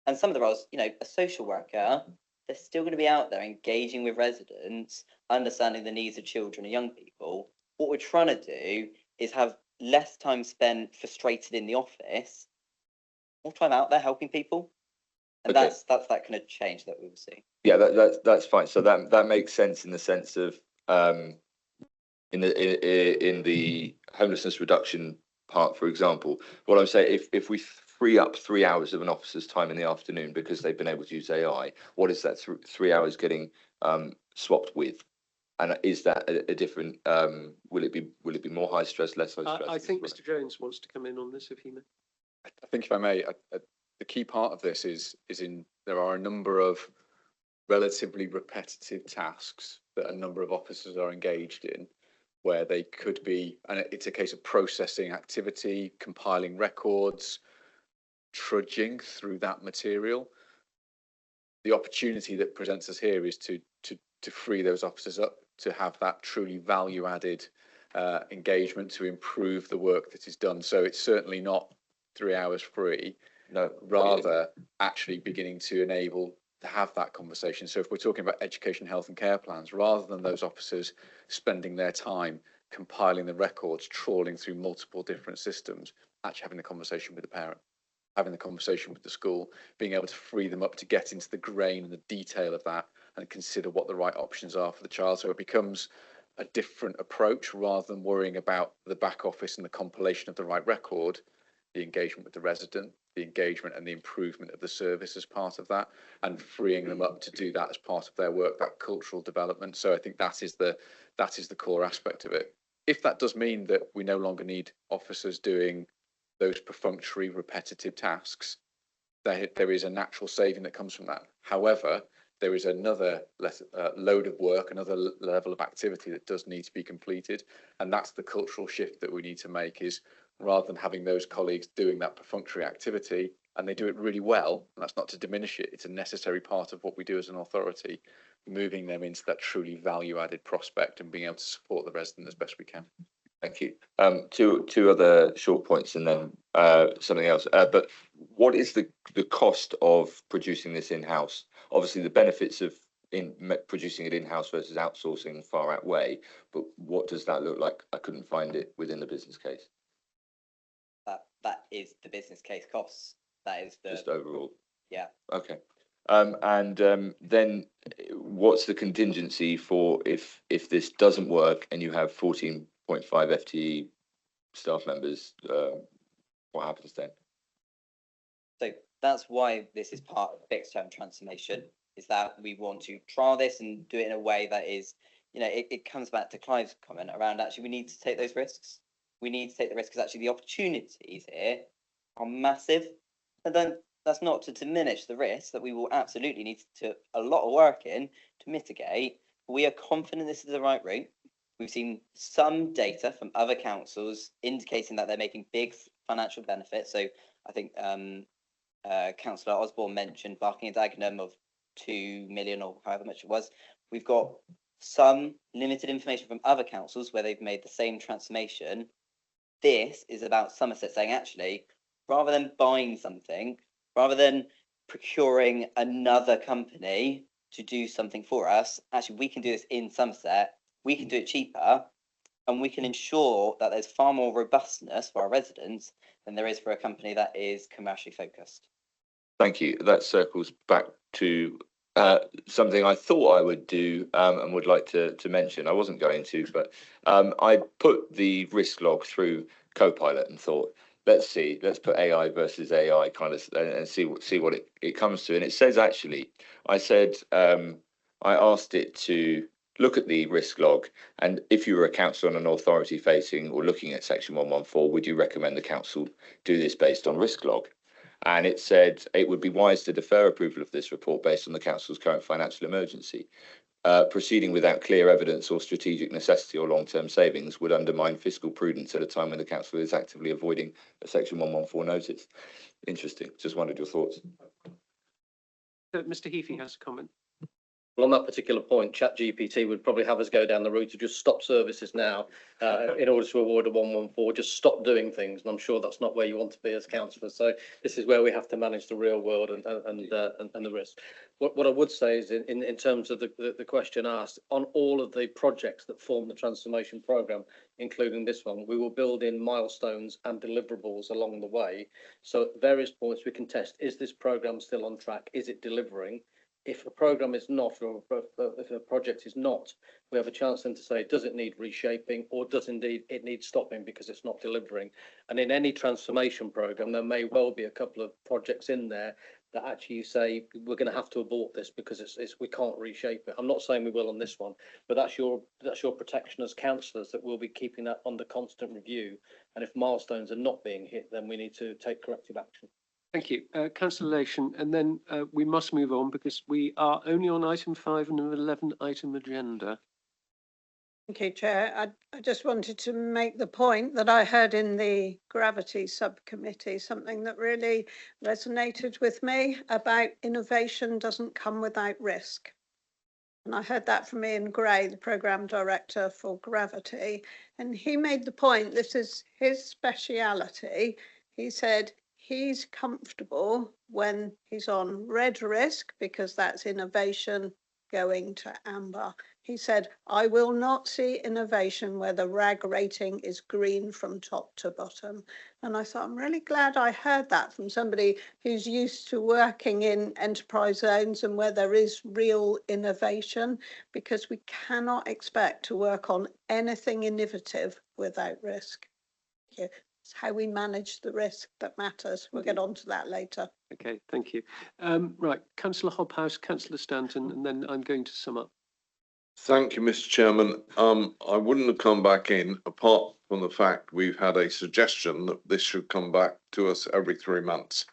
And some of the roles, you know, a social worker, they're still going to be out there engaging with residents, understanding the needs of children and young people. What we're trying to do is have less time spent frustrated in the office, more time out there helping people. And Okay. that's that kind of change that we will see. Yeah, that's fine. So that makes sense in the sense of in the homelessness reduction part, for example. What I'm saying, if we free up 3 hours of an officer's time in the afternoon because they've been able to use AI, what is that 3 hours getting swapped with? And is that a different? Will it be more high stress, less high stress? I think Mr. Jones wants to come in on this, if he may. I think, if I may, the key part of this is there are a number of relatively repetitive tasks that a number of officers are engaged in, where they could be, and it's a case of processing activity, compiling records, trudging through that material. The opportunity that presents us here is to free those officers up to have that truly value added engagement to improve the work that is done. So it's certainly not 3 hours free, no, rather actually beginning to enable to have that conversation. So if we're talking about education, health and care plans, rather than those officers spending their time compiling the records, trawling through multiple different systems, actually having the conversation with the parent, having the conversation with the school, being able to free them up to get into the grain and the detail of that and consider what the right options are for the child. So it becomes a different approach rather than worrying about the back office and the compilation of the right record, the engagement with the resident, the engagement and the improvement of the service as part of that, and freeing them up to do that as part of their work, that cultural development. So I think that is the core aspect of it. If that does mean that we no longer need officers doing those perfunctory, repetitive tasks, there is a natural saving that comes from that. However, there is another load of work, another level of activity that does need to be completed. And that's the cultural shift that we need to make, is rather than having those colleagues doing that perfunctory activity, and they do it really well, and that's not to diminish it, it's a necessary part of what we do as an authority, moving them into that truly value added prospect and being able to support the resident as best we can. Thank you. Two other short points and then something else. But what is the cost of producing this in-house? Obviously, the benefits of producing it in-house versus outsourcing far outweigh, but what does that look like? I couldn't find it within the business case. That is the business case costs. That is the just overall. Yeah. Okay. Then what's the contingency for if this doesn't work and you have 14.5 FTE staff members? What happens then? So that's why this is part of fixed term transformation, is that we want to trial this and do it in a way that is, it comes back to Clive's comment around actually we need to take those risks. We need to take the risk because actually the opportunities here are massive. And then that's not to diminish the risk that we will absolutely need to put a lot of work in to mitigate. We are confident this is the right route. We've seen some data from other councils indicating that they're making big financial benefits. So I think Councillor Osborne mentioned Barking and Dagenham of 2 million or however much it was. We've got some limited information from other councils where they've made the same transformation. This is about Somerset saying, actually, rather than buying something, rather than procuring another company to do something for us, actually, we can do this in Somerset. We can do it cheaper, and we can ensure that there's far more robustness for our residents than there is for a company that is commercially focused. Thank you. That circles back to something I thought I would do and would like to mention. I wasn't going to, but I put the risk log through Copilot and thought, let's put AI versus AI kind of and see what it comes to. And it says, actually, I asked it to look at the risk log, and if you were a council and an authority facing or looking at section 114, would you recommend the council do this based on risk log? And it said it would be wise to defer approval of this report based on the council's current financial emergency. Proceeding without clear evidence or strategic necessity or long-term savings would undermine fiscal prudence at a time when the council is actively avoiding a section 114 notice. Interesting. Just wondered your thoughts. Mr. Heafy has a comment. Well, on that particular point, ChatGPT would probably have us go down the route to just stop services now in order to avoid a 114, just stop doing things. And I'm sure that's not where you want to be as councillors. So this is where we have to manage the real world and the risk. What I would say is in terms of the question asked, on all of the projects that form the transformation programme, including this one, we will build in milestones and deliverables along the way. So at various points we can test, is this programme still on track? Is it delivering? If a programme is not, or if a project is not, we have a chance then to say, does it need reshaping, or does indeed it need stopping because it's not delivering? And in any transformation programme, there may well be a couple of projects in there that actually you say, we're going to have to abort this because it's we can't reshape it. I'm not saying we will on this one, but that's your protection as councillors, that we'll be keeping that under constant review. And if milestones are not being hit, then we need to take corrective action. Thank you. Councillor Lation, and then we must move on because we are only on item 5 and an 11 item agenda. Thank you, Chair. I just wanted to make the point that I heard in the Gravity Subcommittee something that really resonated with me about innovation doesn't come without risk. And I heard that from Ian Gray, the Programme Director for Gravity, and he made the point, this is his speciality. He said he's comfortable when he's on red risk because that's innovation going to amber. He said, I will not see innovation where the RAG rating is green from top to bottom. And I thought, I'm really glad I heard that from somebody who's used to working in enterprise zones and where there is real innovation, because we cannot expect to work on anything innovative without risk. It's how we manage the risk that matters. We'll get on to that later. Okay, thank you. Right, Councillor Hobhouse, Councillor Stanton, and then I'm going to sum up. Thank you, Mr. Chairman. I wouldn't have come back in apart from the fact we've had a suggestion that this should come back to us every 3 months.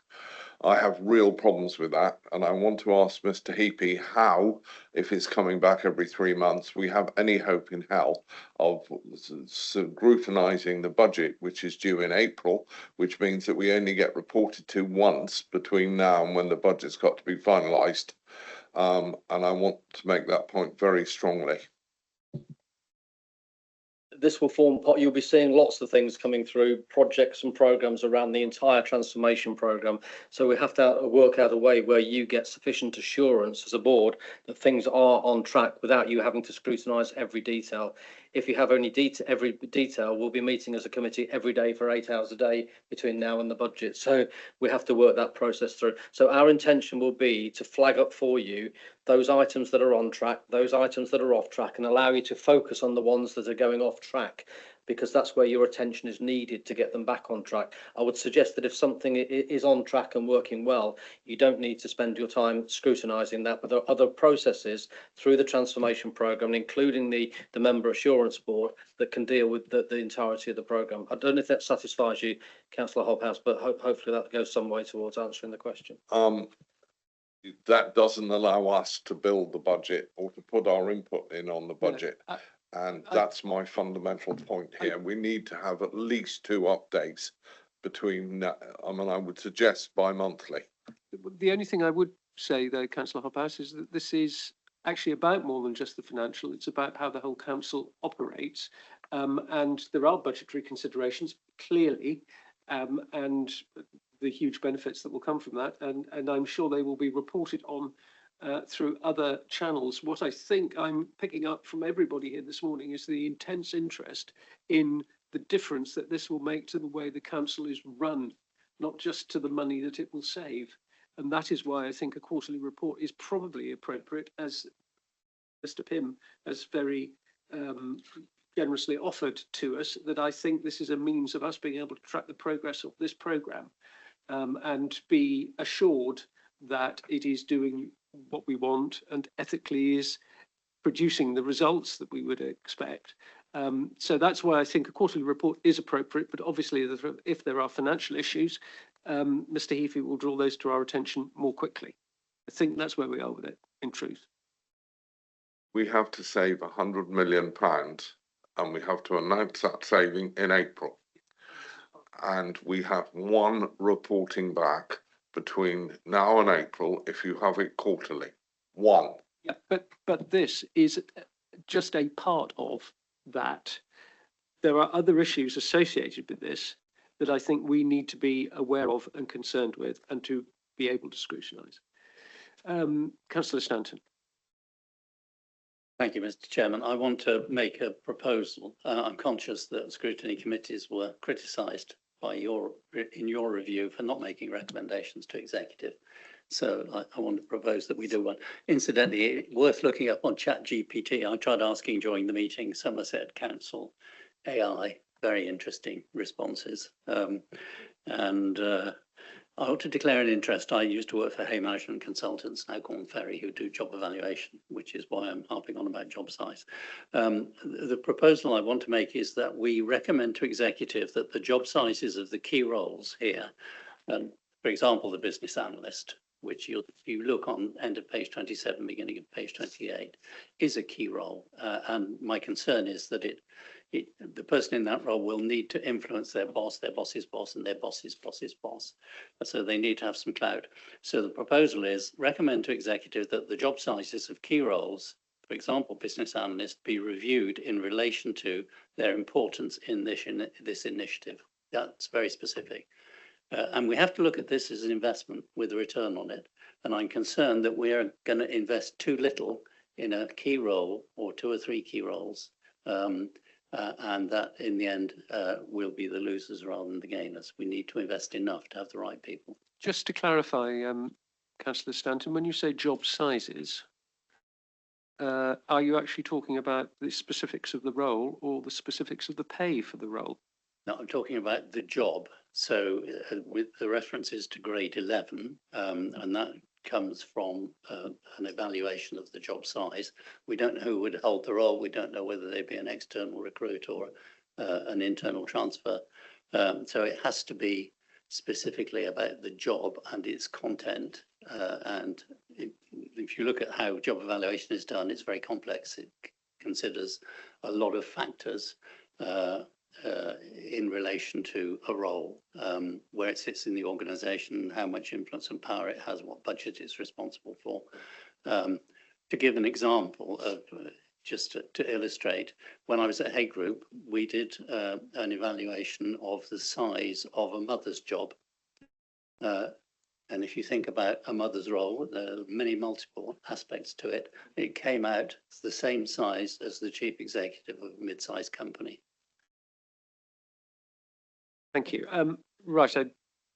I have real problems with that, and I want to ask Mr. Heapy how, if it's coming back every 3 months, we have any hope in hell of scrutinising the budget, which is due in April, which means that we only get reported to once between now and when the budget's got to be finalised. And I want to make that point very strongly. This will form part, you'll be seeing lots of things coming through, projects and programmes around the entire transformation programme. So we have to work out a way where you get sufficient assurance as a board that things are on track without you having to scrutinise every detail. If you have only every detail, we'll be meeting as a committee every day for 8 hours a day between now and the budget. So we have to work that process through. So our intention will be to flag up for you those items that are on track, those items that are off track, and allow you to focus on the ones that are going off track, because that's where your attention is needed to get them back on track. I would suggest that if something is on track and working well, you don't need to spend your time scrutinising that, but there are other processes through the transformation programme, including the member assurance board, that can deal with the entirety of the programme. I don't know if that satisfies you, Councillor Hobhouse, but hopefully that goes some way towards answering the question. That doesn't allow us to build the budget or to put our input in on the budget. Yeah, and that's my fundamental point here. We need to have at least 2 updates between, I would suggest bi-monthly. The only thing I would say though, Councillor Hobhouse, is that this is actually about more than just the financial. It's about how the whole council operates. And there are budgetary considerations, clearly, and the huge benefits that will come from that. And I'm sure they will be reported on through other channels. What I think I'm picking up from everybody here this morning is the intense interest in the difference that this will make to the way the council is run, not just to the money that it will save. And that is why I think a quarterly report is probably appropriate, as Mr. Pym has very generously offered to us, that I think this is a means of us being able to track the progress of this programme and be assured that it is doing what we want and ethically is producing the results that we would expect. So that's why I think a quarterly report is appropriate, but obviously if there are financial issues, Mr. Heaphy will draw those to our attention more quickly. I think that's where we are with it, in truth. We have to save £100 million and we have to announce that saving in April. And we have 1 reporting back between now and April if you have it quarterly. 1. Yeah, but this is just a part of that. There are other issues associated with this that I think we need to be aware of and concerned with and to be able to scrutinise. Councillor Stanton. Thank you, Mr. Chairman. I want to make a proposal. I'm conscious that scrutiny committees were criticised in your review for not making recommendations to executive. So I want to propose that we do one. Incidentally, worth looking up on ChatGPT. I tried asking during the meeting, Somerset Council AI, very interesting responses. I ought to declare an interest. I used to work for Hay Management Consultants, now Corn Ferry, who do job evaluation, which is why I'm harping on about job size. The proposal I want to make is that we recommend to executive that the job sizes of the key roles here, and for example, the business analyst, which you look on end of page 27, beginning of page 28, is a key role. And my concern is that the person in that role will need to influence their boss's boss, and their boss's boss's boss. So they need to have some clout. So the proposal is recommend to executive that the job sizes of key roles, for example, business analyst, be reviewed in relation to their importance in this initiative. That's very specific. And we have to look at this as an investment with a return on it. And I'm concerned that we are going to invest too little in a key role or 2 or 3 key roles. And that in the end will be the losers rather than the gainers. We need to invest enough to have the right people. Just to clarify, Councillor Stanton, when you say job sizes, are you actually talking about the specifics of the role or the specifics of the pay for the role? No, I'm talking about the job. So with the references to grade 11, and that comes from an evaluation of the job size. We don't know who would hold the role. We don't know whether they'd be an external recruit or an internal transfer. So it has to be specifically about the job and its content. And if you look at how job evaluation is done, it's very complex. It considers a lot of factors in relation to a role, where it sits in the organisation, how much influence and power it has, what budget it's responsible for. To give an example of just to illustrate, when I was at Hay Group, we did an evaluation of the size of a mother's job. And if you think about a mother's role, there are many multiple aspects to it. It came out the same size as the chief executive of a mid-sized company. Thank you. Right, I'd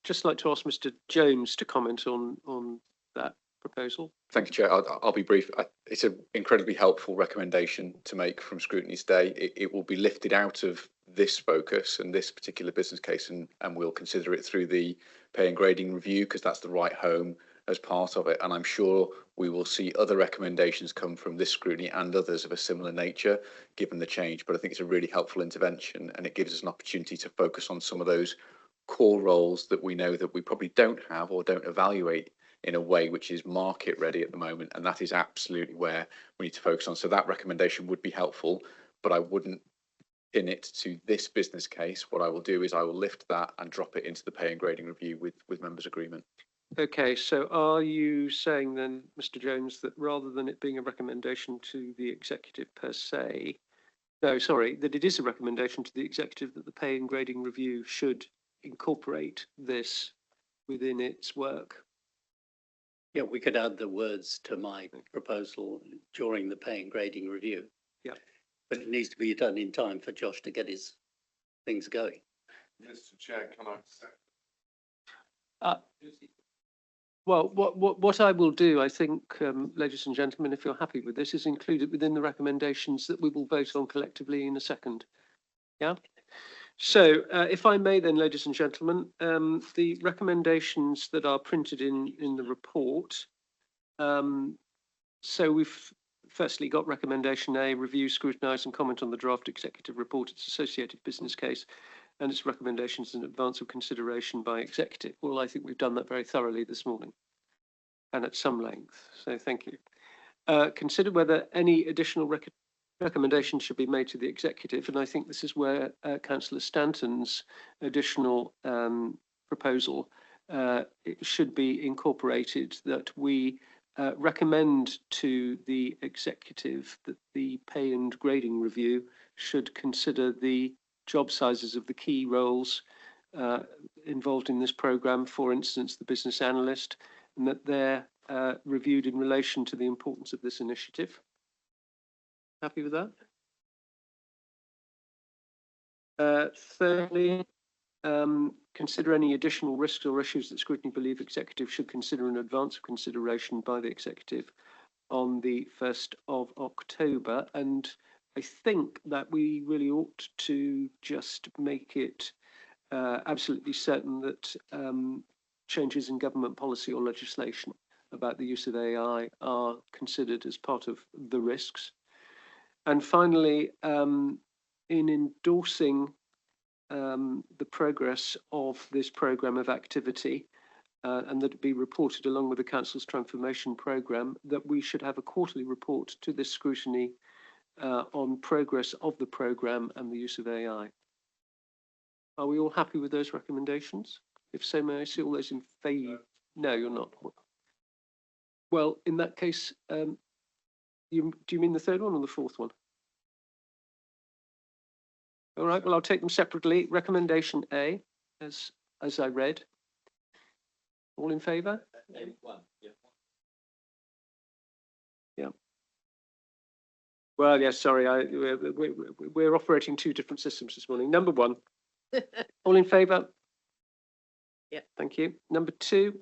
just like to ask Mr. Jones to comment on that proposal. Thank you, Chair. I'll be brief. It's an incredibly helpful recommendation to make from Scrutiny today. It will be lifted out of this focus and this particular business case, and we'll consider it through the pay and grading review, because that's the right home as part of it. And I'm sure we will see other recommendations come from this scrutiny and others of a similar nature, given the change. But I think it's a really helpful intervention, and it gives us an opportunity to focus on some of those core roles that we know that we probably don't have or don't evaluate in a way which is market ready at the moment. And that is absolutely where we need to focus on. So that recommendation would be helpful, but I wouldn't pin it to this business case. What I will do is I will lift that and drop it into the pay and grading review with members' agreement. Okay, so are you saying then, Mr. Jones, that rather than it being a recommendation to the executive per se, no, sorry, that it is a recommendation to the executive that the pay and grading review should incorporate this within its work? Yeah, we could add the words to my proposal during the pay and grading review. Yeah. But it needs to be done in time for Josh to get his things going. Mr. Chair, can I say? Well, what I will do, I think, ladies and gentlemen, if you're happy with this, is include it within the recommendations that we will vote on collectively in a second. Yeah. So if I may then, ladies and gentlemen, the recommendations that are printed in the report. So we've firstly got recommendation A, review, scrutinise and comment on the draft executive report, its associated business case and its recommendations in advance of consideration by executive. Well, I think we've done that very thoroughly this morning and at some length. So thank you. Consider whether any additional recommendations should be made to the executive. And I think this is where Councillor Stanton's additional proposal it should be incorporated, that we recommend to the executive that the pay and grading review should consider the job sizes of the key roles involved in this programme, for instance, the business analyst, and that they're reviewed in relation to the importance of this initiative. Happy with that? Thirdly, consider any additional risks or issues that Scrutiny believe executive should consider in advance of consideration by the executive on the 1st of October. And I think that we really ought to just make it absolutely certain that changes in government policy or legislation about the use of AI are considered as part of the risks. And finally, in endorsing the progress of this programme of activity, and that it be reported along with the Council's transformation programme, that we should have a quarterly report to this scrutiny on progress of the programme and the use of AI. Are we all happy with those recommendations? If so, may I see all those in favour? No, you're not. Well, in that case, do you mean the third one or the fourth one? All right, well, I'll take them separately. Recommendation A, as I read. All in favour? Yeah. Well, yes, sorry, we're operating two different systems this morning. Number one, all in favour? Yeah. Thank you. Number two,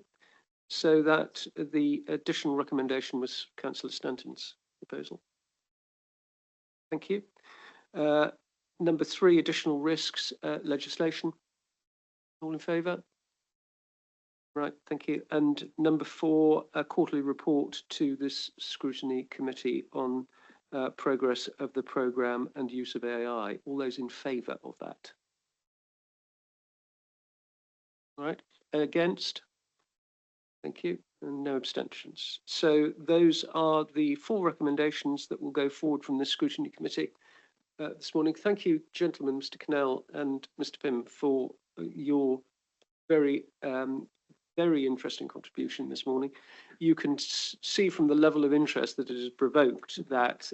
so that the additional recommendation was Councillor Stanton's proposal. Thank you. Number three, additional risks legislation. All in favour? Right, thank you. And number four, a quarterly report to this scrutiny committee on progress of the programme and use of AI. All those in favour of that? All right, against? Thank you, and no abstentions. So those are the four recommendations that will go forward from this scrutiny committee this morning. Thank you, gentlemen, Mr. Cannell and Mr. Pym, for your very interesting contribution this morning. You can see from the level of interest that it has provoked that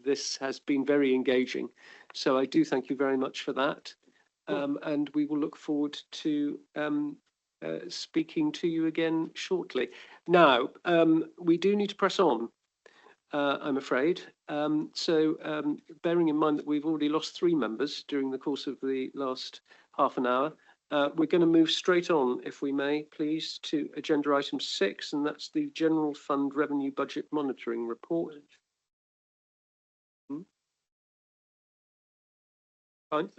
this has been very engaging. So I do thank you very much for that. And we will look forward to speaking to you again shortly. Now, we do need to press on, I'm afraid. So bearing in mind that we've already lost 3 members during the course of the last half an hour, we're going to move straight on, if we may, please, to agenda item 6, and that's the General Fund Revenue Budget Monitoring Report. Fine.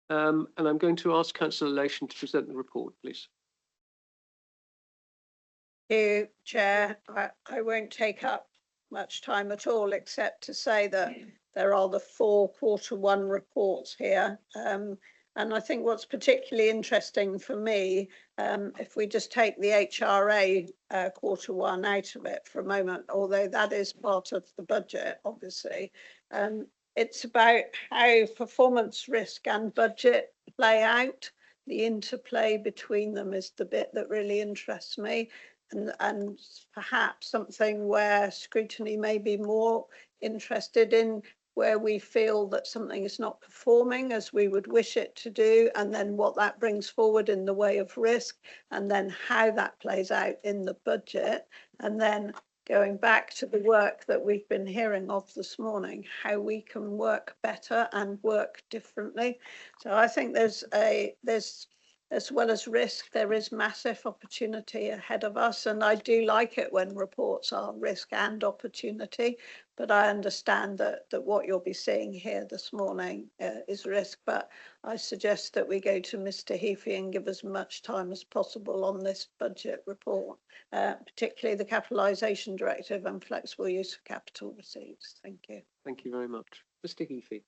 And I'm going to ask Councillor Lation to present the report, please. Thank you, Chair. I won't take up much time at all, except to say that there are the 4 Q1 reports here. And I think what's particularly interesting for me, if we just take the HRA Q1 out of it for a moment, although that is part of the budget, obviously, it's about how performance risk and budget play out. The interplay between them is the bit that really interests me, and perhaps something where scrutiny may be more interested in, where we feel that something is not performing as we would wish it to do, and then what that brings forward in the way of risk, and then how that plays out in the budget, and then going back to the work that we've been hearing of this morning, how we can work better and work differently. So I think there's as well as risk, there is massive opportunity ahead of us. And I do like it when reports are risk and opportunity, but I understand that what you'll be seeing here this morning is risk. But I suggest that we go to Mr. Heafy and give as much time as possible on this budget report, particularly the Capitalisation Directive and flexible use of capital receipts. Thank you. Thank you very much. Mr. Heafy.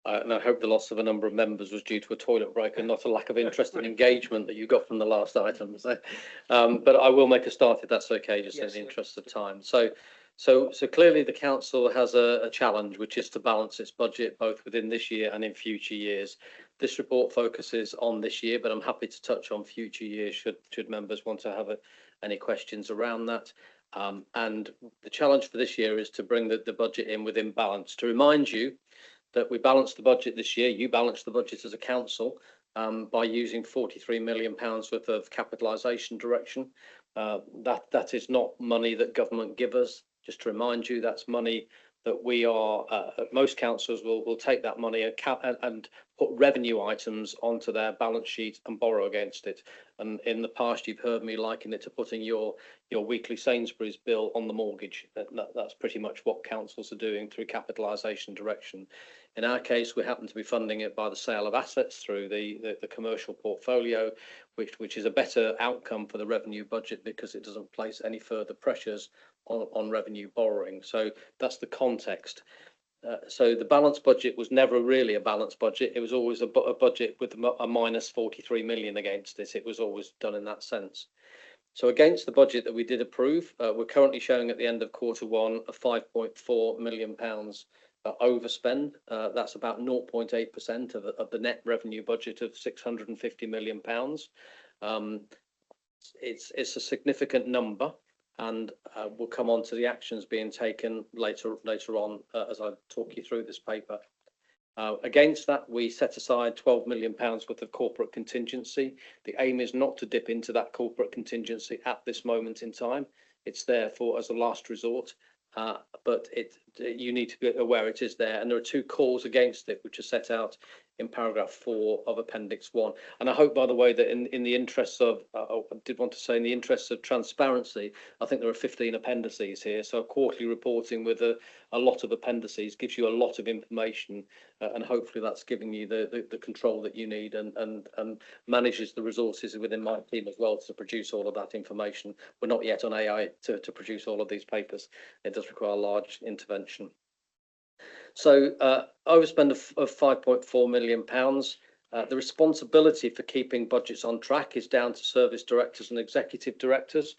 And I hope the loss of a number of members was due to a toilet break and not a lack of interest and engagement that you got from the last item. So, but I will make a start if that's okay, just in the interest of time. So clearly the council has a challenge, which is to balance its budget both within this year and in future years. This report focuses on this year, but I'm happy to touch on future years should members want to have any questions around that. And the challenge for this year is to bring the budget in within balance. To remind you that we balanced the budget this year, you balanced the budget as a council by using £43 million worth of capitalisation direction. That is not money that government give us. Just to remind you, that's money that we are, most councils will take that money and put revenue items onto their balance sheet and borrow against it. And in the past, you've heard me liken it to putting your weekly Sainsbury's bill on the mortgage. That's pretty much what councils are doing through capitalisation direction. In our case, we happen to be funding it by the sale of assets through the commercial portfolio, which is a better outcome for the revenue budget because it doesn't place any further pressures on revenue borrowing. So that's the context. So the balanced budget was never really a balanced budget. It was always a budget with a minus 43 million against it. It was always done in that sense. So against the budget that we did approve, we're currently showing at the end of Q1 a £5.4 million overspend. That's about 0.8% of the net revenue budget of £650 million. It's a significant number. And we'll come on to the actions being taken later on as I talk you through this paper. Against that, we set aside £12 million worth of corporate contingency. The aim is not to dip into that corporate contingency at this moment in time. It's there for as a last resort, but you need to be aware it is there. And there are two calls against it, which are set out in paragraph 4 of Appendix 1. And I hope, by the way, that in the interests of, I did want to say, in the interests of transparency, I think there are 15 appendices here. So quarterly reporting with a lot of appendices gives you a lot of information, and hopefully that's giving you the control that you need and manages the resources within my team as well to produce all of that information. We're not yet on AI to produce all of these papers. It does require large intervention. So overspend of £5.4 million. The responsibility for keeping budgets on track is down to service directors and executive directors.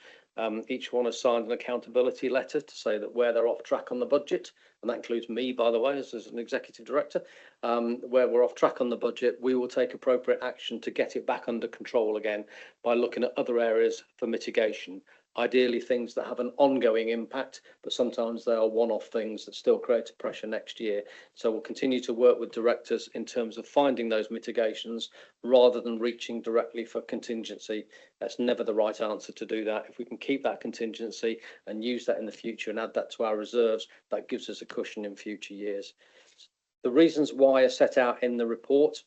Each one has signed an accountability letter to say that where they're off track on the budget, and that includes me, by the way, as an executive director, where we're off track on the budget, we will take appropriate action to get it back under control again by looking at other areas for mitigation. Ideally things that have an ongoing impact, but sometimes they are one-off things that still create pressure next year. So we'll continue to work with directors in terms of finding those mitigations rather than reaching directly for contingency. That's never the right answer to do that. If we can keep that contingency and use that in the future and add that to our reserves, that gives us a cushion in future years. The reasons why are set out in the report,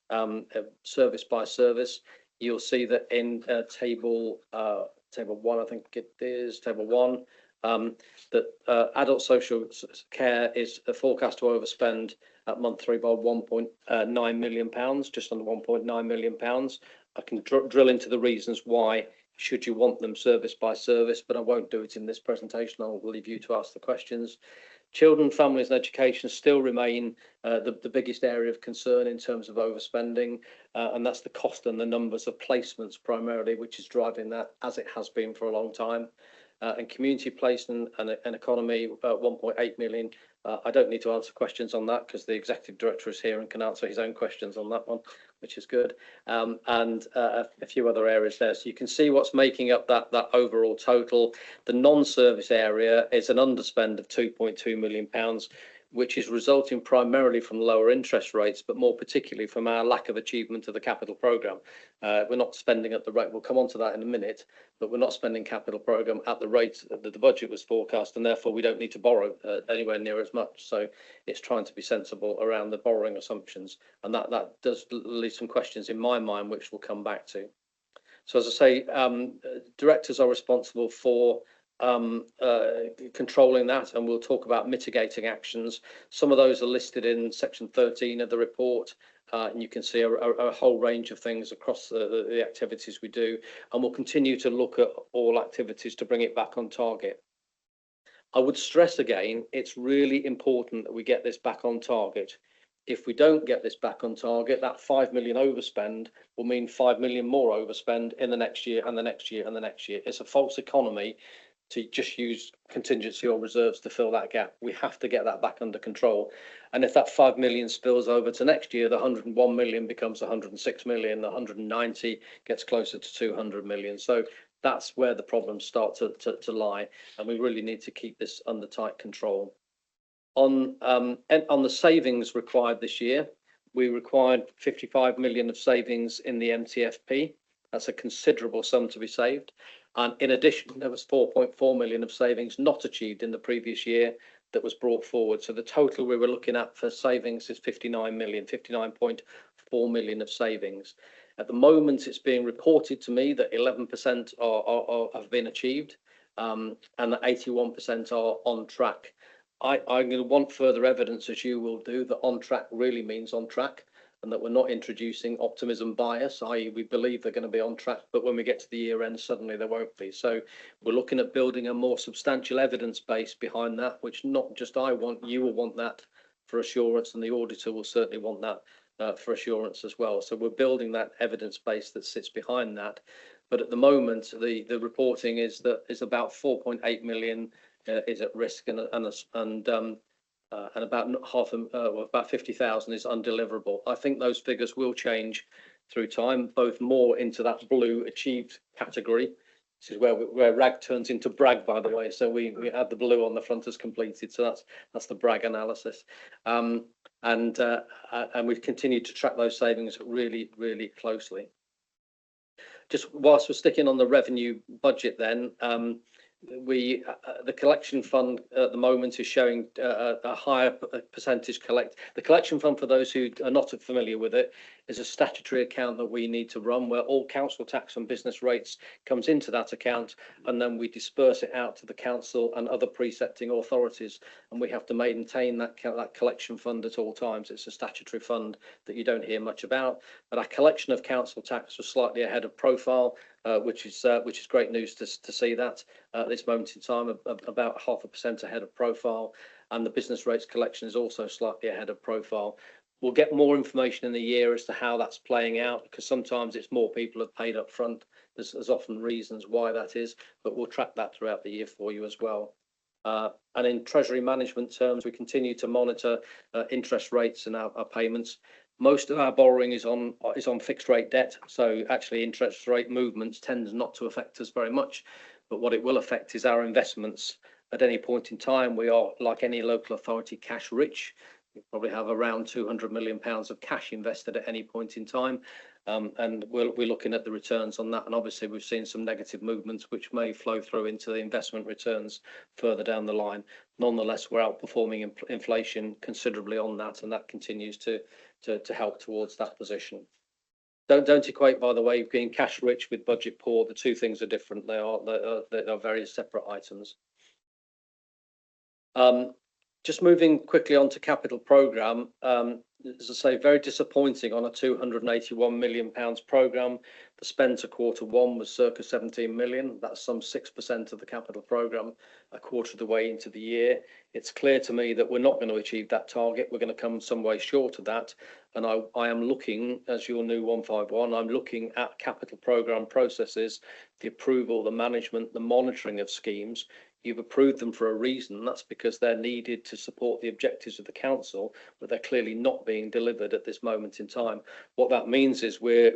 service by service. You'll see that in table 1, I think it is table 1, that adult social care is forecast to overspend at month 3 by £1.9 million, just under £1.9 million. I can drill into the reasons why, should you want them service by service, but I won't do it in this presentation. I'll leave you to ask the questions. Children, families and education still remain the biggest area of concern in terms of overspending, and that's the cost and the numbers of placements primarily, which is driving that, as it has been for a long time. And community placement and economy, 1.8 million. I don't need to answer questions on that because the executive director is here and can answer his own questions on that one, which is good. And a few other areas there. So you can see what's making up that overall total. The non-service area is an underspend of £2.2 million, which is resulting primarily from lower interest rates, but more particularly from our lack of achievement of the capital programme. We're not spending at the rate, we'll come on to that in a minute, but we're not spending capital programme at the rate that the budget was forecast, and therefore we don't need to borrow anywhere near as much. So it's trying to be sensible around the borrowing assumptions, and that does leave some questions in my mind, which we'll come back to. So as I say, directors are responsible for controlling that, and we'll talk about mitigating actions. Some of those are listed in section 13 of the report, and you can see a whole range of things across the activities we do, and we'll continue to look at all activities to bring it back on target. I would stress again, it's really important that we get this back on target. If we don't get this back on target, that 5 million overspend will mean 5 million more overspend in the next year and the next year and the next year. It's a false economy to just use contingency or reserves to fill that gap. We have to get that back under control. And if that 5 million spills over to next year, the 101 million becomes 106 million, the 190 gets closer to 200 million. So that's where the problems start to lie. And we really need to keep this under tight control. On the savings required this year, we required 55 million of savings in the MTFP. That's a considerable sum to be saved. And in addition, there was 4.4 million of savings not achieved in the previous year that was brought forward. So the total we were looking at for savings is 59 million, 59.4 million of savings. At the moment, it's being reported to me that 11% have been achieved, and that 81% are on track. I'm going to want further evidence, as you will do, that on track really means on track, and that we're not introducing optimism bias, i.e. we believe they're going to be on track, but when we get to the year end, suddenly they won't be. So we're looking at building a more substantial evidence base behind that, which not just I want, you will want that for assurance, and the auditor will certainly want that for assurance as well. So we're building that evidence base that sits behind that. But at the moment, the reporting is that is about 4.8 million is at risk, and about about 50,000 is undeliverable. I think those figures will change through time, both more into that blue achieved category. This is where RAG turns into brag, by the way. So we add the blue on the front as completed. So that's the brag analysis. And we've continued to track those savings really, really closely. Just whilst we're sticking on the revenue budget, then the collection fund at the moment is showing a higher percentage collect. The collection fund, for those who are not familiar with it, is a statutory account that we need to run, where all council tax and business rates comes into that account, and then we disperse it out to the council and other precepting authorities, and we have to maintain that collection fund at all times. It's a statutory fund that you don't hear much about, but our collection of council tax was slightly ahead of profile, which is great news to see that at this moment in time, about 0.5% ahead of profile, and the business rates collection is also slightly ahead of profile. We'll get more information in the year as to how that's playing out, because sometimes it's more people have paid up front. There's often reasons why that is, but we'll track that throughout the year for you as well. And in treasury management terms, we continue to monitor interest rates and our payments. Most of our borrowing is on fixed rate debt, so actually interest rate movements tend not to affect us very much. But what it will affect is our investments. At any point in time, we are, like any local authority, cash rich. We probably have around £200 million of cash invested at any point in time, and we're looking at the returns on that. And obviously, we've seen some negative movements which may flow through into the investment returns further down the line. Nonetheless, we're outperforming inflation considerably on that, and that continues to help towards that position. Don't equate, by the way, being cash rich with budget poor. The two things are different. They are very separate items. Just moving quickly on to capital programme, as I say, very disappointing on a £281 million programme. The spend to Q1 was circa 17 million. That's some 6% of the capital programme a quarter of the way into the year. It's clear to me that we're not going to achieve that target. We're going to come some way short of that. And I am looking, as your new 151, I'm looking at capital programme processes, the approval, the management, the monitoring of schemes. You've approved them for a reason. That's because they're needed to support the objectives of the council, but they're clearly not being delivered at this moment in time. What that means is we're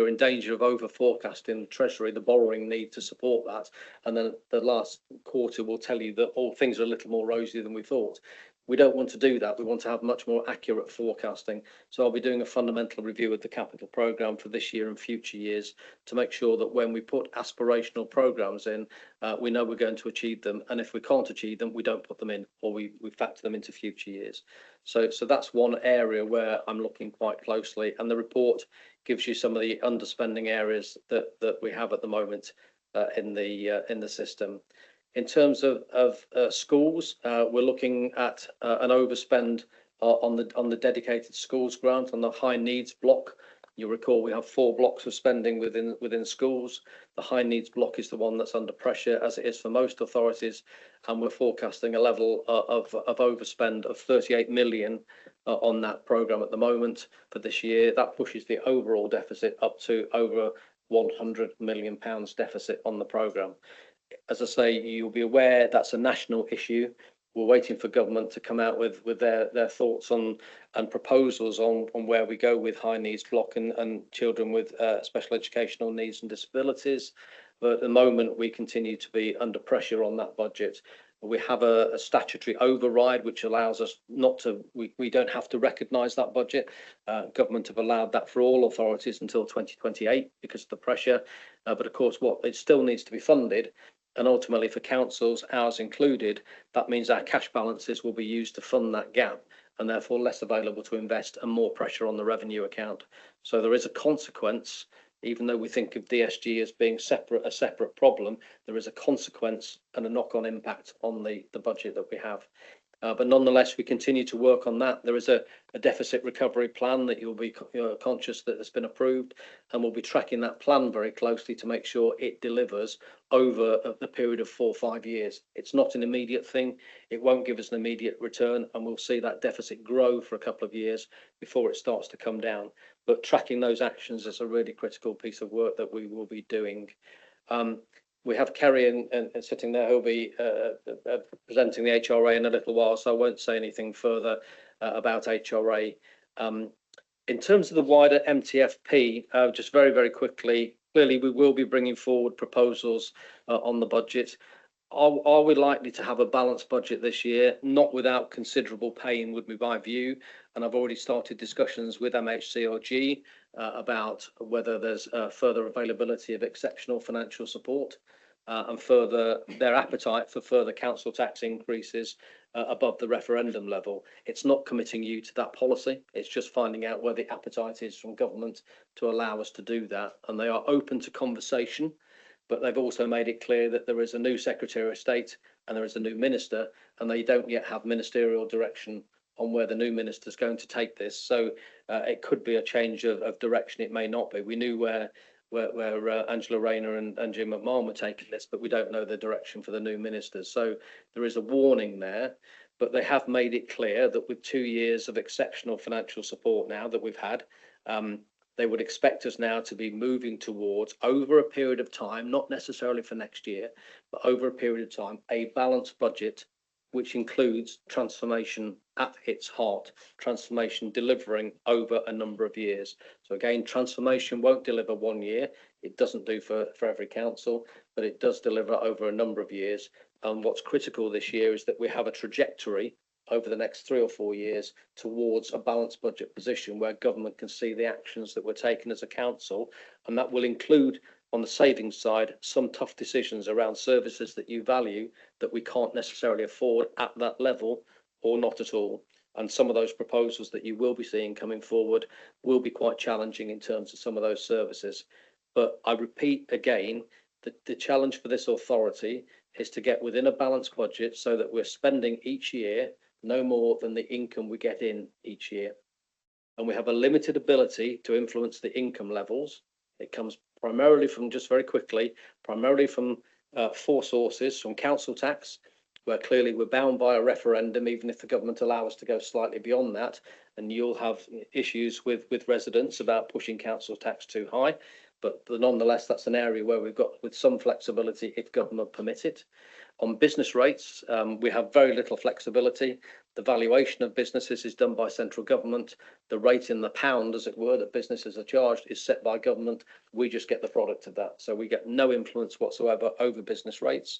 in danger of over forecasting the treasury, the borrowing need to support that. And then the last quarter will tell you that all things are a little more rosy than we thought. We don't want to do that. We want to have much more accurate forecasting. So I'll be doing a fundamental review of the capital programme for this year and future years to make sure that when we put aspirational programmes in, we know we're going to achieve them. And if we can't achieve them, we don't put them in, or we factor them into future years. So that's one area where I'm looking quite closely. And the report gives you some of the underspending areas that we have at the moment in the system. In terms of schools, we're looking at an overspend on the dedicated schools grant on the high needs block. You'll recall we have 4 blocks of spending within schools. The high needs block is the one that's under pressure, as it is for most authorities, and we're forecasting a level of overspend of 38 million on that programme at the moment for this year. That pushes the overall deficit up to over £100 million deficit on the programme. As I say, you'll be aware that's a national issue. We're waiting for government to come out with their thoughts on and proposals on where we go with high needs block and children with special educational needs and disabilities. But at the moment, we continue to be under pressure on that budget. We have a statutory override, which allows us not to, we don't have to recognise that budget. Government have allowed that for all authorities until 2028 because of the pressure. But of course, it still needs to be funded. And ultimately for councils, ours included, that means our cash balances will be used to fund that gap and therefore less available to invest and more pressure on the revenue account. So there is a consequence, even though we think of DSG as being a separate problem, there is a consequence and a knock-on impact on the budget that we have. But nonetheless, we continue to work on that. There is a deficit recovery plan that you'll be conscious that has been approved, and we'll be tracking that plan very closely to make sure it delivers over the period of 4 or 5 years. It's not an immediate thing. It won't give us an immediate return, and we'll see that deficit grow for a couple of years before it starts to come down. But tracking those actions is a really critical piece of work that we will be doing. We have Kerry and sitting there who'll be presenting the HRA in a little while, so I won't say anything further about HRA. In terms of the wider MTFP, just very, very quickly, clearly we will be bringing forward proposals on the budget. Are we likely to have a balanced budget this year? Not without considerable pain would be my view. And I've already started discussions with MHCRG about whether there's further availability of exceptional financial support and further their appetite for further council tax increases above the referendum level. It's not committing you to that policy. It's just finding out where the appetite is from government to allow us to do that. And they are open to conversation, but they've also made it clear that there is a new Secretary of State and there is a new minister, and they don't yet have ministerial direction on where the new minister is going to take this. So it could be a change of direction. It may not be. We knew where Angela Rayner and Jim McMahon were taking this, but we don't know the direction for the new ministers. So there is a warning there, but they have made it clear that with 2 years of exceptional financial support now that we've had, they would expect us now to be moving towards, over a period of time, not necessarily for next year, but over a period of time, a balanced budget, which includes transformation at its heart, transformation delivering over a number of years. So again, transformation won't deliver 1 year. It doesn't do for every council, but it does deliver over a number of years. And what's critical this year is that we have a trajectory over the next 3 or 4 years towards a balanced budget position where government can see the actions that we're taking as a council, and that will include, on the savings side, some tough decisions around services that you value that we can't necessarily afford at that level or not at all. And some of those proposals that you will be seeing coming forward will be quite challenging in terms of some of those services. But I repeat again, that the challenge for this authority is to get within a balanced budget so that we're spending each year no more than the income we get in each year. And we have a limited ability to influence the income levels. It comes primarily from, just very quickly, primarily from 4 sources, from council tax, where clearly we're bound by a referendum, even if the government allow us to go slightly beyond that. And you'll have issues with residents about pushing council tax too high. But nonetheless, that's an area where we've got with some flexibility if government permit it. On business rates, we have very little flexibility. The valuation of businesses is done by central government. The rate in the pound, as it were, that businesses are charged is set by government. We just get the product of that. So we get no influence whatsoever over business rates.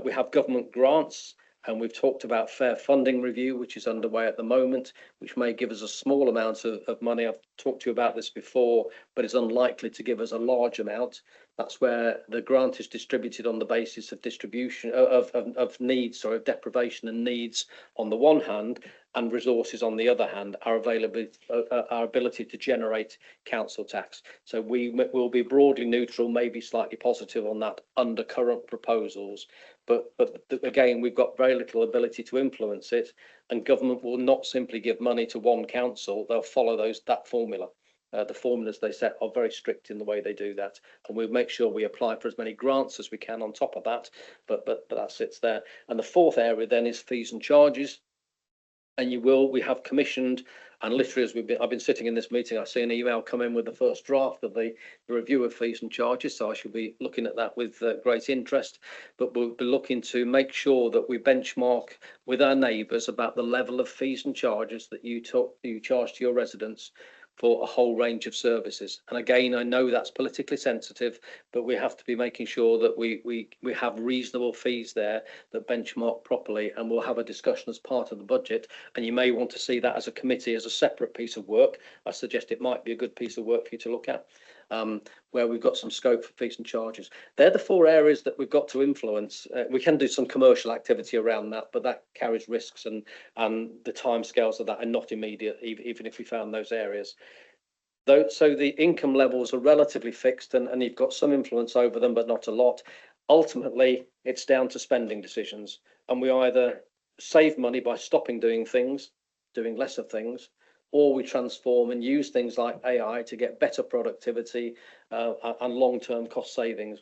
We have government grants, and we've talked about fair funding review, which is underway at the moment, which may give us a small amount of money. I've talked to you about this before, but it's unlikely to give us a large amount. That's where the grant is distributed on the basis of distribution of needs, sorry, of deprivation and needs on the one hand, and resources on the other hand, our ability to generate council tax. So we will be broadly neutral, maybe slightly positive on that under current proposals. But again, we've got very little ability to influence it, and government will not simply give money to one council. They'll follow that formula. The formulas they set are very strict in the way they do that, and we'll make sure we apply for as many grants as we can on top of that. But that sits there. And the fourth area then is fees and charges. And we have commissioned, and literally as I've been sitting in this meeting, I see an email come in with the first draft of the review of fees and charges. So I shall be looking at that with great interest. But we'll be looking to make sure that we benchmark with our neighbours about the level of fees and charges that you charge to your residents for a whole range of services. And again, I know that's politically sensitive, but we have to be making sure that we have reasonable fees there that benchmark properly, and we'll have a discussion as part of the budget. And you may want to see that as a committee, as a separate piece of work. I suggest it might be a good piece of work for you to look at. where we've got some scope for fees and charges. They're the 4 areas that we've got to influence. We can do some commercial activity around that, but that carries risks, and the timescales of that are not immediate, even if we found those areas. So the income levels are relatively fixed, and you've got some influence over them, but not a lot. Ultimately, it's down to spending decisions, and we either save money by stopping doing things, doing less of things, or we transform and use things like AI to get better productivity and long-term cost savings,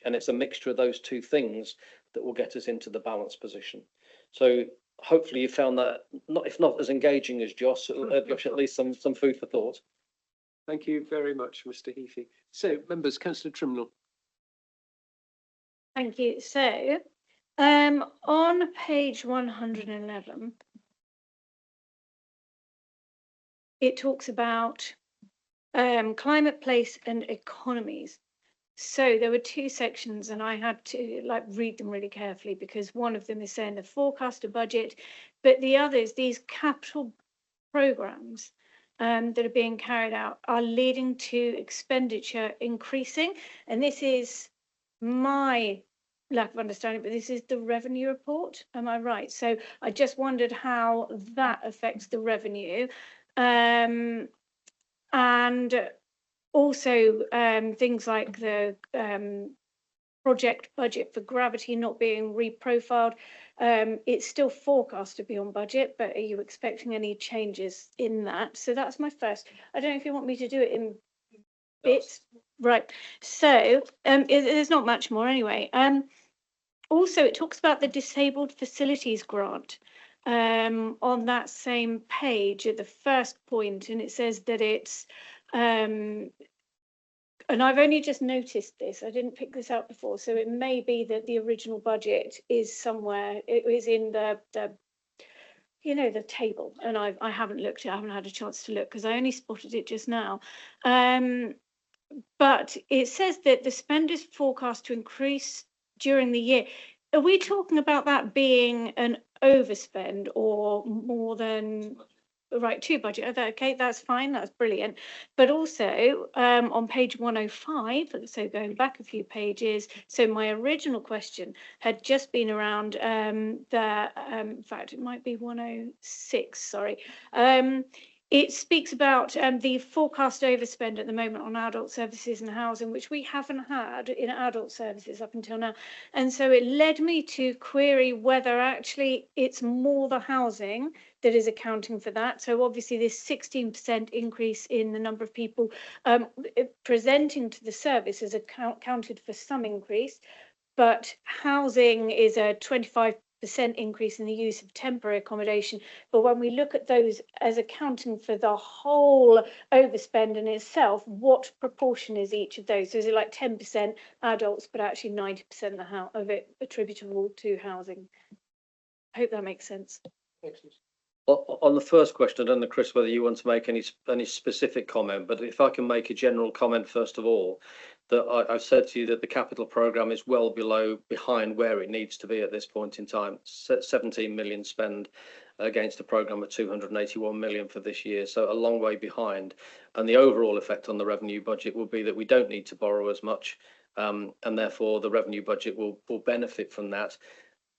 and it's a mixture of those 2 things that will get us into the balanced position. So hopefully you found that, if not as engaging as Josh, at least some food for thought. Thank you very much, Mr. Heafy. So, members, Councillor Trimnell. Thank you. So, on page 111, it talks about climate, place, and economies. So there were 2 sections, and I had to read them really carefully, because one of them is saying the forecast of budget, but the others, these capital programs that are being carried out, are leading to expenditure increasing. And this is my lack of understanding, but this is the revenue report. Am I right? So I just wondered how that affects the revenue. And also things like the project budget for Gravity not being reprofiled. It's still forecast to be on budget, but are you expecting any changes in that? So that's my first. I don't know if you want me to do it in bits. Right. So there's not much more anyway. Also, it talks about the Disabled Facilities Grant on that same page at the first point, and it says that it's and I've only just noticed this, I didn't pick this out before, so it may be that the original budget is somewhere, it is in the table, and I haven't looked, I haven't had a chance to look, because I only spotted it just now. But it says that the spend is forecast to increase during the year. Are we talking about that being an overspend or more than... Right, to budget. Okay, that's fine, that's brilliant. But also on page 105, so going back a few pages, so my original question had just been around in fact, it might be 106, sorry. It speaks about the forecast overspend at the moment on adult services and housing, which we haven't had in adult services up until now. And so it led me to query whether actually it's more the housing that is accounting for that. So obviously this 16% increase in the number of people presenting to the service has accounted for some increase, but housing is a 25% increase in the use of temporary accommodation. But when we look at those as accounting for the whole overspend in itself, what proportion is each of those? So is it like 10% adults, but actually 90% of it attributable to housing? I hope that makes sense. Excellent. On the first question, I don't know, Chris, whether you want to make any specific comment, but if I can make a general comment first of all, that I've said to you that the capital programme is well behind where it needs to be at this point in time. 17 million spend against a programme of 281 million for this year, so a long way behind. And the overall effect on the revenue budget will be that we don't need to borrow as much, and therefore the revenue budget will benefit from that.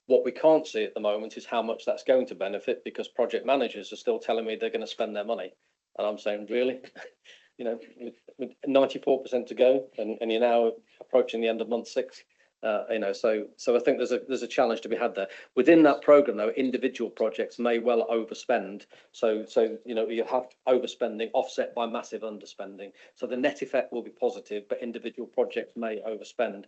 What we can't see at the moment is how much that's going to benefit, because project managers are still telling me they're going to spend their money. And I'm saying, really? With 94% to go, and you're now approaching the end of month 6. So I think there's a challenge to be had there. Within that programme, though, individual projects may well overspend. So you have overspending offset by massive underspending. So the net effect will be positive, but individual projects may overspend.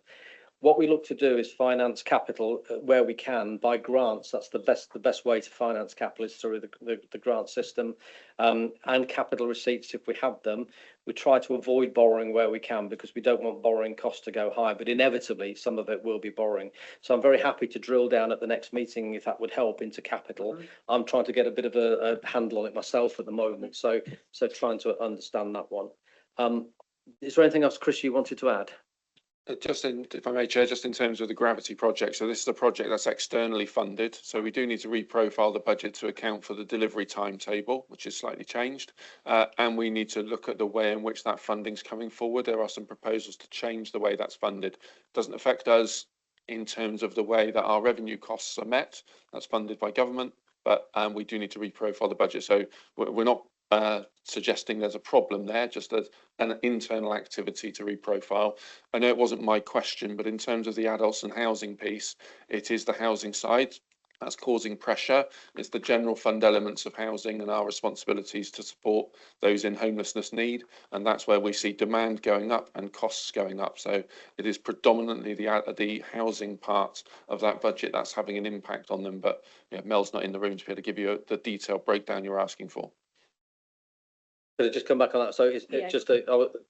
What we look to do is finance capital where we can by grants. That's the best way to finance capital is through the grant system, and capital receipts if we have them. We try to avoid borrowing where we can, because we don't want borrowing costs to go high, but inevitably some of it will be borrowing. So I'm very happy to drill down at the next meeting, if that would help, into capital. I'm trying to get a bit of a handle on it myself at the moment, so trying to understand that one. Is there anything else, Chris, you wanted to add? If I may, Chair, just in terms of the Gravity project, so this is a project that's externally funded, so we do need to reprofile the budget to account for the delivery timetable, which is slightly changed, and we need to look at the way in which that funding's coming forward. There are some proposals to change the way that's funded. Doesn't affect us in terms of the way that our revenue costs are met. That's funded by government, but we do need to reprofile the budget. So we're not suggesting there's a problem there, just as an internal activity to reprofile. I know it wasn't my question, but in terms of the adults and housing piece, it is the housing side that's causing pressure. It's the general fund elements of housing and our responsibilities to support those in homelessness need, and that's where we see demand going up and costs going up. So it is predominantly the housing part of that budget that's having an impact on them. But Mel's not in the room to be able to give you the detailed breakdown you're asking for. Could I just come back on that? So it's just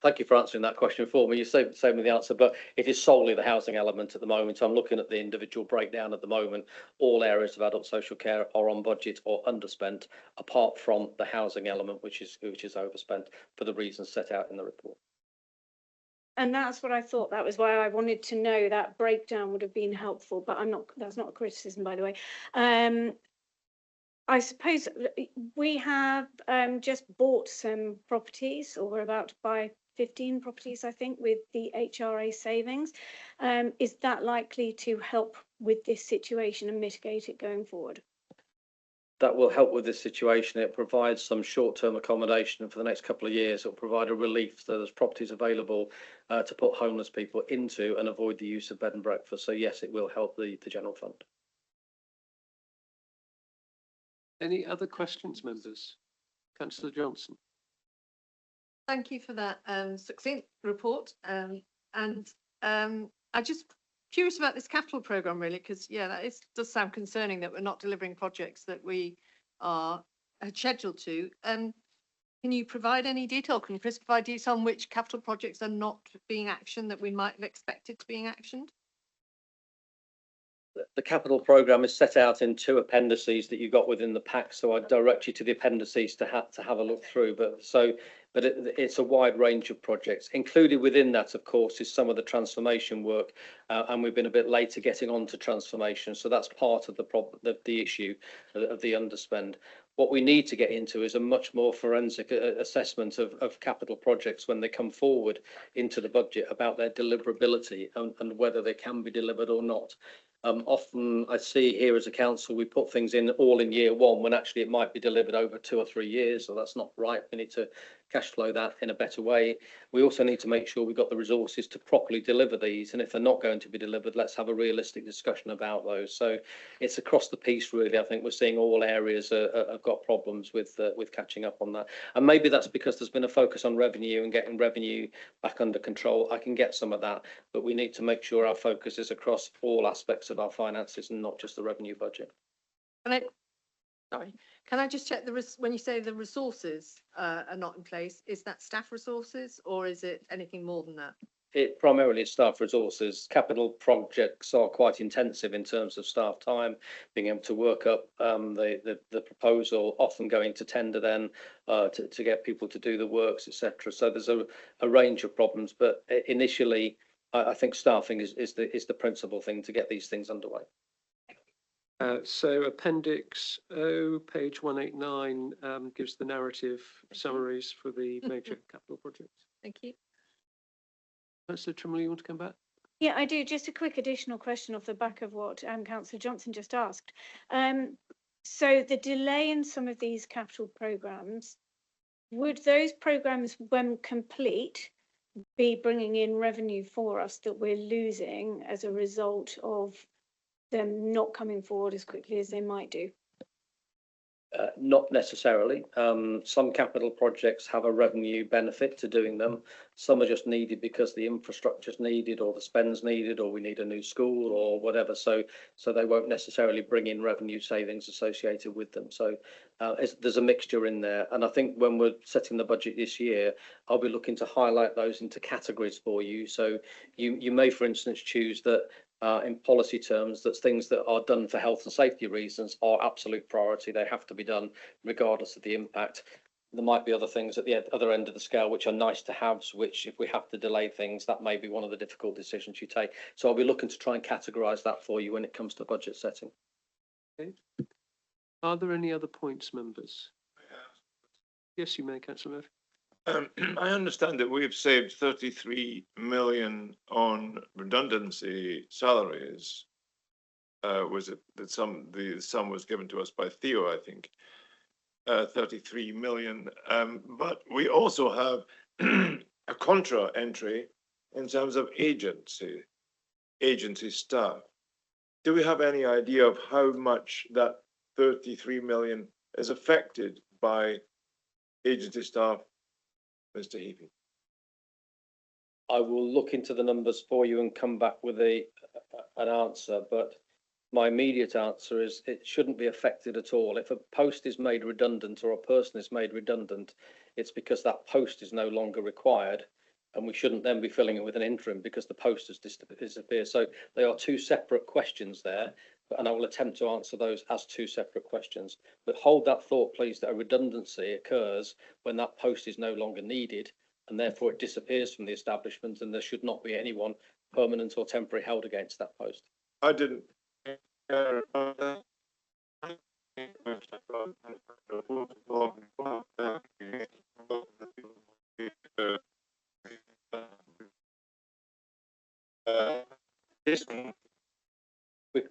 thank you for answering that question for me. You saved me the answer, but it is solely the housing element at the moment. So I'm looking at the individual breakdown at the moment. All areas of adult social care are on budget or underspent, apart from the housing element, which is overspent for the reasons set out in the report. And that's what I thought. That was why I wanted to know that breakdown would have been helpful, but I'm not, that's not a criticism, by the way. I suppose we have just bought some properties, or we're about to buy 15 properties, I think, with the HRA savings. Is that likely to help with this situation and mitigate it going forward? That will help with this situation. It provides some short-term accommodation for the next couple of years. It will provide a relief so there's properties available to put homeless people into and avoid the use of bed and breakfast. So yes, it will help the general fund. Any other questions, members? Councillor Johnson. Thank you for that succinct report. I just curious about this capital programme, really, because does sound concerning that we're not delivering projects that we are scheduled to. Can you provide any detail? Can you provide detail on which capital projects are not being actioned that we might have expected to be actioned? The capital programme is set out in 2 appendices that you got within the pack, so I'd direct you to the appendices to have a look through. But it's a wide range of projects. Included within that, of course, is some of the transformation work, and we've been a bit late to getting on to transformation. So that's part of the issue of the underspend. What we need to get into is a much more forensic assessment of capital projects when they come forward into the budget about their deliverability and whether they can be delivered or not. Often I see here as a council, we put things in all in year 1 when actually it might be delivered over 2 or 3 years. So that's not right. We need to cash flow that in a better way. We also need to make sure we've got the resources to properly deliver these. And if they're not going to be delivered, let's have a realistic discussion about those. So it's across the piece, really. I think we're seeing all areas have got problems with catching up on that. And maybe that's because there's been a focus on revenue and getting revenue back under control. I can get some of that, but we need to make sure our focus is across all aspects of our finances and not just the revenue budget. Can I just check when you say the resources are not in place, is that staff resources or is it anything more than that? It primarily is staff resources. Capital projects are quite intensive in terms of staff time, being able to work up the proposal, often going to tender then to get people to do the works, etc. So there's a range of problems, but initially I think staffing is the principal thing to get these things underway. So Appendix O, page 189, gives the narrative summaries for the major capital projects. Thank you. Councillor Trimble, you want to come back? Yeah, I do. Just a quick additional question off the back of what Councillor Johnson just asked. So the delay in some of these capital programmes, would those programmes, when complete, be bringing in revenue for us that we're losing as a result of them not coming forward as quickly as they might do? Not necessarily. Some capital projects have a revenue benefit to doing them. Some are just needed because the infrastructure's needed or the spend's needed or we need a new school or whatever. So they won't necessarily bring in revenue savings associated with them. So there's a mixture in there. And I think when we're setting the budget this year, I'll be looking to highlight those into categories for you. So you may, for instance, choose that in policy terms, that things that are done for health and safety reasons are absolute priority. They have to be done regardless of the impact. there might be other things at the other end of the scale which are nice to have, which if we have to delay things, that may be one of the difficult decisions you take. So I'll be looking to try and categorise that for you when it comes to budget setting. Okay. Are there any other points, members? Yes, you may, Councillor Murphy. I understand that we've saved 33 million on redundancy salaries. Was it that the sum was given to us by Theo, I think. 33 million. But we also have a contra entry in terms of agency staff. Do we have any idea of how much that 33 million is affected by agency staff, Mr. Heapy? I will look into the numbers for you and come back with an answer, but my immediate answer is it shouldn't be affected at all. If a post is made redundant or a person is made redundant, it's because that post is no longer required, and we shouldn't then be filling it with an interim because the post has disappeared. So they are two separate questions there, and I will attempt to answer those as two separate questions. But hold that thought, please, that a redundancy occurs when that post is no longer needed, and therefore it disappears from the establishment, and there should not be anyone permanent or temporary held against that post. I didn't.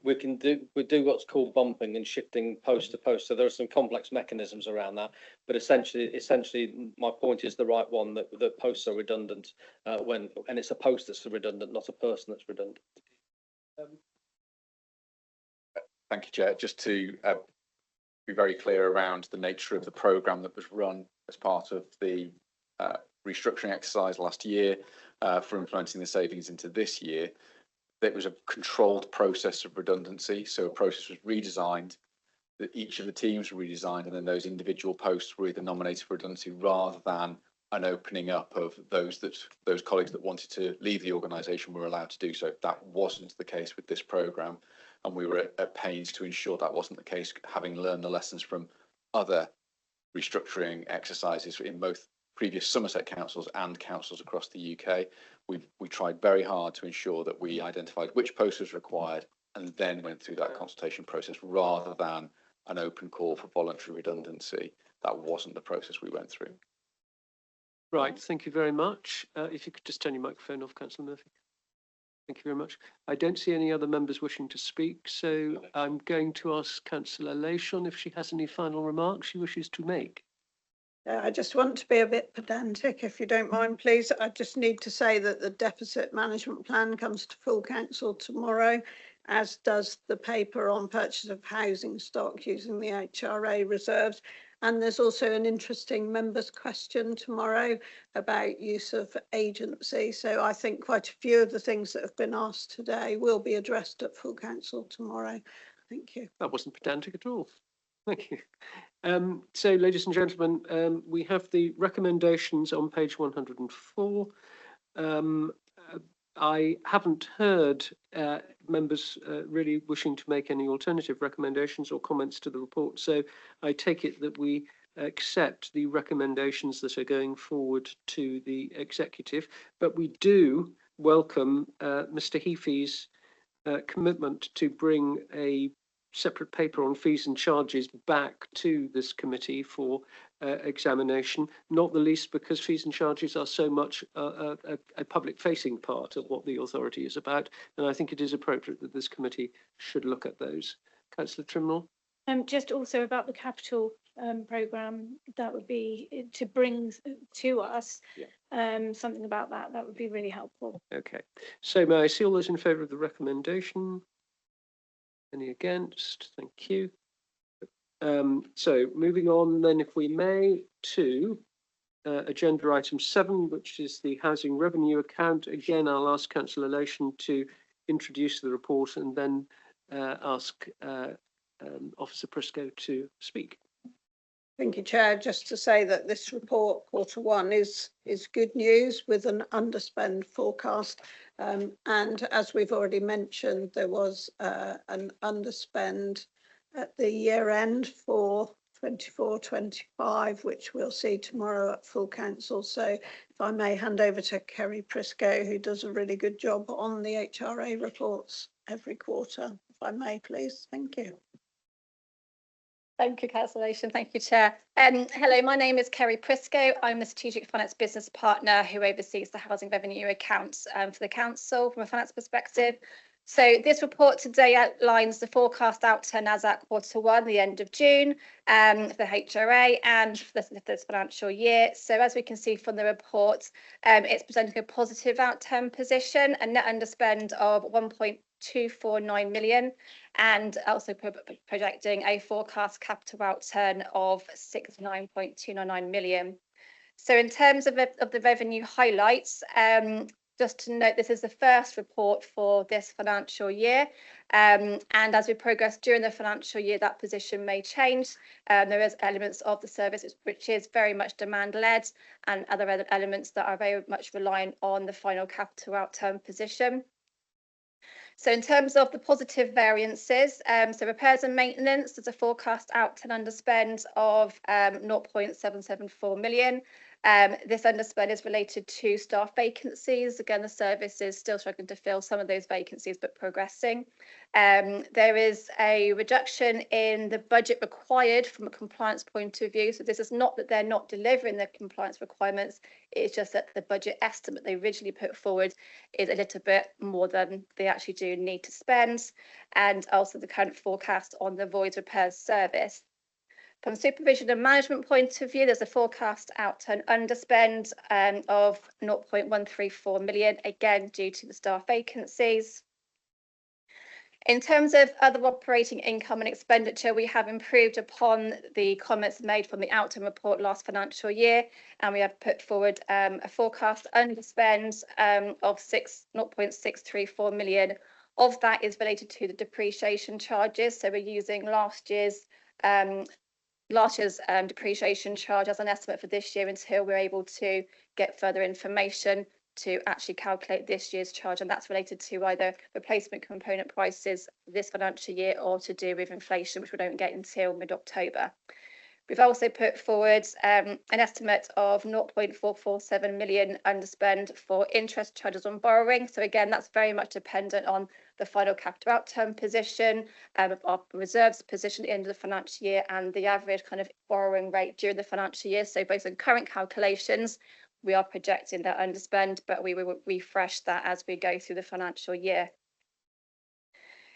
We do what's called bumping and shifting post to post. So there are some complex mechanisms around that, but essentially my point is the right one, that posts are redundant and it's a post that's redundant, not a person that's redundant. Thank you, Chair. Just to be very clear around the nature of the programme that was run as part of the restructuring exercise last year for implementing the savings into this year, it was a controlled process of redundancy. So a process was redesigned, that each of the teams were redesigned, and then those individual posts were either nominated for redundancy rather than an opening up of those colleagues that wanted to leave the organisation were allowed to do so. That wasn't the case with this programme, and we were at pains to ensure that wasn't the case, having learned the lessons from other restructuring exercises in both previous Somerset councils and councils across the UK. We tried very hard to ensure that we identified which post was required and then went through that consultation process rather than an open call for voluntary redundancy. That wasn't the process we went through. Right, thank you very much. If you could just turn your microphone off, Councillor Murphy. Thank you very much. I don't see any other members wishing to speak, so I'm going to ask Councillor Leyshon if she has any final remarks she wishes to make. I just want to be a bit pedantic, if you don't mind, please. I just need to say that the deficit management plan comes to full council tomorrow, as does the paper on purchase of housing stock using the HRA reserves. And there's also an interesting members' question tomorrow about use of agency. So I think quite a few of the things that have been asked today will be addressed at full council tomorrow. Thank you. That wasn't pedantic at all. Thank you. So, ladies and gentlemen, we have the recommendations on page 104. I haven't heard members really wishing to make any alternative recommendations or comments to the report, so I take it that we accept the recommendations that are going forward to the executive, but we do welcome Mr. Heaphy's commitment to bring a separate paper on fees and charges back to this committee for examination, not the least because fees and charges are so much a public facing part of what the authority is about, and I think it is appropriate that this committee should look at those. Councillor Trimnall. Just also about the capital programme, that would be to bring to us something about that would be really helpful. Okay, so may I see all those in favour of the recommendation? Any against? Thank you. So moving on then, if we may, to agenda item 7, which is the housing revenue account. Again, I'll ask Councillor Leyshon to introduce the report and then ask Officer Prisco to speak. Thank you, Chair. Just to say that this report, Q1, is good news with an underspend forecast. And as we've already mentioned, there was an underspend at the year end for 24-25, which we'll see tomorrow at full council. So if I may hand over to Kerry Prisco, who does a really good job on the HRA reports every quarter. If I may, please. Thank you. Thank you, Councillor Nation. Thank you, Chair. Hello, my name is Kerry Prisco. I'm the Strategic Finance Business Partner who oversees the housing revenue accounts for the Council from a finance perspective. So this report today outlines the forecast outturn as at Q1, the end of June, for the HRA and for this financial year. So as we can see from the report, it's presenting a positive outturn position, a net underspend of 1.249 million, and also projecting a forecast capital outturn of 69.299 million. So in terms of the revenue highlights, just to note, this is the first report for this financial year, and as we progress during the financial year, that position may change. There is elements of the service which is very much demand-led, and other elements that are very much reliant on the final capital outturn position. So in terms of the positive variances, so repairs and maintenance, there's a forecast outturn underspend of 0.774 million. This underspend is related to staff vacancies. Again, the service is still struggling to fill some of those vacancies, but progressing. There is a reduction in the budget required from a compliance point of view. So this is not that they're not delivering their compliance requirements. It's just that the budget estimate they originally put forward is a little bit more than they actually do need to spend. And also the current forecast on the voids repairs service. From a supervision and management point of view, there's a forecast outturn underspend of 0.134 million, again, due to the staff vacancies. In terms of other operating income and expenditure, we have improved upon the comments made from the outturn report last financial year, and we have put forward a forecast underspend of 0.634 million. Of that is related to the depreciation charges. So we're using last year's depreciation charge as an estimate for this year until we're able to get further information to actually calculate this year's charge, and that's related to either replacement component prices this financial year or to do with inflation, which we don't get until mid-October. We've also put forward an estimate of 0.447 million underspend for interest charges on borrowing. So again, that's very much dependent on the final capital outturn position, our reserves position at the end of the financial year, and the average kind of borrowing rate during the financial year. So based on current calculations, we are projecting that underspend, but we will refresh that as we go through the financial year.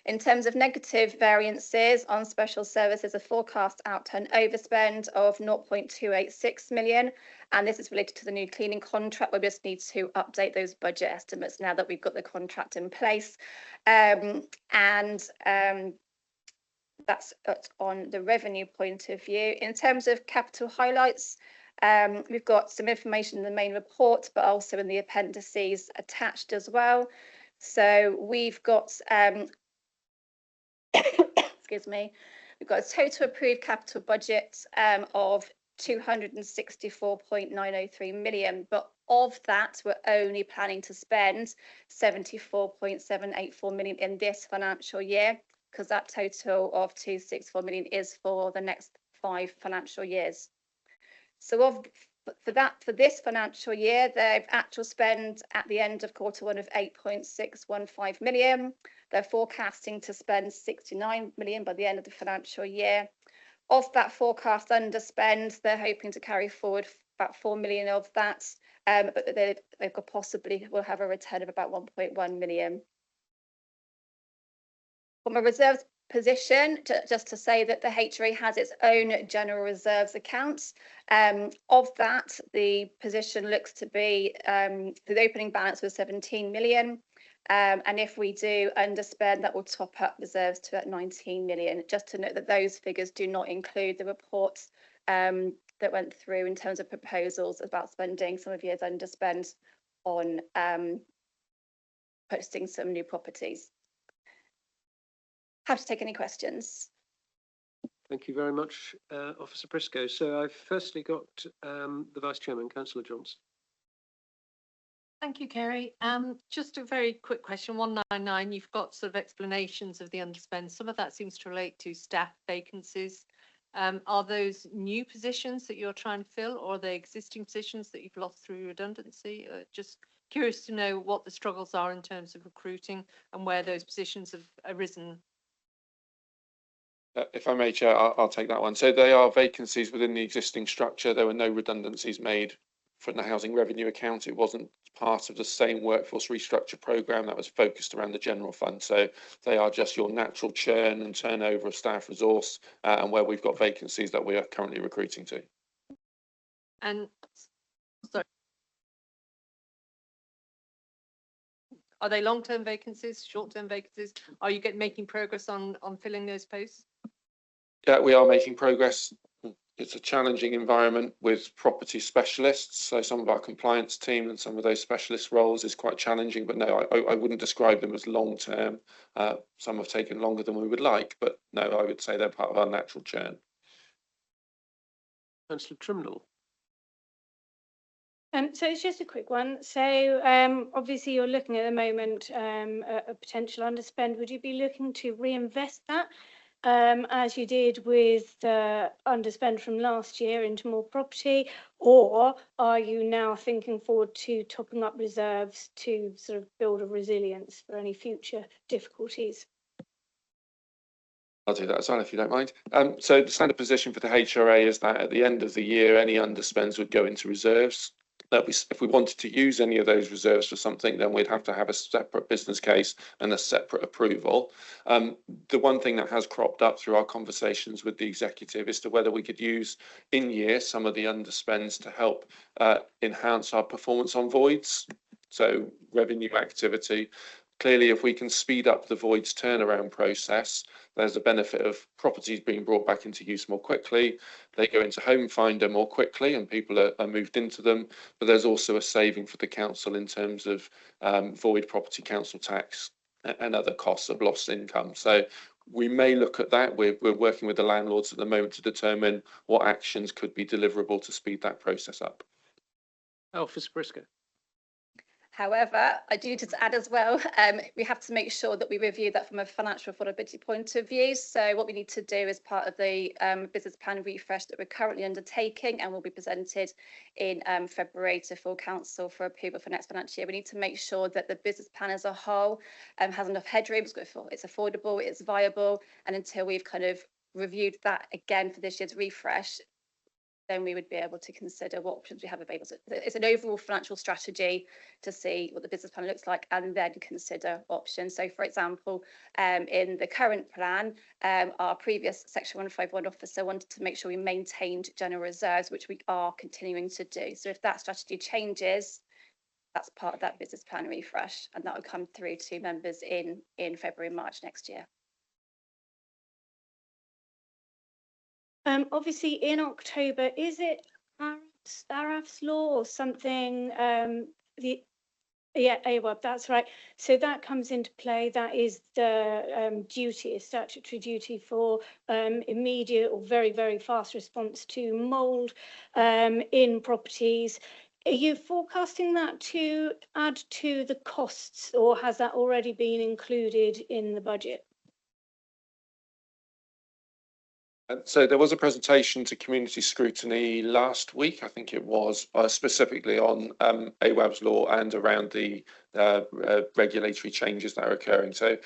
In terms of negative variances on special services, a forecast outturn overspend of 0.286 million, and this is related to the new cleaning contract. We just need to update those budget estimates now that we've got the contract in place, and that's on the revenue point of view. In terms of capital highlights, we've got some information in the main report, but also in the appendices attached as well. So we've got excuse me, we've got a total approved capital budget of 264.903 million, but of that we're only planning to spend 74.784 million in this financial year, because that total of 264 million is for the next 5 financial years. So for this financial year, the actual spend at the end of Q1 of 8.615 million. They're forecasting to spend 69 million by the end of the financial year. Of that forecast underspend, they're hoping to carry forward about 4 million of that, but they could possibly will have a return of about 1.1 million. From a reserves position, just to say that the HRA has its own general reserves accounts. Of that, the position looks to be, the opening balance was 17 million. And if we do underspend, that will top up reserves to at 19 million. Just to note that those figures do not include the reports that went through in terms of proposals about spending some of years underspend on purchasing some new properties. Happy to take any questions. Thank you very much, Officer Prisco. So I've firstly got the Vice Chairman, Councillor Johnson. Thank you, Kerry. Just a very quick question. 199, you've got sort of explanations of the underspend. Some of that seems to relate to staff vacancies. Are those new positions that you're trying to fill, or are they existing positions that you've lost through redundancy? Just curious to know what the struggles are in terms of recruiting and where those positions have arisen. If I may, Chair, I'll take that one. So they are vacancies within the existing structure. There were no redundancies made from the housing revenue account. It wasn't part of the same workforce restructure programme that was focused around the general fund. So they are just your natural churn and turnover of staff resource, and where we've got vacancies that we are currently recruiting to. And sorry, are they long-term vacancies, short-term vacancies? Are you making progress on filling those posts? Yeah, we are making progress. It's a challenging environment with property specialists. So some of our compliance team and some of those specialist roles is quite challenging, but no, I wouldn't describe them as long term. Some have taken longer than we would like, but no, I would say they're part of our natural churn. Councillor Trimnell. So it's just a quick one. So obviously you're looking at the moment a potential underspend. Would you be looking to reinvest that as you did with the underspend from last year into more property, or are you now thinking forward to topping up reserves to sort of build a resilience for any future difficulties? I'll do that as well, if you don't mind. So the standard position for the HRA is that at the end of the year, any underspends would go into reserves. If we wanted to use any of those reserves for something, then we'd have to have a separate business case and a separate approval. The one thing that has cropped up through our conversations with the executive is to whether we could use in year some of the underspends to help enhance our performance on voids. So revenue activity. Clearly, if we can speed up the voids turnaround process, there's a benefit of properties being brought back into use more quickly. They go into Home Finder more quickly and people are moved into them. But there's also a saving for the council in terms of void property council tax and other costs of lost income. So we may look at that. We're working with the landlords at the moment to determine what actions could be deliverable to speed that process up. Officer Briscoe. However, I do need to add as well, we have to make sure that we review that from a financial affordability point of view. So what we need to do as part of the business plan refresh that we're currently undertaking and will be presented in February to full council for approval for next financial year, we need to make sure that the business plan as a whole has enough headroom, it's affordable, it's viable, and until we've kind of reviewed that again for this year's refresh, then we would be able to consider what options we have available. So it's an overall financial strategy to see what the business plan looks like and then consider options. So, for example, in the current plan, our previous Section 151 officer wanted to make sure we maintained general reserves, which we are continuing to do. So if that strategy changes, that's part of that business plan refresh, and that will come through to members in February, March next year. Obviously in October, is it Araf's law or something? AWAB, that's right. So that comes into play. That is the duty, a statutory duty for immediate or very, very fast response to mould in properties. Are you forecasting that to add to the costs, or has that already been included in the budget? So there was a presentation to community scrutiny last week, I think it was, specifically on AWAB's law and around the regulatory changes that are occurring. So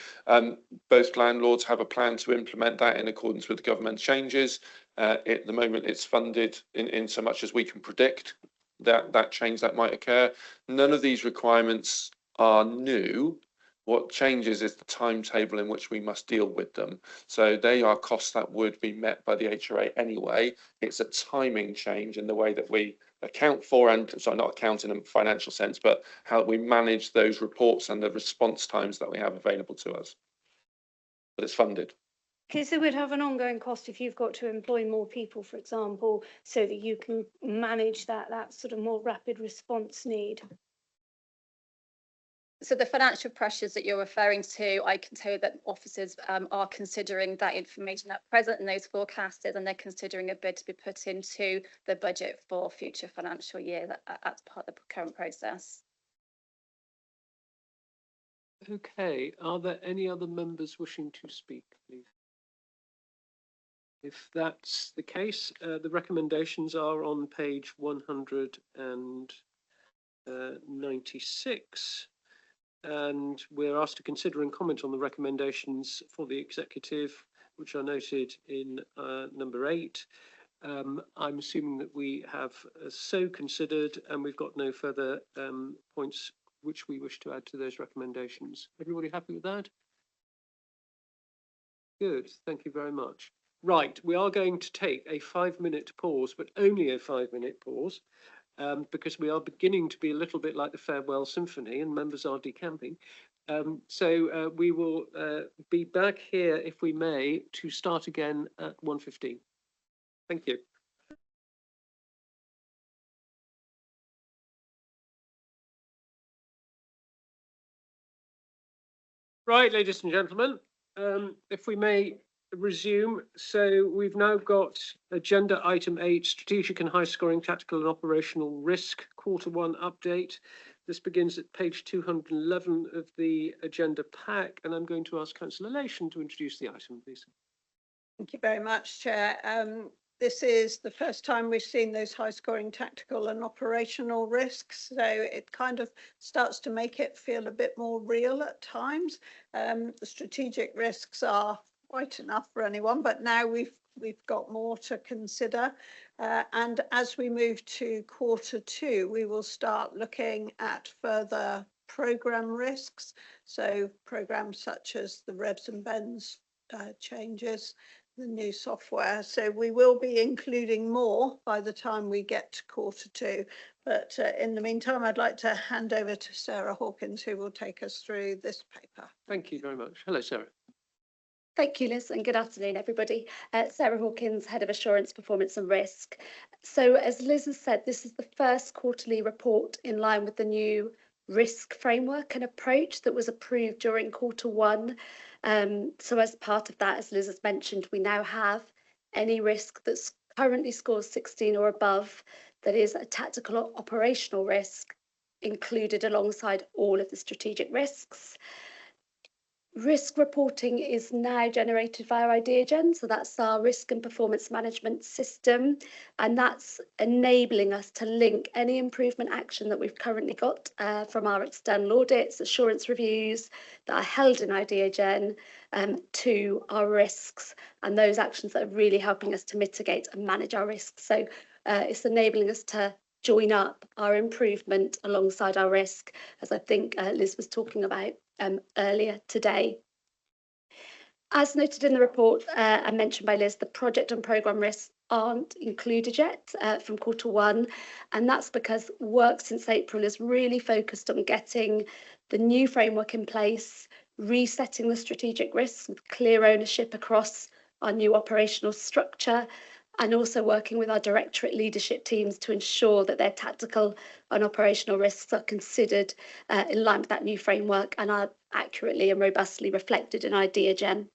both landlords have a plan to implement that in accordance with the government changes. At the moment, it's funded in so much as we can predict that change that might occur. None of these requirements are new. What changes is the timetable in which we must deal with them. So they are costs that would be met by the HRA anyway. It's a timing change in the way that we account for, and sorry, not account in a financial sense, but how we manage those reports and the response times that we have available to us. But it's funded. Because it would have an ongoing cost if you've got to employ more people, for example, so that you can manage that sort of more rapid response need. So the financial pressures that you're referring to, I can tell you that officers are considering that information at present in those forecasted, and they're considering a bid to be put into the budget for future financial year. That's part of the current process. Okay, are there any other members wishing to speak, please? If that's the case, the recommendations are on page 196. And we're asked to consider and comment on the recommendations for the executive, which are noted in number 8. I'm assuming that we have so considered, and we've got no further points which we wish to add to those recommendations. Everybody happy with that? Good, thank you very much. Right, we are going to take a 5-minute pause, but only a 5-minute pause, because we are beginning to be a little bit like the Farewell Symphony and members are decamping. So we will be back here, if we may, to start again at 1:15. Thank you. Right, ladies and gentlemen, if we may resume. So we've now got agenda item 8, strategic and high scoring tactical and operational risk, Q1 update. This begins at page 211 of the agenda pack, and I'm going to ask Councillor Lation to introduce the item, please. Thank you very much, Chair. This is the first time we've seen those high scoring tactical and operational risks. So it kind of starts to make it feel a bit more real at times. The strategic risks are quite enough for anyone, but now we've got more to consider. And as we move to Q2, we will start looking at further programme risks. So programmes such as the Revs and Bends changes, the new software. So we will be including more by the time we get to Q2. But in the meantime, I'd like to hand over to Sarah Hawkins, who will take us through this paper. Thank you very much. Hello, Sarah. Thank you, Liz, and good afternoon, everybody. Sarah Hawkins, Head of Assurance, Performance and Risk. So as Liz has said, this is the first quarterly report in line with the new risk framework and approach that was approved during Q1. So as part of that, as Liz has mentioned, we now have any risk that's currently scores 16 or above, that is a tactical or operational risk, included alongside all of the strategic risks. Risk reporting is now generated via IdeaGen, so that's our risk and performance management system, and that's enabling us to link any improvement action that we've currently got from our external audits, assurance reviews that are held in IdeaGen to our risks, and those actions that are really helping us to mitigate and manage our risks. So it's enabling us to join up our improvement alongside our risk, as I think Liz was talking about earlier today. As noted in the report and mentioned by Liz, the project and programme risks aren't included yet from Q1, and that's because work since April is really focused on getting the new framework in place, resetting the strategic risks with clear ownership across our new operational structure, and also working with our directorate leadership teams to ensure that their tactical and operational risks are considered in line with that new framework and are accurately and robustly reflected in IdeaGen.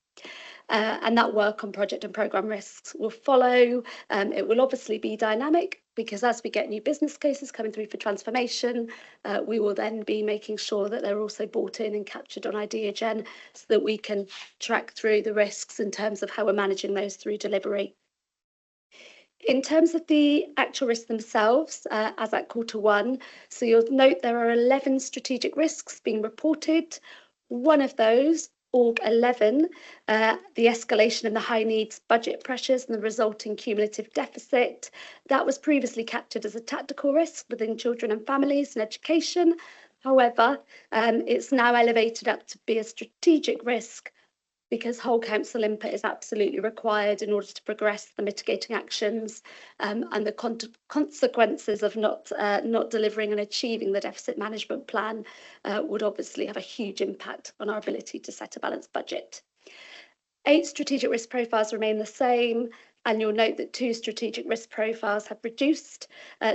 And that work on project and programme risks will follow. It will obviously be dynamic because as we get new business cases coming through for transformation, we will then be making sure that they're also brought in and captured on IdeaGen so that we can track through the risks in terms of how we're managing those through delivery. In terms of the actual risks themselves, as at Q1, so you'll note there are 11 strategic risks being reported. One of those, Org 11, the escalation in the high needs budget pressures and the resulting cumulative deficit, that was previously captured as a tactical risk within children and families and education. However, it's now elevated up to be a strategic risk because whole council input is absolutely required in order to progress the mitigating actions, and the consequences of not delivering and achieving the deficit management plan would obviously have a huge impact on our ability to set a balanced budget. 8 strategic risk profiles remain the same, and you'll note that 2 strategic risk profiles have reduced.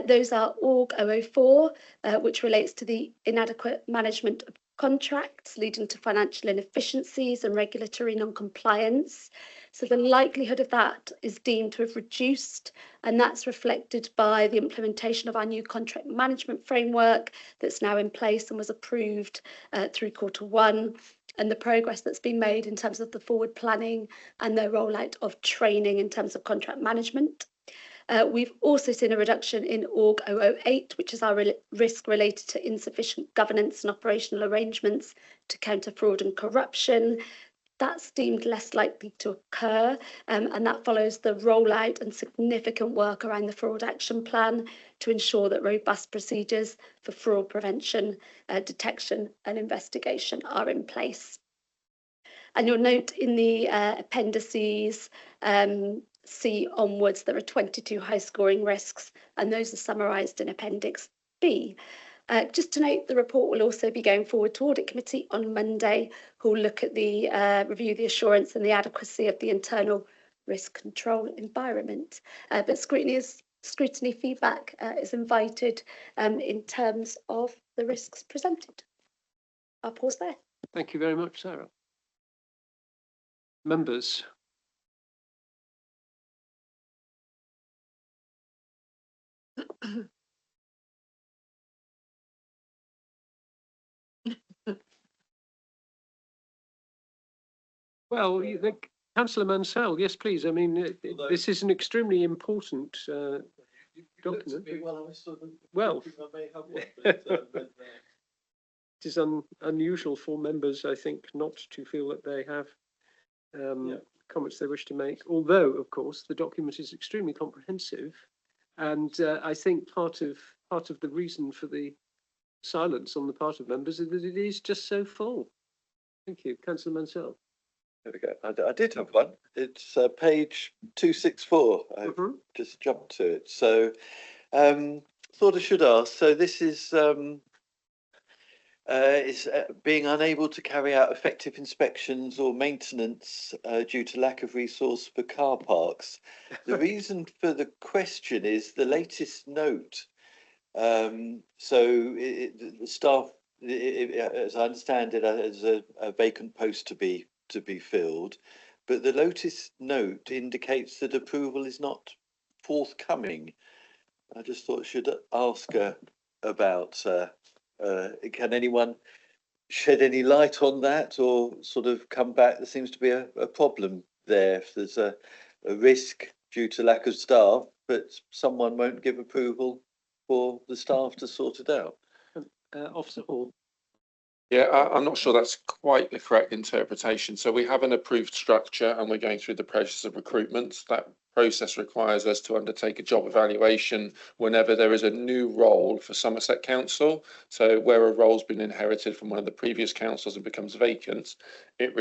Those are Org 004, which relates to the inadequate management of contracts leading to financial inefficiencies and regulatory non-compliance. So the likelihood of that is deemed to have reduced, and that's reflected by the implementation of our new contract management framework that's now in place and was approved through Q1. and the progress that's been made in terms of the forward planning and the rollout of training in terms of contract management. We've also seen a reduction in Org 008, which is our risk related to insufficient governance and operational arrangements to counter fraud and corruption. That's deemed less likely to occur, and that follows the rollout and significant work around the fraud action plan to ensure that robust procedures for fraud prevention, detection and investigation are in place. And you'll note in the appendices C onwards, there are 22 high scoring risks, and those are summarised in Appendix B. Just to note, the report will also be going forward to Audit Committee on Monday, who will look at the review the assurance and the adequacy of the internal risk control environment. But scrutiny feedback is invited in terms of the risks presented. I'll pause there. Thank you very much, Sarah. Members. Well, Councillor Mansell, yes, please. I mean, this is an extremely important document. Well, it is unusual for members, I think, not to feel that they have comments they wish to make. Although, of course, the document is extremely comprehensive, and I think part of the reason for the silence on the part of members is that it is just so full. Thank you, Councillor Mansell. There we go. I did have one. It's page 264. I just jumped to it. So thought I should ask. So this is being unable to carry out effective inspections or maintenance due to lack of resource for car parks. The reason for the question is the latest note. The staff, as I understand it, has a vacant post to be filled, but the latest note indicates that approval is not forthcoming. I just thought I should ask about can anyone shed any light on that, or sort of come back? There seems to be a problem there. If there's a risk due to lack of staff, but someone won't give approval for the staff to sort it out. Officer Hall. Yeah, I'm not sure that's quite the correct interpretation. So we have an approved structure and we're going through the process of recruitment. That process requires us to undertake a job evaluation whenever there is a new role for Somerset Council. So where a role's been inherited from one of the previous councils and becomes vacant, it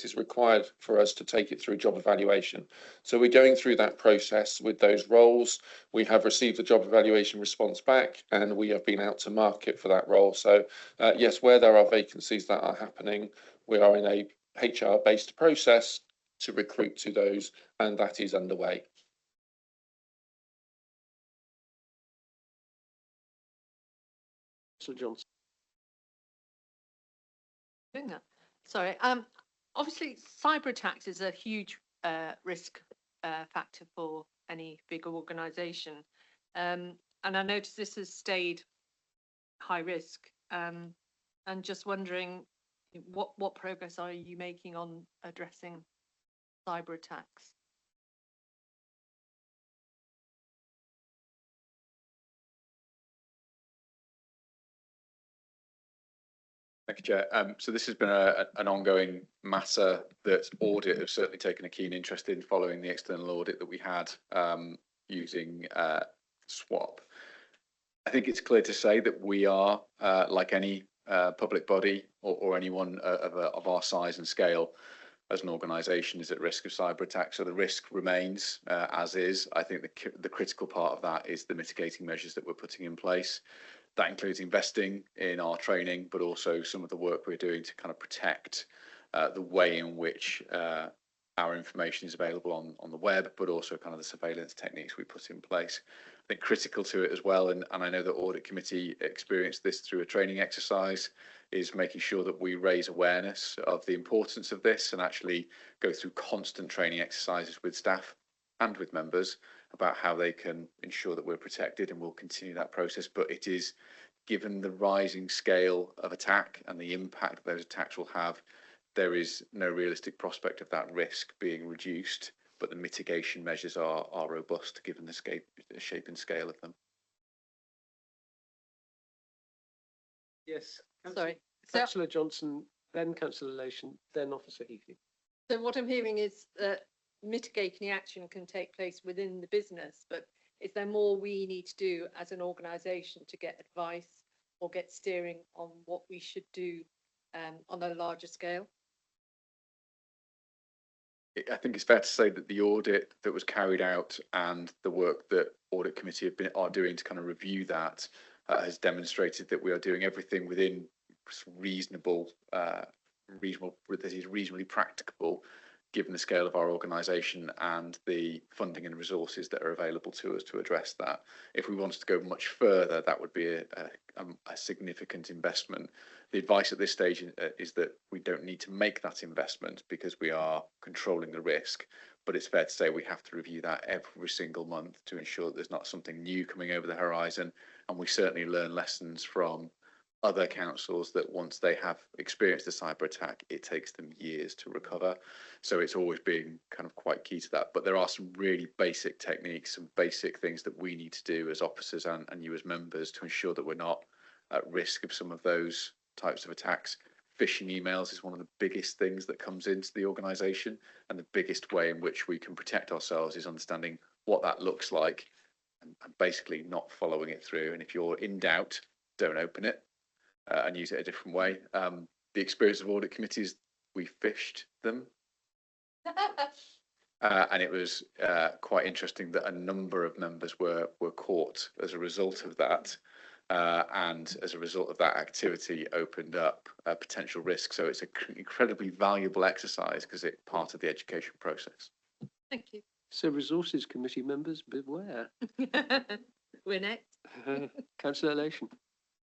is required for us to take it through job evaluation. So we're going through that process with those roles. We have received the job evaluation response back and we have been out to market for that role. So yes, where there are vacancies that are happening, we are in a HR-based process to recruit to those, and that is underway. Sir Johnson. Sorry. Obviously, cyber attacks is a huge risk factor for any big organisation, and I noticed this has stayed high risk. And just wondering, what progress are you making on addressing cyber attacks? Thank you, Chair. So this has been an ongoing matter that audit have certainly taken a keen interest in following the external audit that we had using SWAP. I think it's clear to say that we are, like any public body or anyone of our size and scale as an organisation, is at risk of cyber attack. So the risk remains as is. I think the critical part of that is the mitigating measures that we're putting in place. That includes investing in our training, but also some of the work we're doing to kind of protect the way in which our information is available on the web, but also kind of the surveillance techniques we put in place. I think critical to it as well, and I know the Audit Committee experienced this through a training exercise, is making sure that we raise awareness of the importance of this and actually go through constant training exercises with staff and with members about how they can ensure that we're protected, and we'll continue that process. But it is given the rising scale of attack and the impact those attacks will have, there is no realistic prospect of that risk being reduced, but the mitigation measures are robust given the shape and scale of them. Yes. Sorry. Councillor Johnson, then Councillor Lation, then Officer Heathy. So what I'm hearing is that mitigating action can take place within the business, but is there more we need to do as an organisation to get advice or get steering on what we should do on a larger scale? I think it's fair to say that the audit that was carried out and the work that audit committee are doing to kind of review that has demonstrated that we are doing everything within reasonably practicable, given the scale of our organisation and the funding and resources that are available to us to address that. If we wanted to go much further, that would be a significant investment. The advice at this stage is that we don't need to make that investment because we are controlling the risk, but it's fair to say we have to review that every single month to ensure that there's not something new coming over the horizon, and we certainly learn lessons from other councils that once they have experienced a cyber attack, it takes them years to recover. So it's always been kind of quite key to that. But there are some really basic techniques, some basic things that we need to do as officers and you as members to ensure that we're not at risk of some of those types of attacks. Phishing emails is one of the biggest things that comes into the organisation, and the biggest way in which we can protect ourselves is understanding what that looks like and basically not following it through. And if you're in doubt, don't open it. And use it a different way. The experience of audit committees, we phished them. And it was quite interesting that a number of members were caught as a result of that. And as a result of that activity opened up a potential risk. So it's an incredibly valuable exercise because it's part of the education process. Thank you. So resources committee members, beware. We're next. Councillor Lation.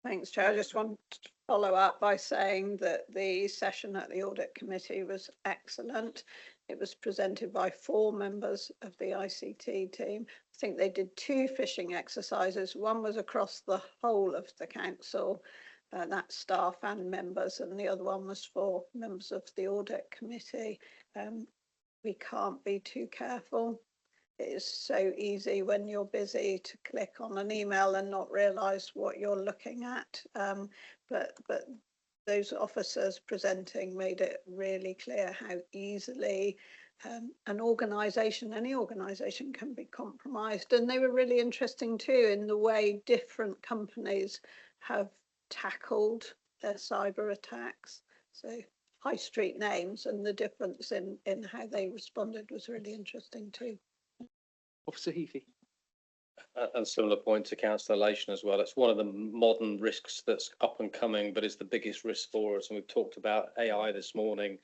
Thanks, Chair. I just want to follow up by saying that the session at the Audit Committee was excellent. It was presented by 4 members of the ICT team. I think they did 2 phishing exercises. One was across the whole of the council, that's staff and members, and the other one was for members of the Audit Committee. We can't be too careful. It is so easy when you're busy to click on an email and not realise what you're looking at. But those officers presenting made it really clear how easily an organisation, any organisation, can be compromised. And they were really interesting too in the way different companies have tackled their cyber attacks. So high street names and the difference in how they responded was really interesting too. Officer Heathy. And similar point to Councillor Lation as well. It's one of the modern risks that's up and coming, but it's the biggest risk for us. And we've talked about AI this morning,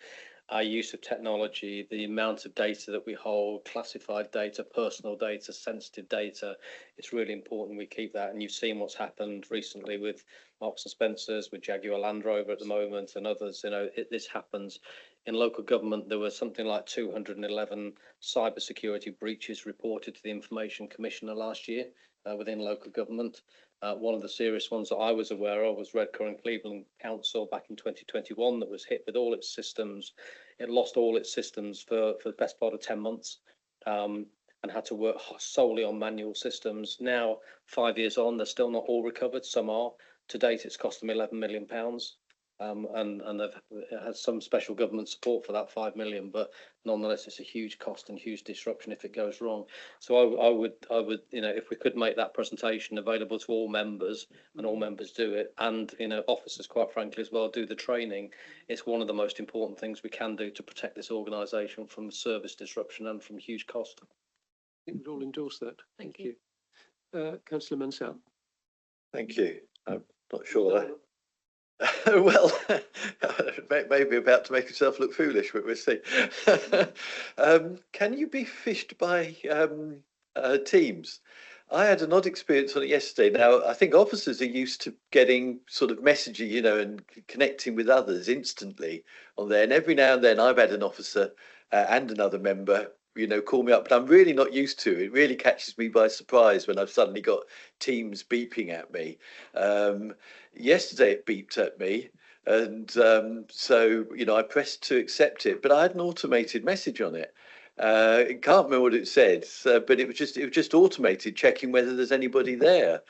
our use of technology, the amount of data that we hold, classified data, personal data, sensitive data. It's really important we keep that. And you've seen what's happened recently with Marks and Spencer's, with Jaguar Land Rover at the moment, and others. You know, this happens. In local government, there was something like 211 cybersecurity breaches reported to the Information Commissioner last year within local government. One of the serious ones that I was aware of was Redcar and Cleveland Council back in 2021 that was hit with all its systems. It lost all its systems for the best part of 10 months and had to work solely on manual systems. Now, 5 years on, they're still not all recovered. Some are. To date, it's cost them £11 million. And they've had some special government support for that 5 million, but nonetheless, it's a huge cost and huge disruption if it goes wrong. So I would, you know, if we could make that presentation available to all members and all members do it, and you know, officers, quite frankly, as well, do the training. It's one of the most important things we can do to protect this organisation from service disruption and from huge cost. I think we'd all endorse that. Thank you. Councillor Mansell. Thank you. I'm not sure. Well, maybe about to make yourself look foolish, but we'll see. Can you be phished by Teams? I had an odd experience on it yesterday. Now, I think officers are used to getting sort of messaging, you know, and connecting with others instantly on there. And every now and then I've had an officer and another member call me up, but I'm really not used to it. It really catches me by surprise when I've suddenly got Teams beeping at me. Yesterday it beeped at me, and so I pressed to accept it, but I had an automated message on it. I can't remember what it said, but it was just automated, checking whether there's anybody there.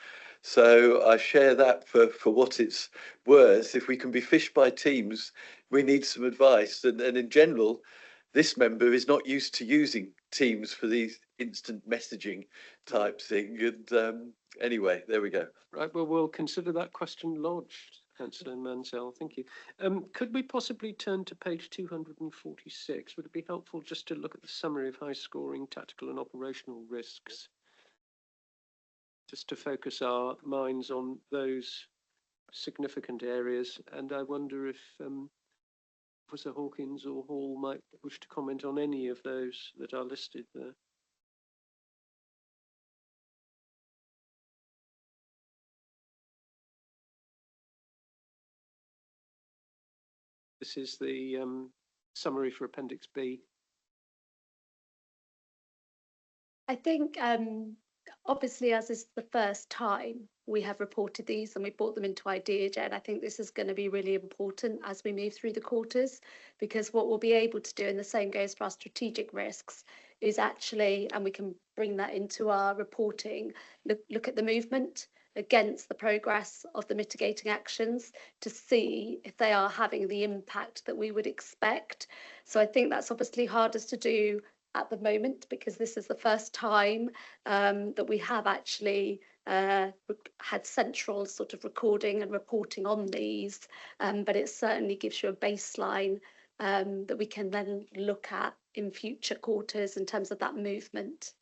So I share that for what it's worth. If we can be fished by Teams, we need some advice, and in general, this member is not used to using Teams for these instant messaging type thing. And anyway, there we go. Right, well, we'll consider that question lodged, Councillor Mansell. Thank you. Could we possibly turn to page 246? Would it be helpful just to look at the summary of high scoring tactical and operational risks? Just to focus our minds on those significant areas. And I wonder if Professor Hawkins or Hall might wish to comment on any of those that are listed there. This is the summary for Appendix B. I think obviously, as is the first time we have reported these and we brought them into IdeaGen, I think this is going to be really important as we move through the quarters, because what we'll be able to do, and the same goes for our strategic risks, is actually, and we can bring that into our reporting, look at the movement against the progress of the mitigating actions to see if they are having the impact that we would expect. So I think that's obviously hardest to do at the moment, because this is the first time that we have actually had central sort of recording and reporting on these, but it certainly gives you a baseline that we can then look at in future quarters in terms of that movement.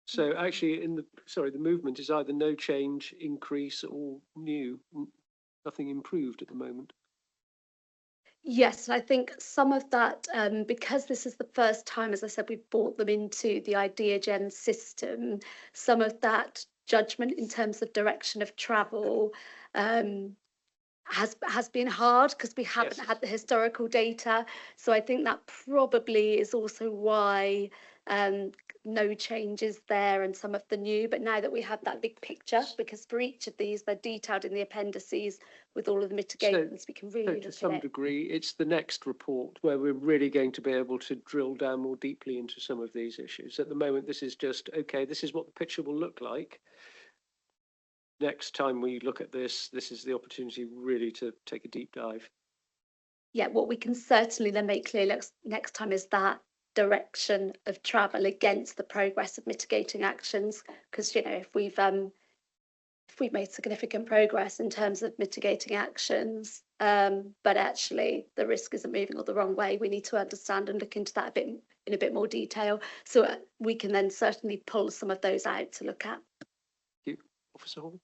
So actually, the movement is either no change, increase, or new. Nothing improved at the moment. Yes, I think some of that, because this is the first time, as I said, we've brought them into the IdeaGen system, some of that judgment in terms of direction of travel has been hard because we haven't had the historical data. So I think that probably is also why no changes there and some of the new, but now that we have that big picture, because for each of these they're detailed in the appendices with all of the mitigations, we can really look at it. To some degree, it's the next report where we're really going to be able to drill down more deeply into some of these issues. At the moment, this is just, okay, this is what the picture will look like. Next time we look at this is the opportunity really to take a deep dive. Yeah, what we can certainly then make clear next time is that direction of travel against the progress of mitigating actions, because if we've made significant progress in terms of mitigating actions, but actually the risk isn't moving all the wrong way, we need to understand and look into that in a bit more detail, so we can then certainly pull some of those out to look at. Thank you. Officer Hall?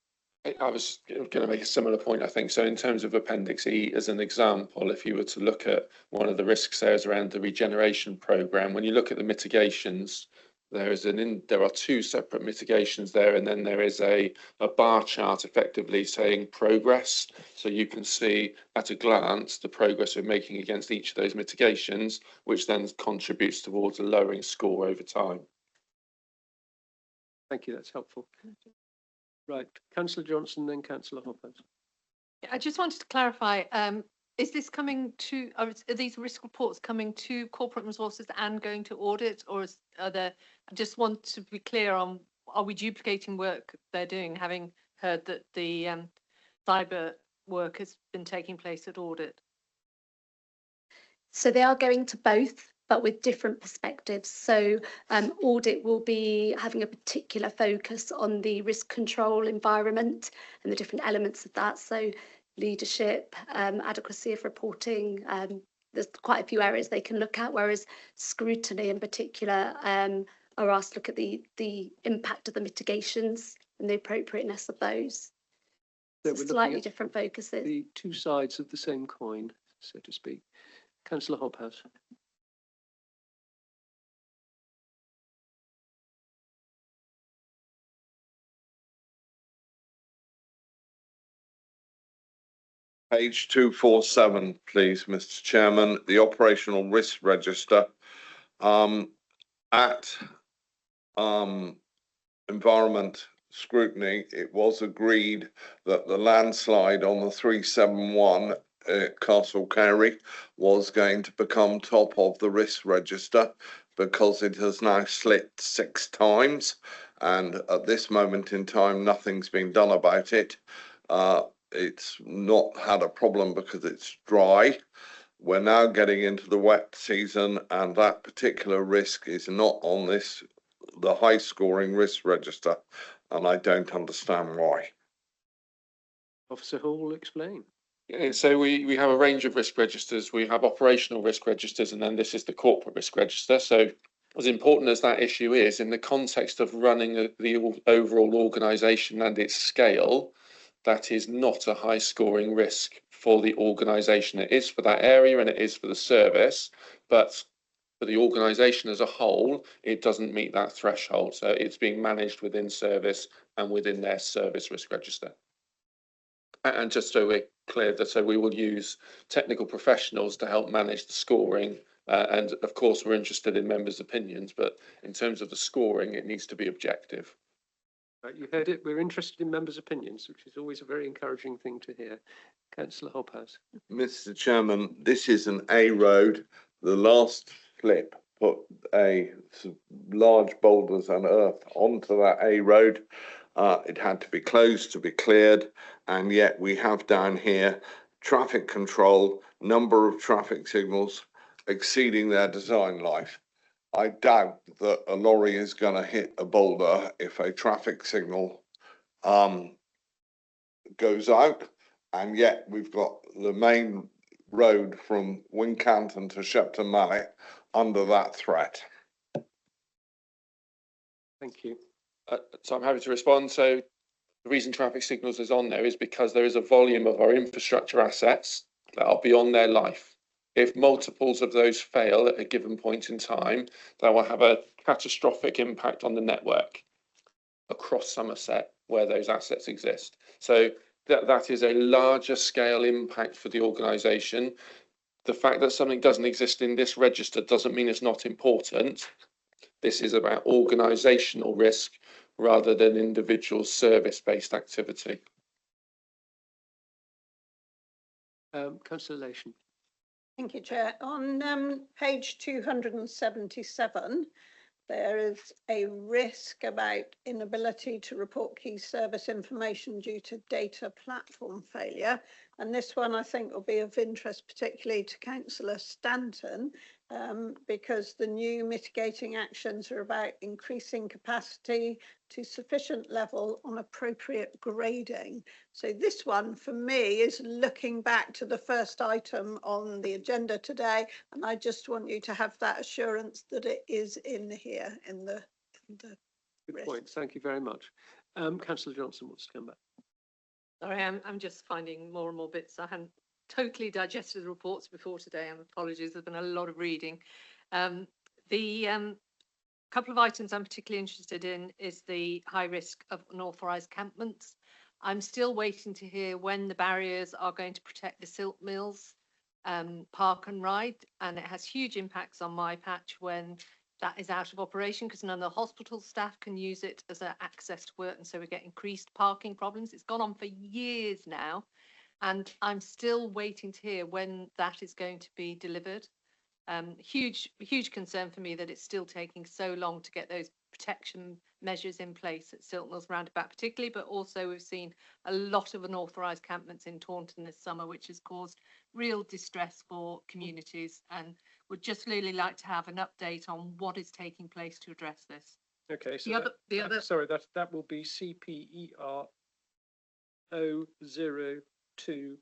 I was going to make a similar point, I think. So in terms of Appendix E, as an example, if you were to look at one of the risks areas around the regeneration programme, when you look at the mitigations, there are two separate mitigations there, and then there is a bar chart effectively saying progress. So you can see at a glance the progress we're making against each of those mitigations, which then contributes towards a lowering score over time. Thank you, that's helpful. Right, Councillor Johnson, then Councillor Hoppers. I just wanted to clarify, is this coming to, are these risk reports coming to corporate resources and going to audit, or are there, I just want to be clear on, are we duplicating work they're doing, having heard that the cyber work has been taking place at audit? So they are going to both, but with different perspectives. So audit will be having a particular focus on the risk control environment and the different elements of that. So leadership, adequacy of reporting, there's quite a few areas they can look at, whereas scrutiny in particular are asked to look at the impact of the mitigations and the appropriateness of those. So slightly different focuses. The two sides of the same coin, so to speak. Councillor Hobhouse. Page 247, please, Mr. Chairman, the operational risk register. At environment scrutiny, it was agreed that the landslide on the 371 at Castle Carey was going to become top of the risk register because it has now slipped 6 times, and at this moment in time nothing's been done about it. It's not had a problem because it's dry. We're now getting into the wet season, and that particular risk is not on the high scoring risk register, and I don't understand why. Officer Hall will explain. Yeah, so we have a range of risk registers. We have operational risk registers, and then this is the corporate risk register. So as important as that issue is, in the context of running the overall organisation and its scale, that is not a high scoring risk for the organisation. It is for that area and it is for the service, but for the organisation as a whole, it doesn't meet that threshold. So it's being managed within service and within their service risk register. And just so we're clear, so we will use technical professionals to help manage the scoring. And of course, we're interested in members' opinions, but in terms of the scoring, it needs to be objective. Right, you heard it. We're interested in members' opinions, which is always a very encouraging thing to hear. Councillor Hobhouse. Mr. Chairman, this is an A road. The last flip put large boulders and earth onto that A road. It had to be closed to be cleared, and yet we have down here traffic control, number of traffic signals exceeding their design life. I doubt that a lorry is going to hit a boulder if a traffic signal goes out, and yet we've got the main road from Wincanton to Shepton Mallet under that threat. Thank you. So I'm happy to respond. So the reason traffic signals is on there is because there is a volume of our infrastructure assets that are beyond their life. If multiples of those fail at a given point in time, that will have a catastrophic impact on the network across Somerset where those assets exist. So that is a larger scale impact for the organisation. The fact that something doesn't exist in this register doesn't mean it's not important. This is about organisational risk rather than individual service-based activity. Councillor Lation. Thank you, Chair. On page 277, there is a risk about inability to report key service information due to data platform failure. And this one I think will be of interest particularly to Councillor Stanton, because the new mitigating actions are about increasing capacity to sufficient level on appropriate grading. So this one for me is looking back to the first item on the agenda today, and I just want you to have that assurance that it is in here in the Good point. Thank you very much. Councillor Johnson wants to come back. Sorry, I'm just finding more and more bits. I hadn't totally digested the reports before today, and apologies, there's been a lot of reading. The couple of items I'm particularly interested in is the high risk of unauthorised campments. I'm still waiting to hear when the barriers are going to protect the silt mills park and ride, and it has huge impacts on my patch when that is out of operation because none of the hospital staff can use it as an access to work, and so we get increased parking problems. It's gone on for years now, and I'm still waiting to hear when that is going to be delivered. Huge concern for me that it's still taking so long to get those protection measures in place at Silt Mills Roundabout particularly, but also we've seen a lot of unauthorised campments in Taunton this summer, which has caused real distress for communities, and would just really like to have an update on what is taking place to address this. Okay, so sorry, that will be CPER 0020,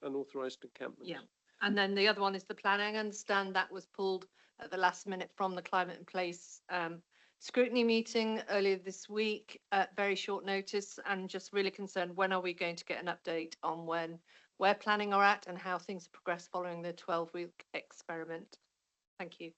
unauthorised encampments. Yeah. And then the other one is the planning. I understand that was pulled at the last minute from the Climate and Place scrutiny meeting earlier this week at very short notice, and just really concerned, when are we going to get an update on where planning are at and how things have progressed following the 12-week experiment? Thank you.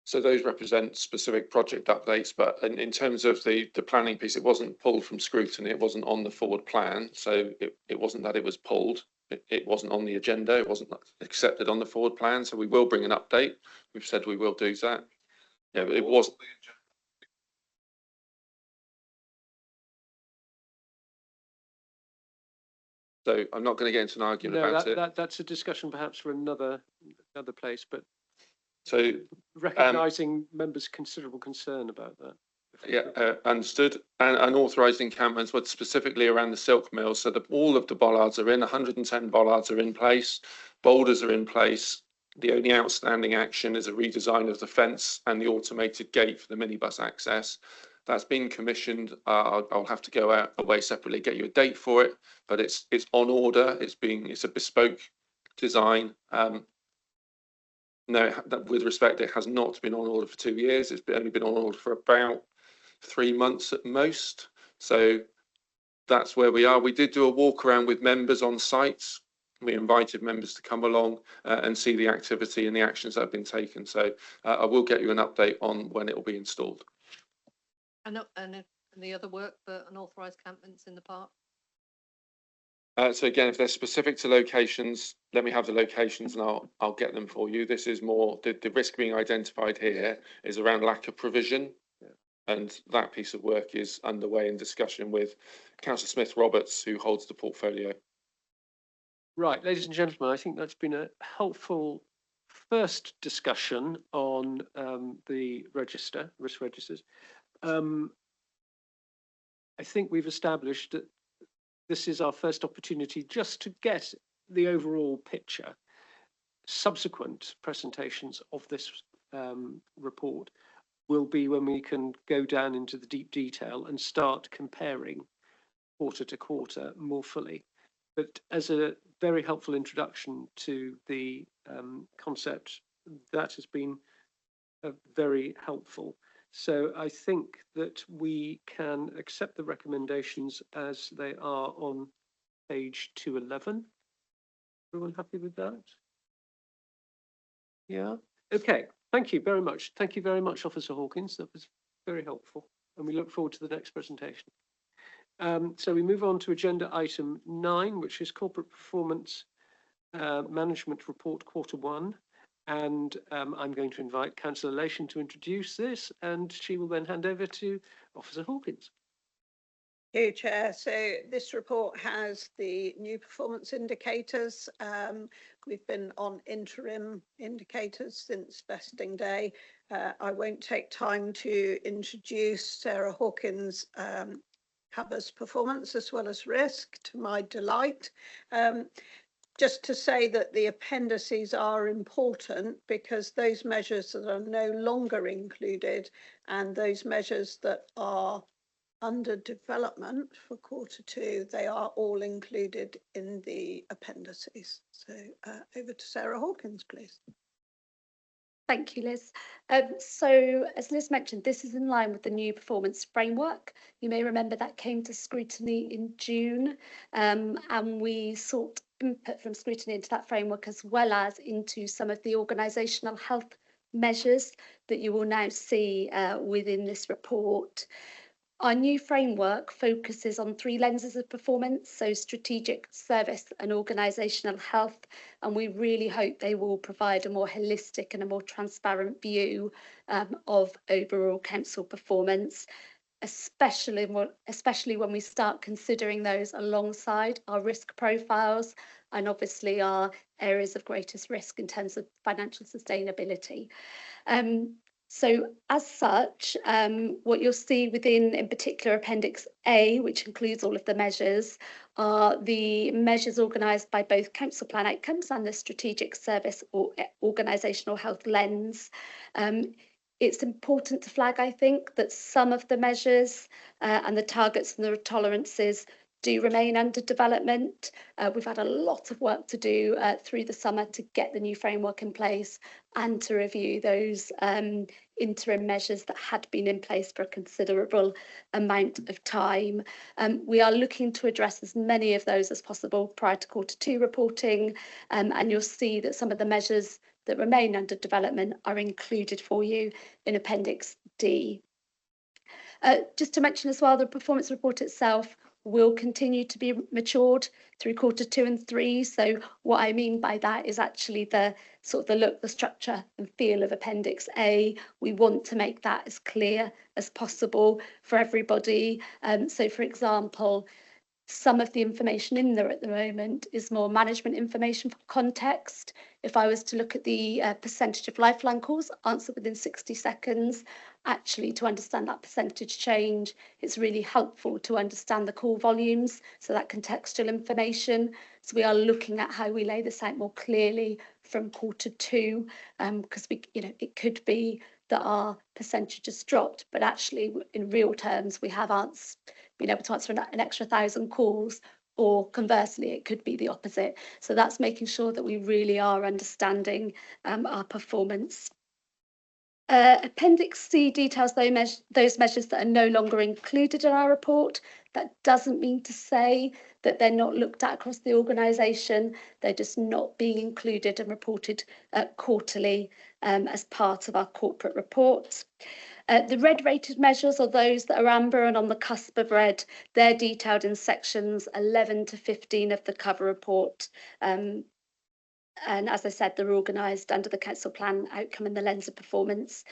So those represent specific project updates, but in terms of the planning piece, it wasn't pulled from scrutiny. It wasn't on the forward plan, so it wasn't that it was pulled. it wasn't on the agenda, it wasn't accepted on the forward plan, so we will bring an update. We've said we will do that. Yeah, but it was. So I'm not going to get into an argument about it. That's a discussion perhaps for another place, but so recognising members' considerable concern about that. Yeah, understood. And authorised encampments were specifically around the silk mill, so that all of the bollards are in, 110 bollards are in place, boulders are in place. The only outstanding action is a redesign of the fence and the automated gate for the minibus access. That's been commissioned. I'll have to go out away separately, get you a date for it, but it's on order. It's a bespoke design. No, with respect, it has not been on order for 2 years. It's only been on order for about 3 months at most. So that's where we are. We did do a walk around with members on sites. We invited members to come along and see the activity and the actions that have been taken. So I will get you an update on when it will be installed. And the other work for unauthorised campments in the park? So again, if they're specific to locations, let me have the locations and I'll get them for you. This is more, the risk being identified here is around lack of provision. And that piece of work is underway in discussion with Councillor Smith-Roberts, who holds the portfolio. Right, ladies and gentlemen, I think that's been a helpful first discussion on the risk registers. I think we've established that this is our first opportunity just to get the overall picture. Subsequent presentations of this report will be when we can go down into the deep detail and start comparing quarter to quarter more fully. But as a very helpful introduction to the concept, that has been very helpful. So I think that we can accept the recommendations as they are on page 211. Everyone happy with that? Yeah. Okay. Thank you very much. Thank you very much, Officer Hawkins. That was very helpful. And we look forward to the next presentation. So we move on to agenda item 9, which is Corporate Performance Management Report Q1. And I'm going to invite Councillor Lation to introduce this, and she will then hand over to Officer Hawkins. Thank you, Chair. So this report has the new performance indicators. We've been on interim indicators since vesting day. I won't take time to introduce Sarah Hawkins' covers performance as well as risk, to my delight. Just to say that the appendices are important because those measures that are no longer included and those measures that are under development for Q2, they are all included in the appendices. So over to Sarah Hawkins, please. Thank you, Liz. So as Liz mentioned, this is in line with the new performance framework. You may remember that came to Scrutiny in June, and we sought input from Scrutiny into that framework as well as into some of the organisational health measures that you will now see within this report. Our new framework focuses on 3 lenses of performance, so strategic, service and organisational health, and we really hope they will provide a more holistic and a more transparent view of overall council performance, especially when we start considering those alongside our risk profiles and obviously our areas of greatest risk in terms of financial sustainability. So as such, what you'll see within, in particular, Appendix A, which includes all of the measures, are the measures organised by both council plan outcomes and the strategic service or organisational health lens. It's important to flag, I think, that some of the measures and the targets and the tolerances do remain under development. We've had a lot of work to do through the summer to get the new framework in place and to review those interim measures that had been in place for a considerable amount of time. We are looking to address as many of those as possible prior to Q2 reporting, and you'll see that some of the measures that remain under development are included for you in Appendix D. Just to mention as well, the performance report itself will continue to be matured through Q2 and 3. So what I mean by that is actually the sort of the look, the structure and feel of Appendix A. We want to make that as clear as possible for everybody. So for example, some of the information in there at the moment is more management information for context. If I was to look at the percentage of lifeline calls answered within 60 seconds, actually to understand that percentage change, it's really helpful to understand the call volumes, so that contextual information. So we are looking at how we lay this out more clearly from Q2, because it could be that our percentage has dropped, but actually in real terms we have been able to answer an extra 1,000 calls, or conversely it could be the opposite. So that's making sure that we really are understanding our performance. Appendix C details those measures that are no longer included in our report. That doesn't mean to say that they're not looked at across the organisation. They're just not being included and reported quarterly as part of our corporate report. The red rated measures are those that are amber and on the cusp of red. They're detailed in sections 11 to 15 of the cover report. And as I said, they're organised under the council plan outcome and the lens of performance.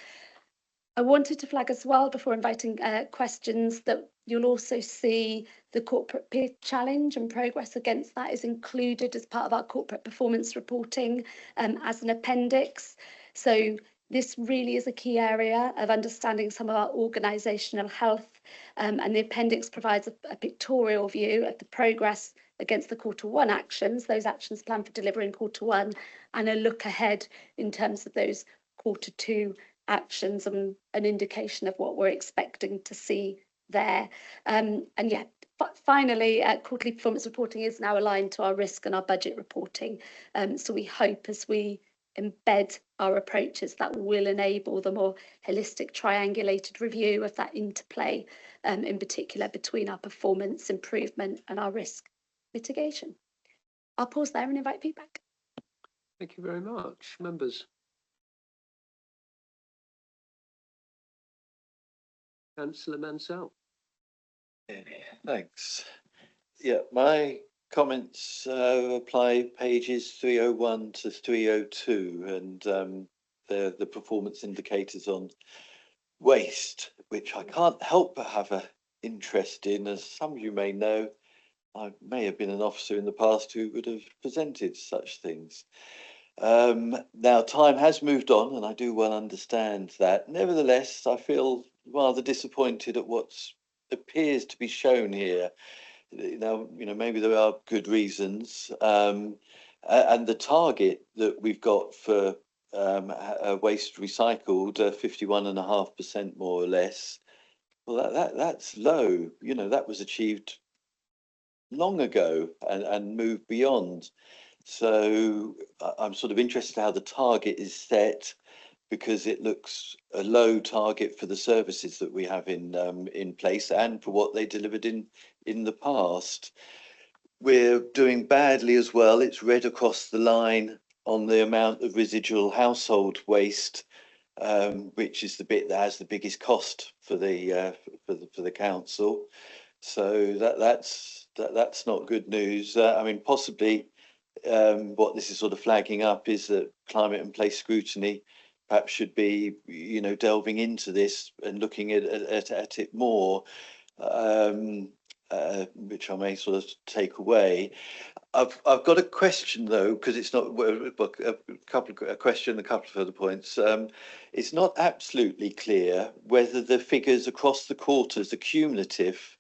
I wanted to flag as well, before inviting questions, that you'll also see the corporate peer challenge and progress against that is included as part of our corporate performance reporting as an appendix. So this really is a key area of understanding some of our organisational health, and the appendix provides a pictorial view of the progress against the Q1 actions, those actions planned for delivery in Q1, and a look ahead in terms of those Q2 actions and an indication of what we're expecting to see there. And yeah, finally, quarterly performance reporting is now aligned to our risk and our budget reporting. So we hope as we embed our approaches that will enable the more holistic triangulated review of that interplay, in particular between our performance improvement and our risk mitigation. I'll pause there and invite feedback. Thank you very much. Members. Councillor Mansell. Thanks. Yeah, my comments apply pages 301 to 302, and they're the performance indicators on waste, which I can't help but have an interest in. As some of you may know, I may have been an officer in the past who would have presented such things. Now, time has moved on, and I do well understand that. Nevertheless, I feel rather disappointed at what appears to be shown here. Now, maybe there are good reasons, and the target that we've got for waste recycled, 51.5% more or less. Well, that's low. That was achieved long ago and moved beyond. So I'm sort of interested in how the target is set, because it looks a low target for the services that we have in place and for what they delivered in the past. We're doing badly as well. It's red across the line on the amount of residual household waste, which is the bit that has the biggest cost for the council. So that's not good news. I mean, possibly what this is sort of flagging up is that climate and place scrutiny perhaps should be, delving into this and looking at it more, which I may sort of take away. I've got a question though, because it's not a question, a couple of further points. It's not absolutely clear whether the figures across the quarters are cumulative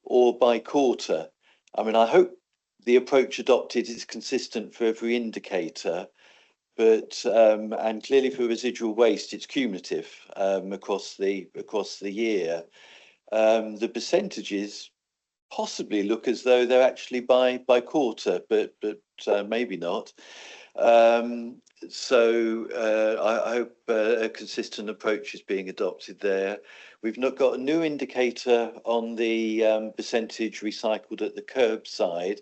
or by quarter. I mean, I hope the approach adopted is consistent for every indicator, but and clearly for residual waste, it's cumulative across the year. The percentages possibly look as though they're actually by quarter, but maybe not. So I hope a consistent approach is being adopted there. We've not got a new indicator on the percentage recycled at the curbside,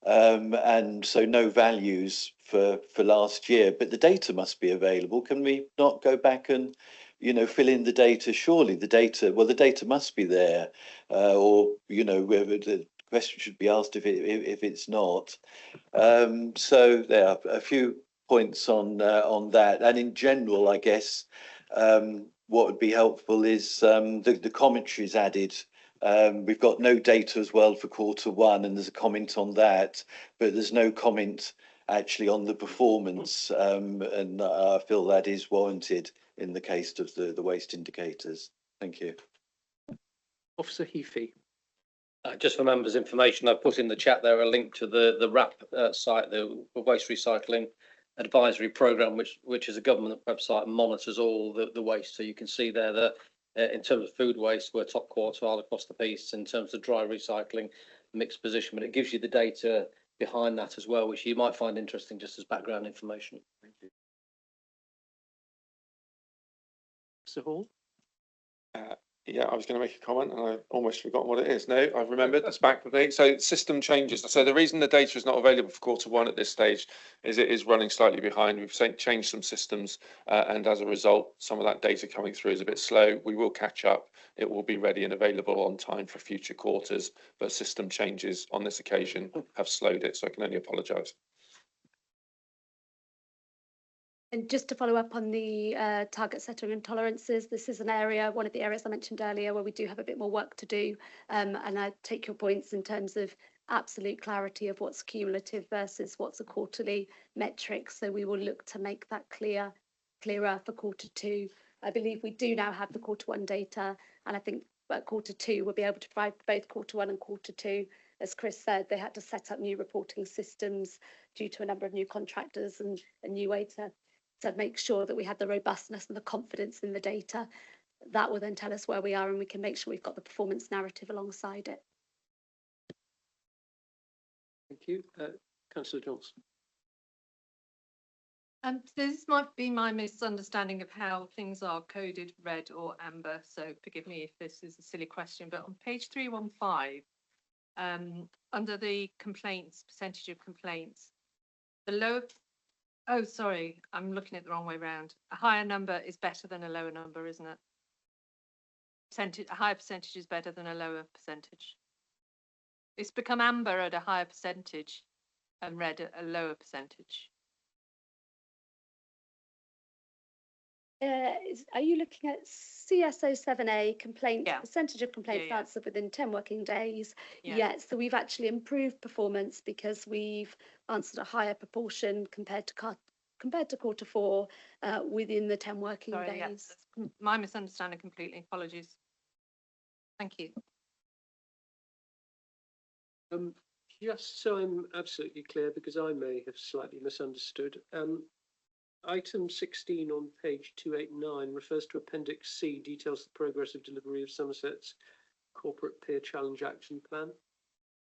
and so no values for last year, but the data must be available. Can we not go back and fill in the data? Surely the data must be there, or whether the question should be asked if it's not. So there are a few points on that, and in general, I guess what would be helpful is the commentaries added. We've got no data as well for Q1, and there's a comment on that, but there's no comment actually on the performance, and I feel that is warranted in the case of the waste indicators. Thank you. Officer Heafy. Just for members' information, I've put in the chat there a link to the WRAP site, the Waste Recycling Advisory Programme, which is a government website and monitors all the waste. So you can see there that in terms of food waste, we're top quartile across the piece. In terms of dry recycling, mixed position, but it gives you the data behind that as well, which you might find interesting just as background information. Thank you. Mr. Hall? Yeah, I was going to make a comment and I've almost forgotten what it is. No, I've remembered. It's back with me. So system changes. So the reason the data is not available for Q1 at this stage is it is running slightly behind. We've changed some systems and as a result, some of that data coming through is a bit slow. We will catch up. It will be ready and available on time for future quarters, but system changes on this occasion have slowed it. So I can only apologise. And just to follow up on the target setting and tolerances, this is an area, one of the areas I mentioned earlier, where we do have a bit more work to do. And I take your points in terms of absolute clarity of what's cumulative versus what's a quarterly metric. So we will look to make that clearer for Q2. I believe we do now have the Q1 data, and I think at Q2 we'll be able to provide both Q1 and Q2. As Chris said, they had to set up new reporting systems due to a number of new contractors and a new way to make sure that we had the robustness and the confidence in the data. That will then tell us where we are and we can make sure we've got the performance narrative alongside it. Thank you. Councillor Johnson. This might be my misunderstanding of how things are coded red or amber, so forgive me if this is a silly question, but on page 315, under the complaints, percentage of complaints, the lower, oh, sorry, I'm looking at the wrong way round. A higher number is better than a lower number, isn't it? A higher percentage is better than a lower percentage. It's become amber at a higher percentage and red at a lower percentage. Are you looking at CSO 7A complaints, percentage of complaints answered within 10 working days? Yes, so we've actually improved performance because we've answered a higher proportion compared to Q4 within the 10 working days. Yes, my misunderstanding completely. Apologies. Thank you. Just so I'm absolutely clear, because I may have slightly misunderstood. Item 16 on page 289 refers to Appendix C, details the progress of delivery of Somerset's Corporate Peer Challenge Action Plan.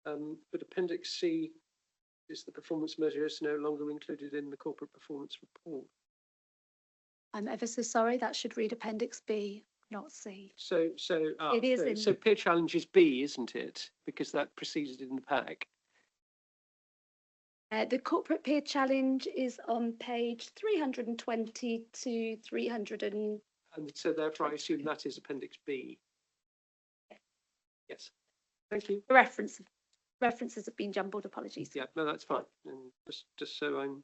But Appendix C is the performance measure is no longer included in the corporate performance report. I'm ever so sorry, that should read Appendix B, not C. So it is so Peer Challenge is B, isn't it? Because that preceded in the pack. The Corporate Peer Challenge is on page 320 to 300 and so therefore I assume that is Appendix B. Yes. Thank you. References have been jumbled, apologies. Yeah, no, that's fine. And just so I'm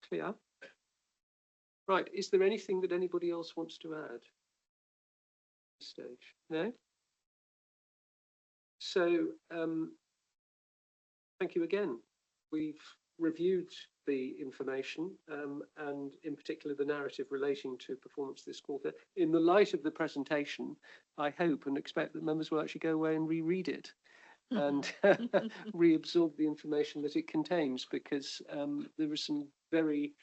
clear. Right, is there anything that anybody else wants to add at this stage? No? So thank you again. We've reviewed the information and in particular the narrative relating to performance this quarter. In the light of the presentation, I hope and expect that members will actually go away and reread it and reabsorb the information that it contains, because there is some very,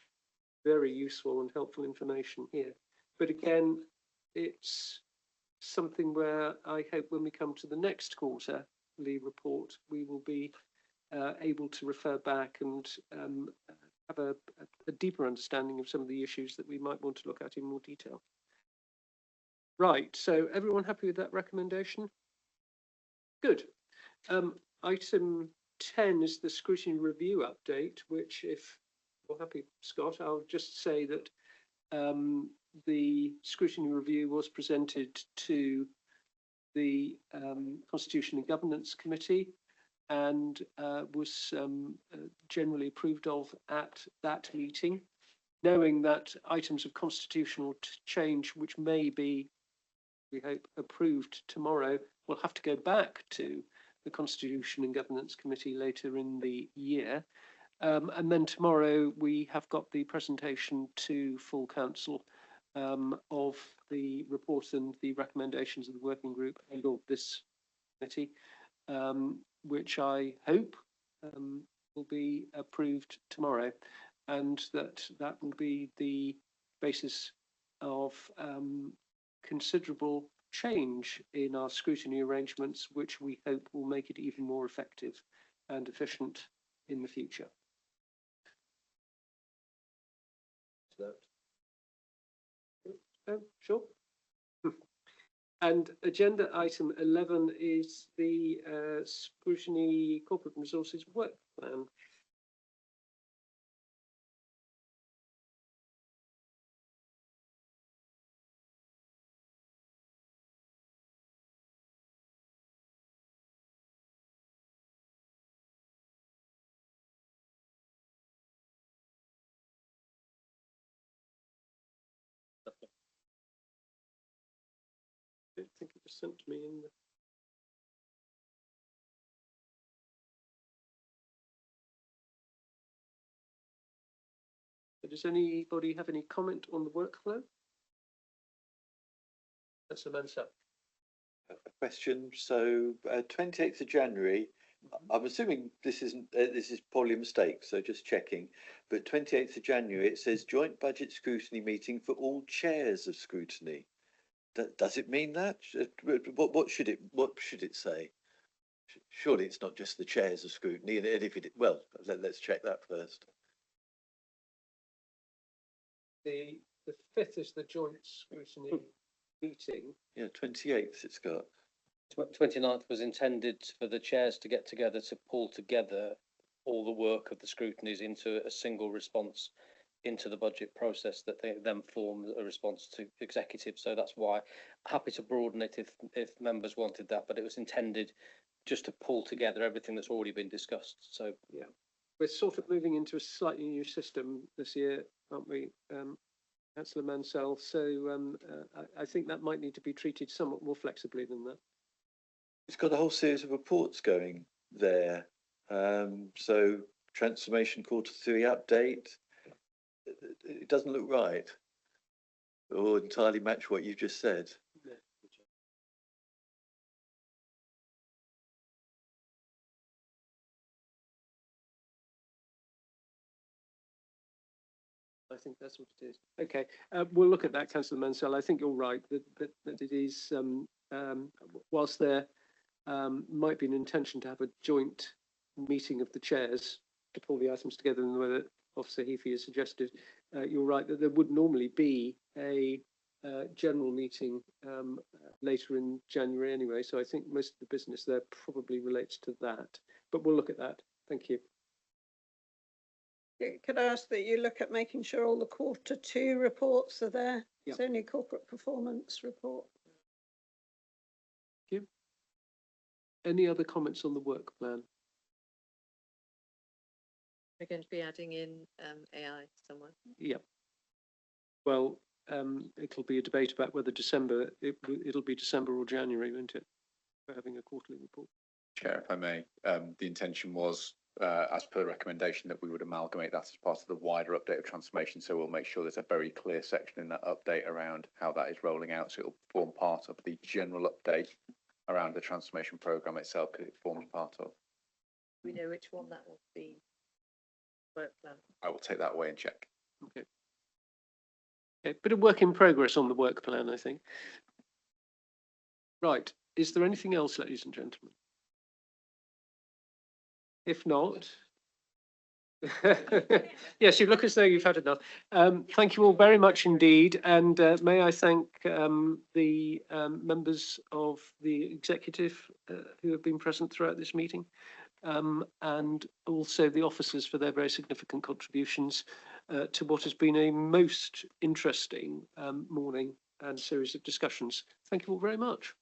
very useful and helpful information here. But again, it's something where I hope when we come to the next quarterly report, we will be able to refer back and have a deeper understanding of some of the issues that we might want to look at in more detail. Right, so everyone happy with that recommendation? Good. Item 10 is the scrutiny review update, which, if you're happy, Scott, I'll just say that the scrutiny review was presented to the Constitution and Governance Committee. and was generally approved of at that meeting, knowing that items of constitutional change which may be, we hope, approved tomorrow will have to go back to the Constitution and Governance Committee later in the year. And then tomorrow we have got the presentation to full council of the report and the recommendations of the working group and of this committee, which I hope will be approved tomorrow, and that will be the basis of considerable change in our scrutiny arrangements, which we hope will make it even more effective and efficient in the future. Oh, sure. And agenda item 11 is the Scrutiny Corporate Resources Work Plan. I don't think it was sent to me in the... Does anybody have any comment on the work plan? That's a Mansell. A question. So 28th of January, I'm assuming this isn't, this is probably a mistake, so just checking, but 28th of January, it says joint budget scrutiny meeting for all chairs of scrutiny. Does it mean that? What should it say? Surely it's not just the chairs of scrutiny, and if it, well, let's check that first. The 5th is the joint scrutiny meeting. Yeah, 28th it's got. 29th was intended for the chairs to get together to pull together all the work of the scrutinies into a single response into the budget process that they then form a response to executive. So that's why happy to broaden it if members wanted that, but it was intended just to pull together everything that's already been discussed. So yeah, we're sort of moving into a slightly new system this year, aren't we, Councillor Mansell? So I think that might need to be treated somewhat more flexibly than that. It's got a whole series of reports going there. So transformation Q3 update. It doesn't look right, or entirely match what you just said. Yeah. I think that's what it is. Okay, we'll look at that, Councillor Mansell. I think you're right that it is, whilst there might be an intention to have a joint meeting of the chairs to pull the items together in the way that Officer Heafy has suggested, you're right that there would normally be a general meeting later in January anyway. So I think most of the business there probably relates to that, but we'll look at that. Thank you. Could I ask that you look at making sure all the Q2 reports are there? It's only a corporate performance report. Thank you. Any other comments on the work plan? We're going to be adding in AI somewhere. Yeah. Well, it'll be a debate about whether December, it'll be December or January, won't it? For having a quarterly report. Chair, if I may, the intention was, as per the recommendation, that we would amalgamate that as part of the wider update of transformation. So we'll make sure there's a very clear section in that update around how that is rolling out. So it'll form part of the general update around the transformation programme itself, because it forms part of. We know which one that will be. Work plan. I will take that away and check. Okay. Okay, bit of work in progress on the work plan, I think. Right, is there anything else, ladies and gentlemen? If not, yes, you look as though you've had enough. Thank you all very much indeed, and may I thank the members of the executive who have been present throughout this meeting, and also the officers for their very significant contributions to what has been a most interesting morning and series of discussions. Thank you all very much.